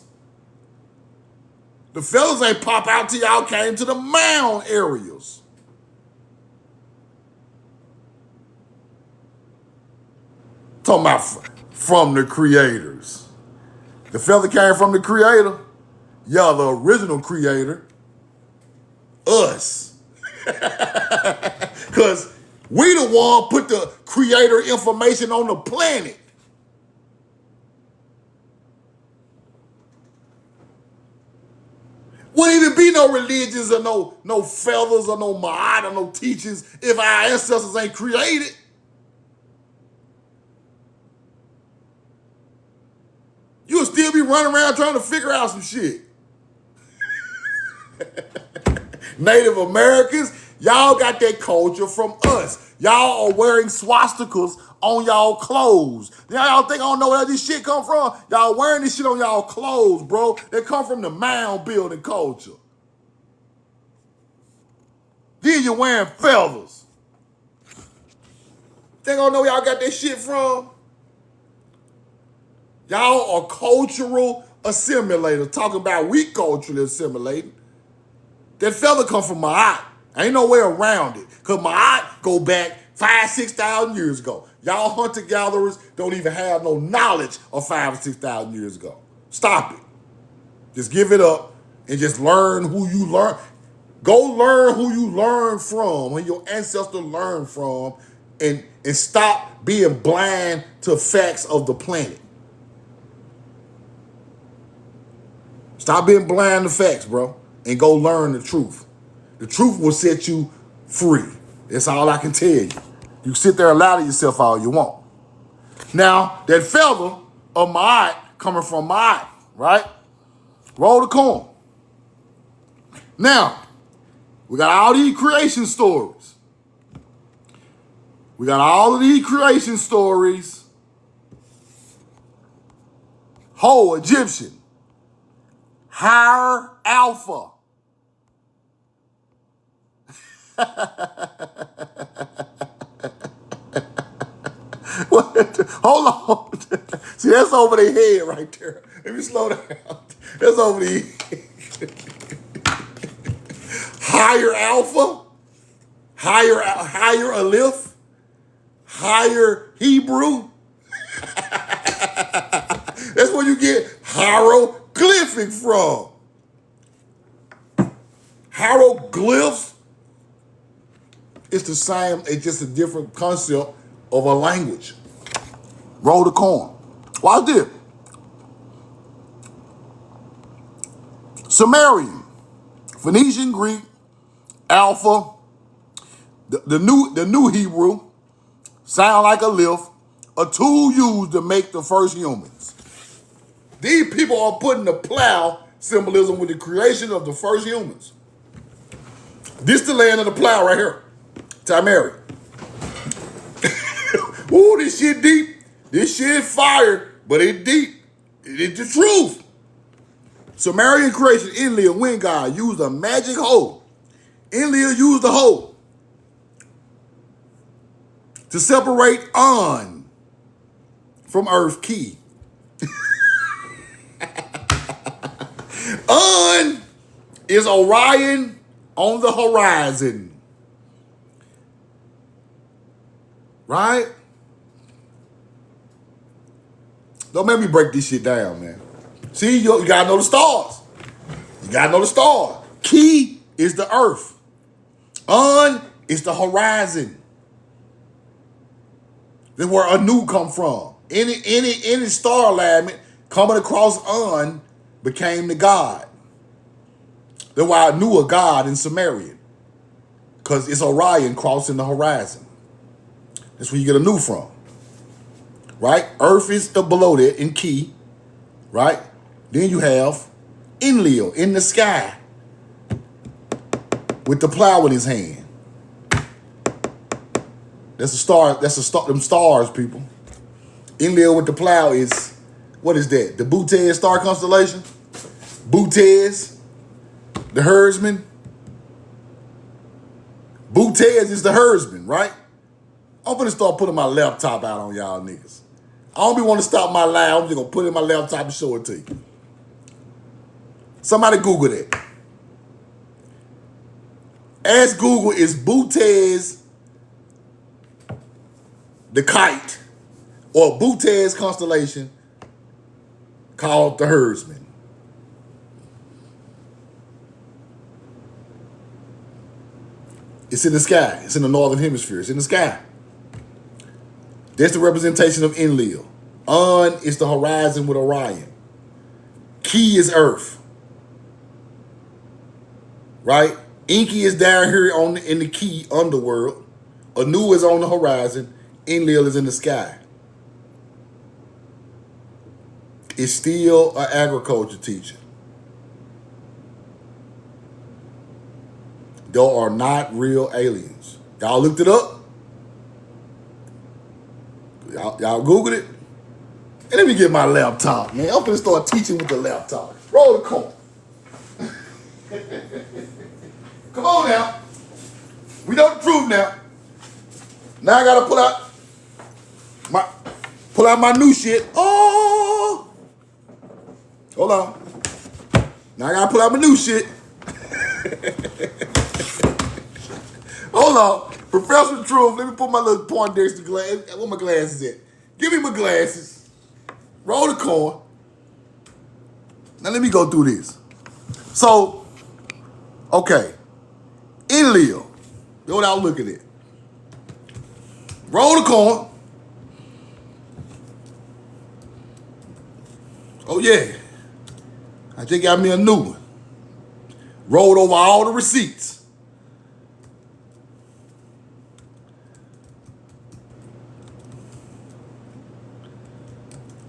[SPEAKER 1] The feathers ain't pop out till y'all came to the mound areas. Talking about from the creators. The feather came from the creator. Yeah, the original creator. Us. Because we the one put the creator information on the planet. Wouldn't even be no religions or no feathers or no ma'at or no teachings if our ancestors ain't created. You'll still be running around trying to figure out some shit. Native Americans, y'all got that culture from us. Y'all are wearing swastikas on y'all clothes. Y'all think I don't know where this shit come from? Y'all wearing this shit on y'all clothes, bro. They come from the mound building culture. Then you're wearing feathers. Think I don't know where y'all got that shit from? Y'all are cultural assimilators. Talking about we culturally assimilating. That feather come from Ma'at. Ain't no way around it. Because Ma'at go back 5,000, 6,000 years ago. Y'all hunter-gatherers don't even have no knowledge of 5,000 or 6,000 years ago. Stop it. Just give it up and just learn who you learn. Go learn who you learn from, who your ancestors learned from, and stop being blind to facts of the planet. Stop being blind to facts, bro, and go learn the truth. The truth will set you free. That's all I can tell you. You can sit there and lie to yourself all you want. Now, that feather of Ma'at coming from Ma'at, right? Roll the corn. Now, we got all these creation stories. We got all of these creation stories. Whole Egyptian. Higher Alpha. Hold on. See, that's over their head right there. Let me slow down. That's over their head. Higher Alpha. Higher Aleph. Higher Hebrew. That's where you get hieroglyphic from. Hieroglyphs, it's the same, it's just a different concept of a language. Roll the corn. Watch this. Sumerian, Phoenician, Greek, Alpha, The new Hebrew sound like a lift, a tool used to make the first humans. These people are putting the plow symbolism with the creation of the first humans. This the land of the plow right here. Timeri. Ooh, this shit deep. This shit fire, but it deep. It's the truth. Sumerian creation, Enlil, wind god, used a magic hoe. Enlil used the hoe to separate On from Earth key. On is Orion on the horizon. Right? Don't make me break this shit down, man. See, you gotta know the stars. You gotta know the stars. Key is the earth. On is the horizon. That's where Anu come from. Any star alignment coming across On became the god. That's why I knew a god in Sumerian. Because it's Orion crossing the horizon. That's where you get Anu from. Right? Earth is below there in key. Right? Then you have Enlil in the sky with the plow in his hand. That's a star. That's a star. Them stars, people. Enlil with the plow is, what is that? The Butez star constellation? Butez, the herdsman. Butez is the herdsman, right? I'm gonna start putting my laptop out on y'all niggas. I don't be want to stop my live. I'm just gonna put it in my laptop and show it to you. Somebody Google that. Ask Google, is Butez the kite or Butez constellation called the herdsman? It's in the sky. It's in the northern hemisphere. It's in the sky. That's the representation of Enlil. On is the horizon with Orion. Key is Earth. Right? Enki is down here in the key underworld. Anu is on the horizon. Enlil is in the sky. It's still an agriculture teacher. They are not real aliens. Y'all looked it up? Y'all Googled it? And let me get my laptop, man. I'm gonna start teaching with the laptop. Roll the corn. Come on now. We know the truth now. Now I gotta pull out my new shit. Oh, hold on. Now I gotta pull out my new shit. Hold on. Professor Truth, let me put my little Poindexter glass. Where my glasses at? Give me my glasses. Roll the corn. Now let me go through this. So, okay. Enlil. That's what I was looking at. Roll the corn. Oh yeah. I just got me a new one. Rolled over all the receipts.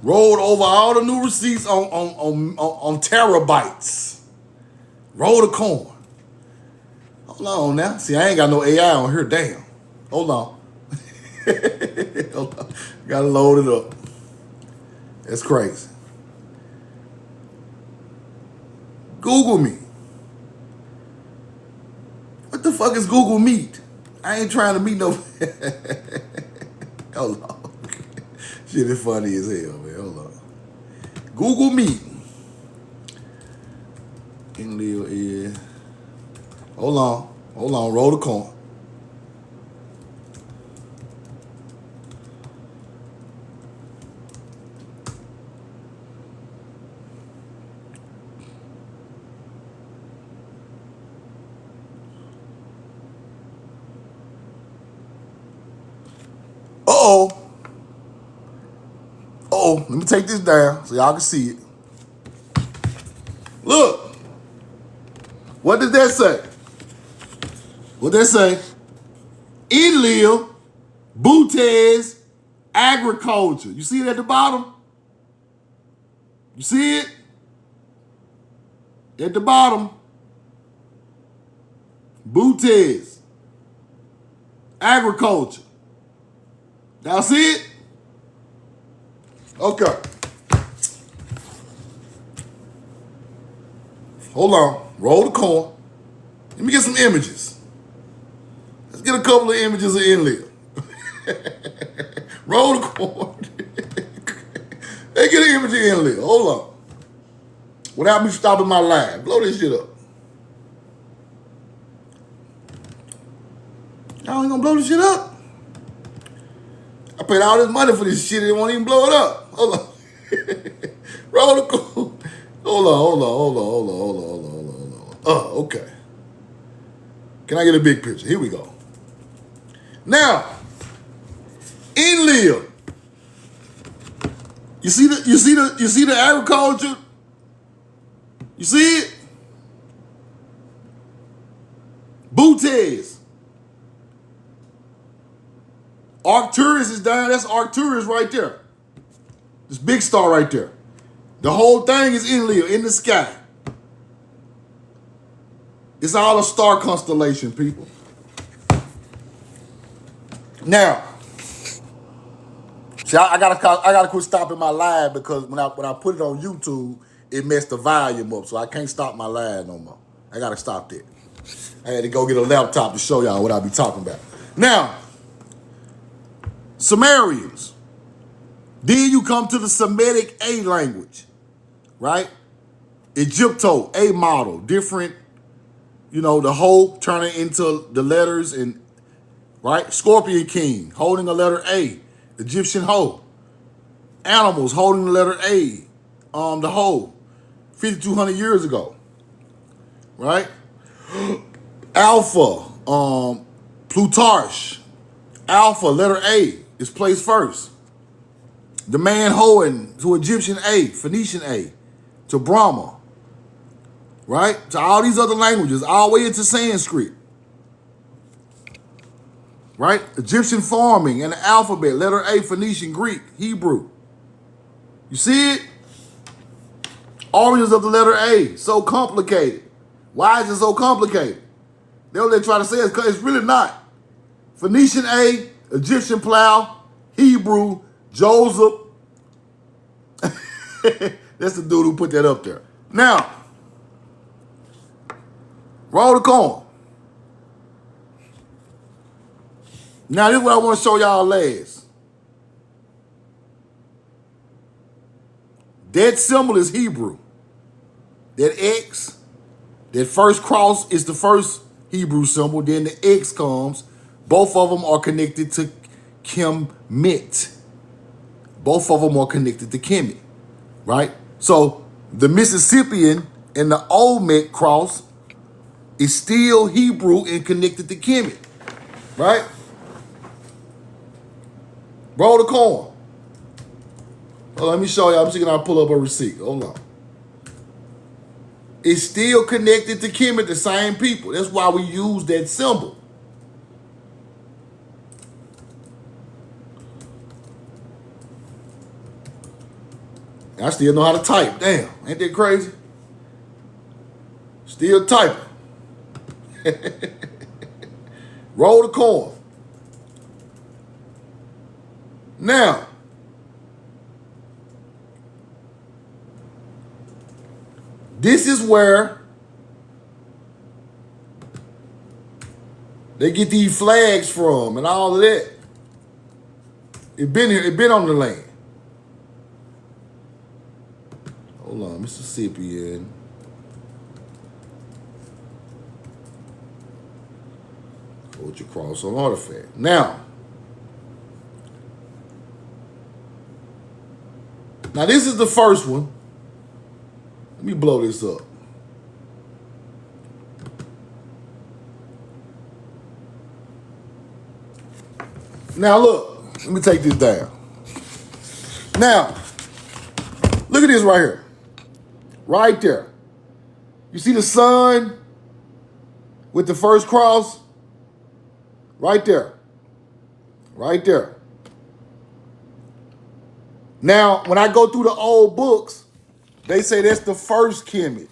[SPEAKER 1] Rolled over all the new receipts on terabytes. Roll the corn. Hold on now. See, I ain't got no AI on here. Damn. Hold on. Hold on. Gotta load it up. That's crazy. Google me. What the fuck is Google Meet? I ain't trying to meet no. Hold on. Shit is funny as hell, man. Hold on. Google Meet. Enlil is. Hold on. Hold on. Roll the corn. Uh-oh. Uh-oh. Let me take this down so y'all can see it. Look. What does that say? What does that say? Enlil, Butes, agriculture. You see it at the bottom? You see it? At the bottom. Butes, agriculture. Y'all see it? Okay. Hold on. Roll the coin. Let me get some images. Let's get a couple of images of Enlil. Roll the coin. Let's get an image of Enlil. Hold on. Without me stopping my live. Blow this shit up. Y'all ain't gonna blow this shit up? I paid all this money for this shit and it won't even blow it up. Hold on. Roll the coin. Hold on. Oh, okay. Can I get a big picture? Here we go. Now, Enlil. You see the agriculture? You see it? Butes. Arcturus is down. That's Arcturus right there. This big star right there. The whole thing is Enlil in the sky. It's all a star constellation, people. Now, see, I gotta quit stopping my live because when I put it on YouTube, it messed the volume up, so I can't stop my live no more. I gotta stop that. I had to go get a laptop to show y'all what I be talking about. Now, Sumerians. Then you come to the Semitic A language, right? Egypto, A model, different, the whole turning into the letters and, right? Scorpion King, holding a letter A, Egyptian hoe. Animals holding the letter A, the hoe, 5,200 years ago, right? Alpha, Plutarch, Alpha, letter A is placed first. The man hoeing to Egyptian A, Phoenician A, to Brahma, right? To all these other languages, all the way into Sanskrit, right? Egyptian farming and the alphabet, letter A, Phoenician, Greek, Hebrew. You see it? Origins of the letter A, so complicated. Why is it so complicated? That's what they try to say is because it's really not. Phoenician A, Egyptian plow, Hebrew, Joseph. That's the dude who put that up there. Now, roll the coin. Now, this is what I want to show y'all last. That symbol is Hebrew. That X, that first cross is the first Hebrew symbol. Then the X comes. Both of them are connected to Kemet. Both of them are connected to Kemet, right? So the Mississippian and the Olmec cross is still Hebrew and connected to Kemet, right? Roll the coin. Oh, let me show you. I'm just gonna pull up a receipt. Hold on. It's still connected to Kemet, the same people. That's why we use that symbol. I still know how to type. Damn, ain't that crazy? Still typing. Roll the coin. Now, this is where they get these flags from and all of that. It been here, it been on the land. Hold on, Mississippian. Culture cross on artifact. Now, this is the first one. Let me blow this up. Now look, let me take this down. Now, look at this right here. Right there. You see the sun with the first cross? Right there. Right there. Now, when I go through the old books, they say that's the first Kemet.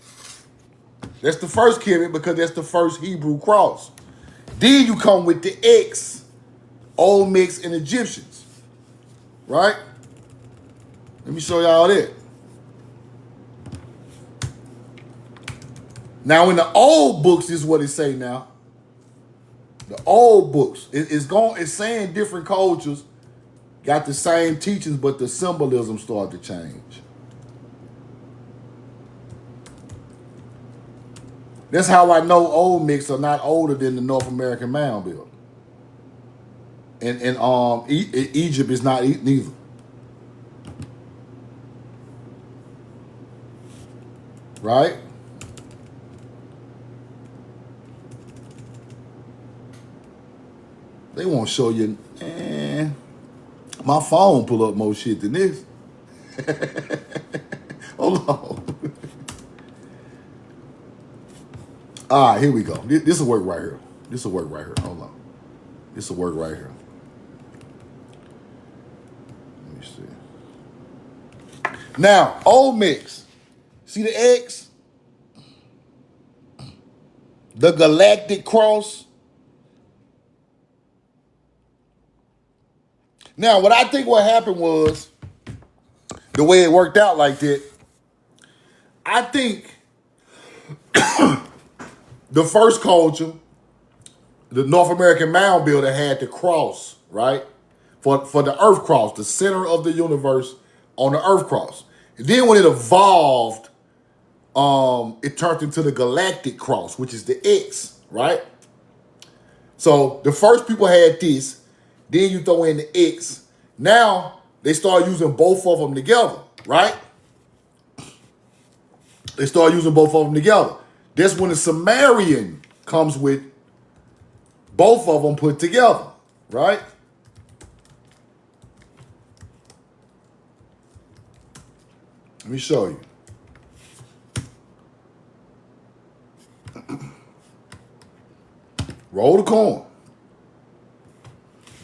[SPEAKER 1] That's the first Kemet because that's the first Hebrew cross. Then you come with the X, Olmecs and Egyptians. Right? Let me show y'all that. Now, in the old books, this is what it say now. The old books, it's saying different cultures got the same teachings, but the symbolism started to change. That's how I know Olmecs are not older than the North American Mound building. And Egypt is not neither. Right? They won't show you. My phone pull up more shit than this. Hold on. All right, here we go. This will work right here. This will work right here. Hold on. This will work right here. Let me see. Now, Olmecs. See the X? The galactic cross. Now, what I think what happened was, the way it worked out like that, I think the first culture, the North American Mound builder, had the cross, right? For the earth cross, the center of the universe on the earth cross. And then when it evolved, it turned into the galactic cross, which is the X, right? So the first people had this, then you throw in the X. Now they start using both of them together, right? They start using both of them together. That's when the Sumerian comes with both of them put together, right? Let me show you. Roll the coin.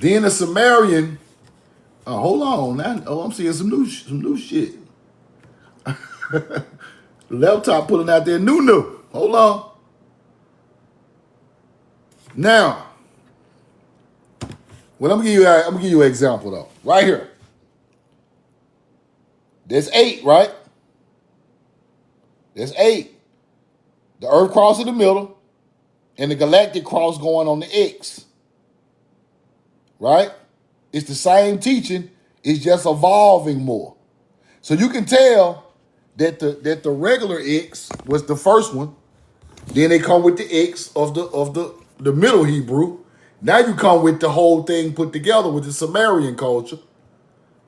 [SPEAKER 1] Then the Sumerian. Hold on. Now, I'm seeing some new shit. The laptop pulling out there new. Hold on. Now, well, I'm gonna give you an example though. Right here. There's 8, right? There's 8. The Earth cross in the middle, and the galactic cross going on the X. Right? It's the same teaching, it's just evolving more. So you can tell that the regular X was the first one. Then they come with the X of the Middle Hebrew. Now you come with the whole thing put together with the Sumerian culture,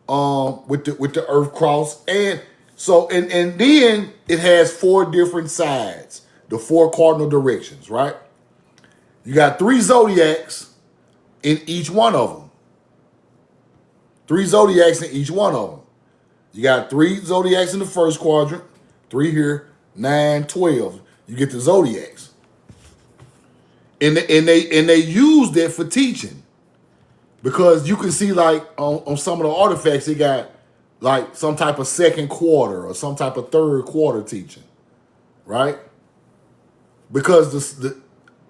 [SPEAKER 1] with the Earth cross, and then it has 4 different sides, the 4 cardinal directions, right? You got 3 zodiacs in each one of them. 3 zodiacs in each one of them. You got 3 zodiacs in the first quadrant, 3 here, 9, 12. You get the zodiacs. And they use that for teaching. Because you can see like on some of the artifacts, they got like some type of second quarter or some type of third quarter teaching. Right? Because the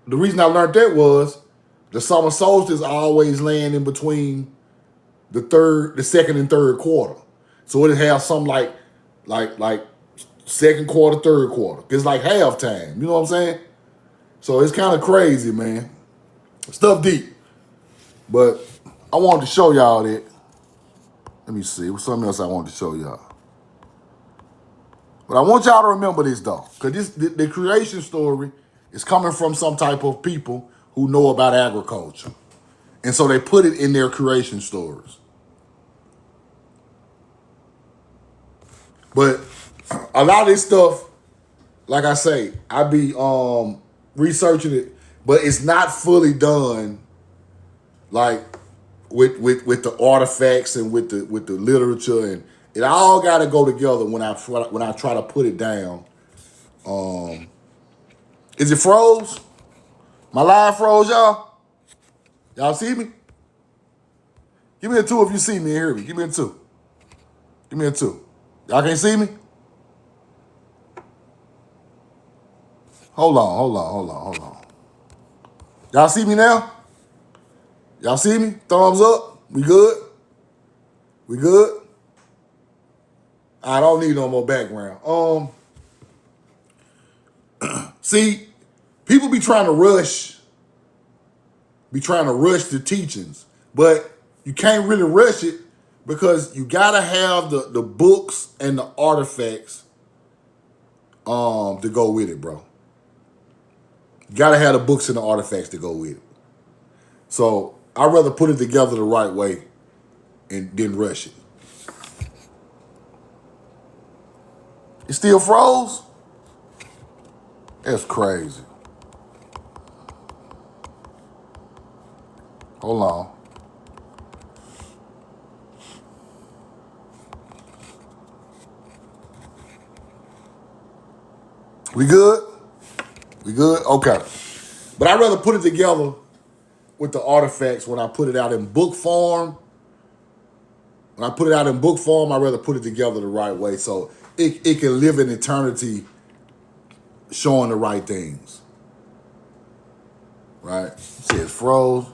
[SPEAKER 1] reason I learned that was the summer solstice always land in between the second and third quarter. So it has some like second quarter, third quarter. It's like halftime. You know what I'm saying? So it's kind of crazy, man. Stuff deep. But I wanted to show y'all that. Let me see. What's something else I wanted to show y'all? But I want y'all to remember this, though. Because the creation story is coming from some type of people who know about agriculture. And so they put it in their creation stories. But a lot of this stuff, like I say, I be researching it, but it's not fully done like with the artifacts and with the literature, and it all got to go together when I try to put it down. Is it froze? My live froze, y'all? Y'all see me? Give me a 2 if you see me and hear me. Give me a 2. Give me a 2. Y'all can't see me? Hold on. Y'all see me now? Y'all see me? Thumbs up. We good? We good? I don't need no more background. See, people be trying to rush the teachings, but you can't really rush it because you gotta have the books and the artifacts to go with it, bro. You gotta have the books and the artifacts to go with it. So I'd rather put it together the right way and then rush it. It still froze? That's crazy. Hold on. We good? We good? Okay. But I'd rather put it together with the artifacts when I put it out in book form. When I put it out in book form, I'd rather put it together the right way so it can live in eternity showing the right things. Right? See, it's froze.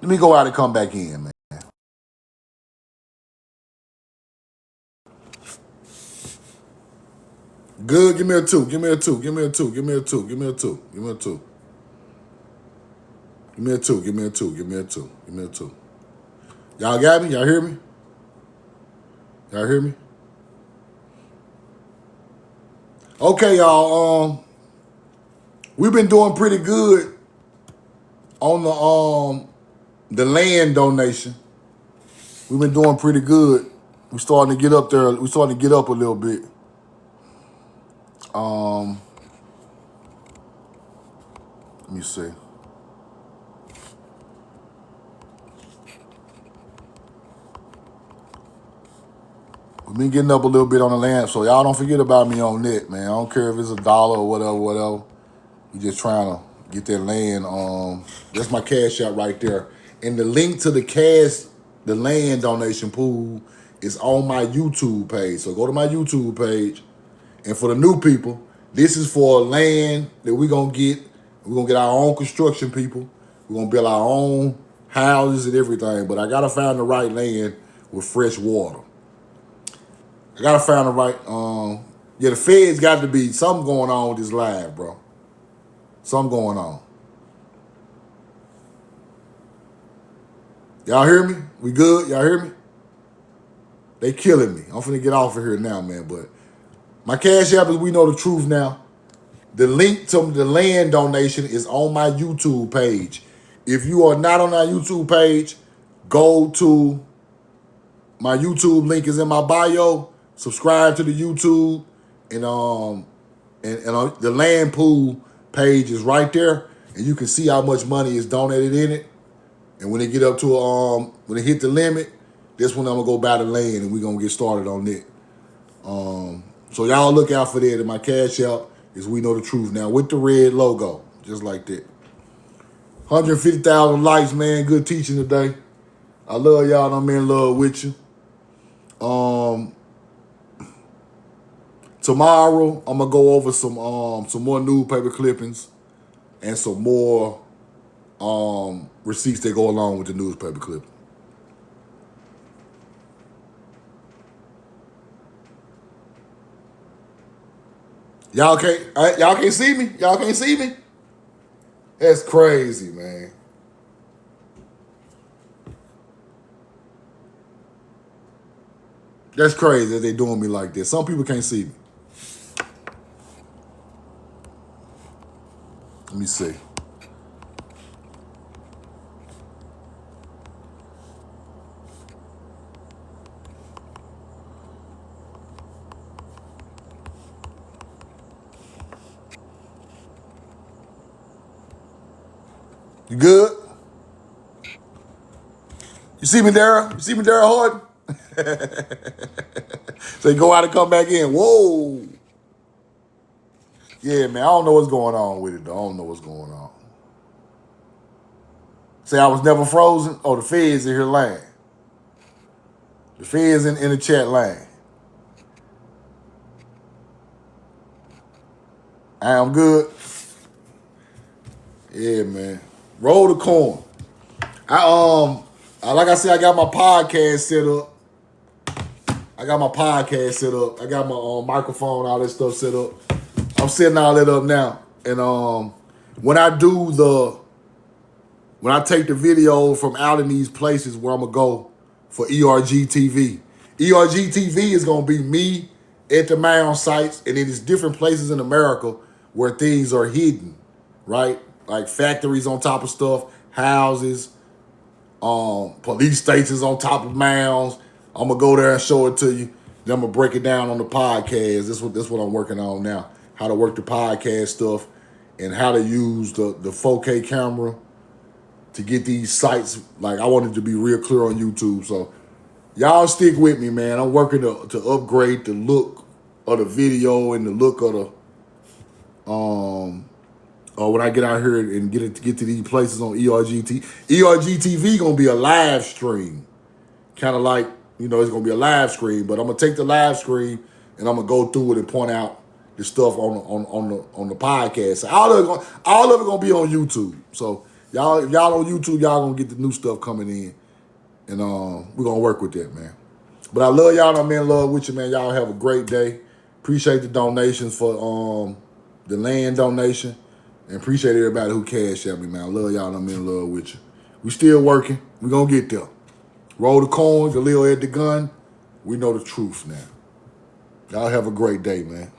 [SPEAKER 1] Let me go out and come back in, man. Good, give me a 2. Give me a 2. Give me a 2. Give me a 2. Give me a 2. Give me a 2. Give me a 2. Give me a 2. Give me a 2. Give me a 2. Y'all got me? Y'all hear me? Y'all hear me? Okay, y'all. We've been doing pretty good on the land donation. We've been doing pretty good. We're starting to get up there. We're starting to get up a little bit. Let me see. We've been getting up a little bit on the land, so y'all don't forget about me on that, man. I don't care if it's $1 or whatever. We just trying to get that land. That's my cash out right there. And the link to the land donation pool is on my YouTube page. So go to my YouTube page. And for the new people, this is for land that we're going to get. We're going to get our own construction people. We're going to build our own houses and everything. But I got to find the right land with fresh water. I got to find the right... the feds got to be something going on with this live, bro. Something going on. Y'all hear me? We good? Y'all hear me? They killing me. I'm finna get off of here now, man. But my cash app is We Know the Truth Now. The link to the land donation is on my YouTube page. If you are not on our YouTube page, go to my YouTube link is in my bio. Subscribe to the YouTube, and the land pool page is right there, and you can see how much money is donated in it. And when they get up to when they hit the limit, this one I'm gonna go buy the land, and we're gonna get started on it. So y'all look out for that. And my cash app is We Know the Truth Now with the red logo, just like that. 150,000 likes, man. Good teaching today. I love y'all, and I'm in love with you. Tomorrow I'm gonna go over some more newspaper clippings and some more receipts that go along with the newspaper clipping. Y'all can't see me? Y'all can't see me? That's crazy, man. That's crazy that they doing me like this. Some people can't see me. Let me see. You good? You see me, Dara? You see me, Dara Horton? So you go out and come back in. Whoa. Yeah, man. I don't know what's going on with it, though. I don't know what's going on. Say I was never frozen. Oh, the feds in here lying. The feds in the chat lying. I'm good. Yeah, man. Roll the corn. Like I said, I got my podcast set up. I got my microphone, all that stuff set up. I'm setting all that up now. And when I take the video from out in these places where I'm gonna go for ERG TV. ERG TV is gonna be me at the Mound sites, and it is different places in America where things are hidden, right? Like factories on top of stuff, houses, police stations on top of mounds. I'm gonna go there and show it to you. Then I'm gonna break it down on the podcast. This what I'm working on now. How to work the podcast stuff and how to use the 4K camera to get these sites. Like I wanted to be real clear on YouTube. So y'all stick with me, man. I'm working to upgrade the look of the video and the look of the when I get out here and get to these places on ERG TV. ERG TV gonna be a live stream. Kind of like, it's gonna be a live stream, but I'm gonna take the live stream and I'm gonna go through it and point out the stuff on the podcast. So all of it gonna be on YouTube. So y'all, if y'all on YouTube, y'all gonna get the new stuff coming in, and we're gonna work with that, man. But I love y'all. I'm in love with you, man. Y'all have a great day. Appreciate the donations for the land donation, and appreciate everybody who cashed at me, man. I love y'all. I'm in love with you. We still working. We gonna get there. Roll the coin, Galil at the gun. We know the truth now. Y'all have a great day, man.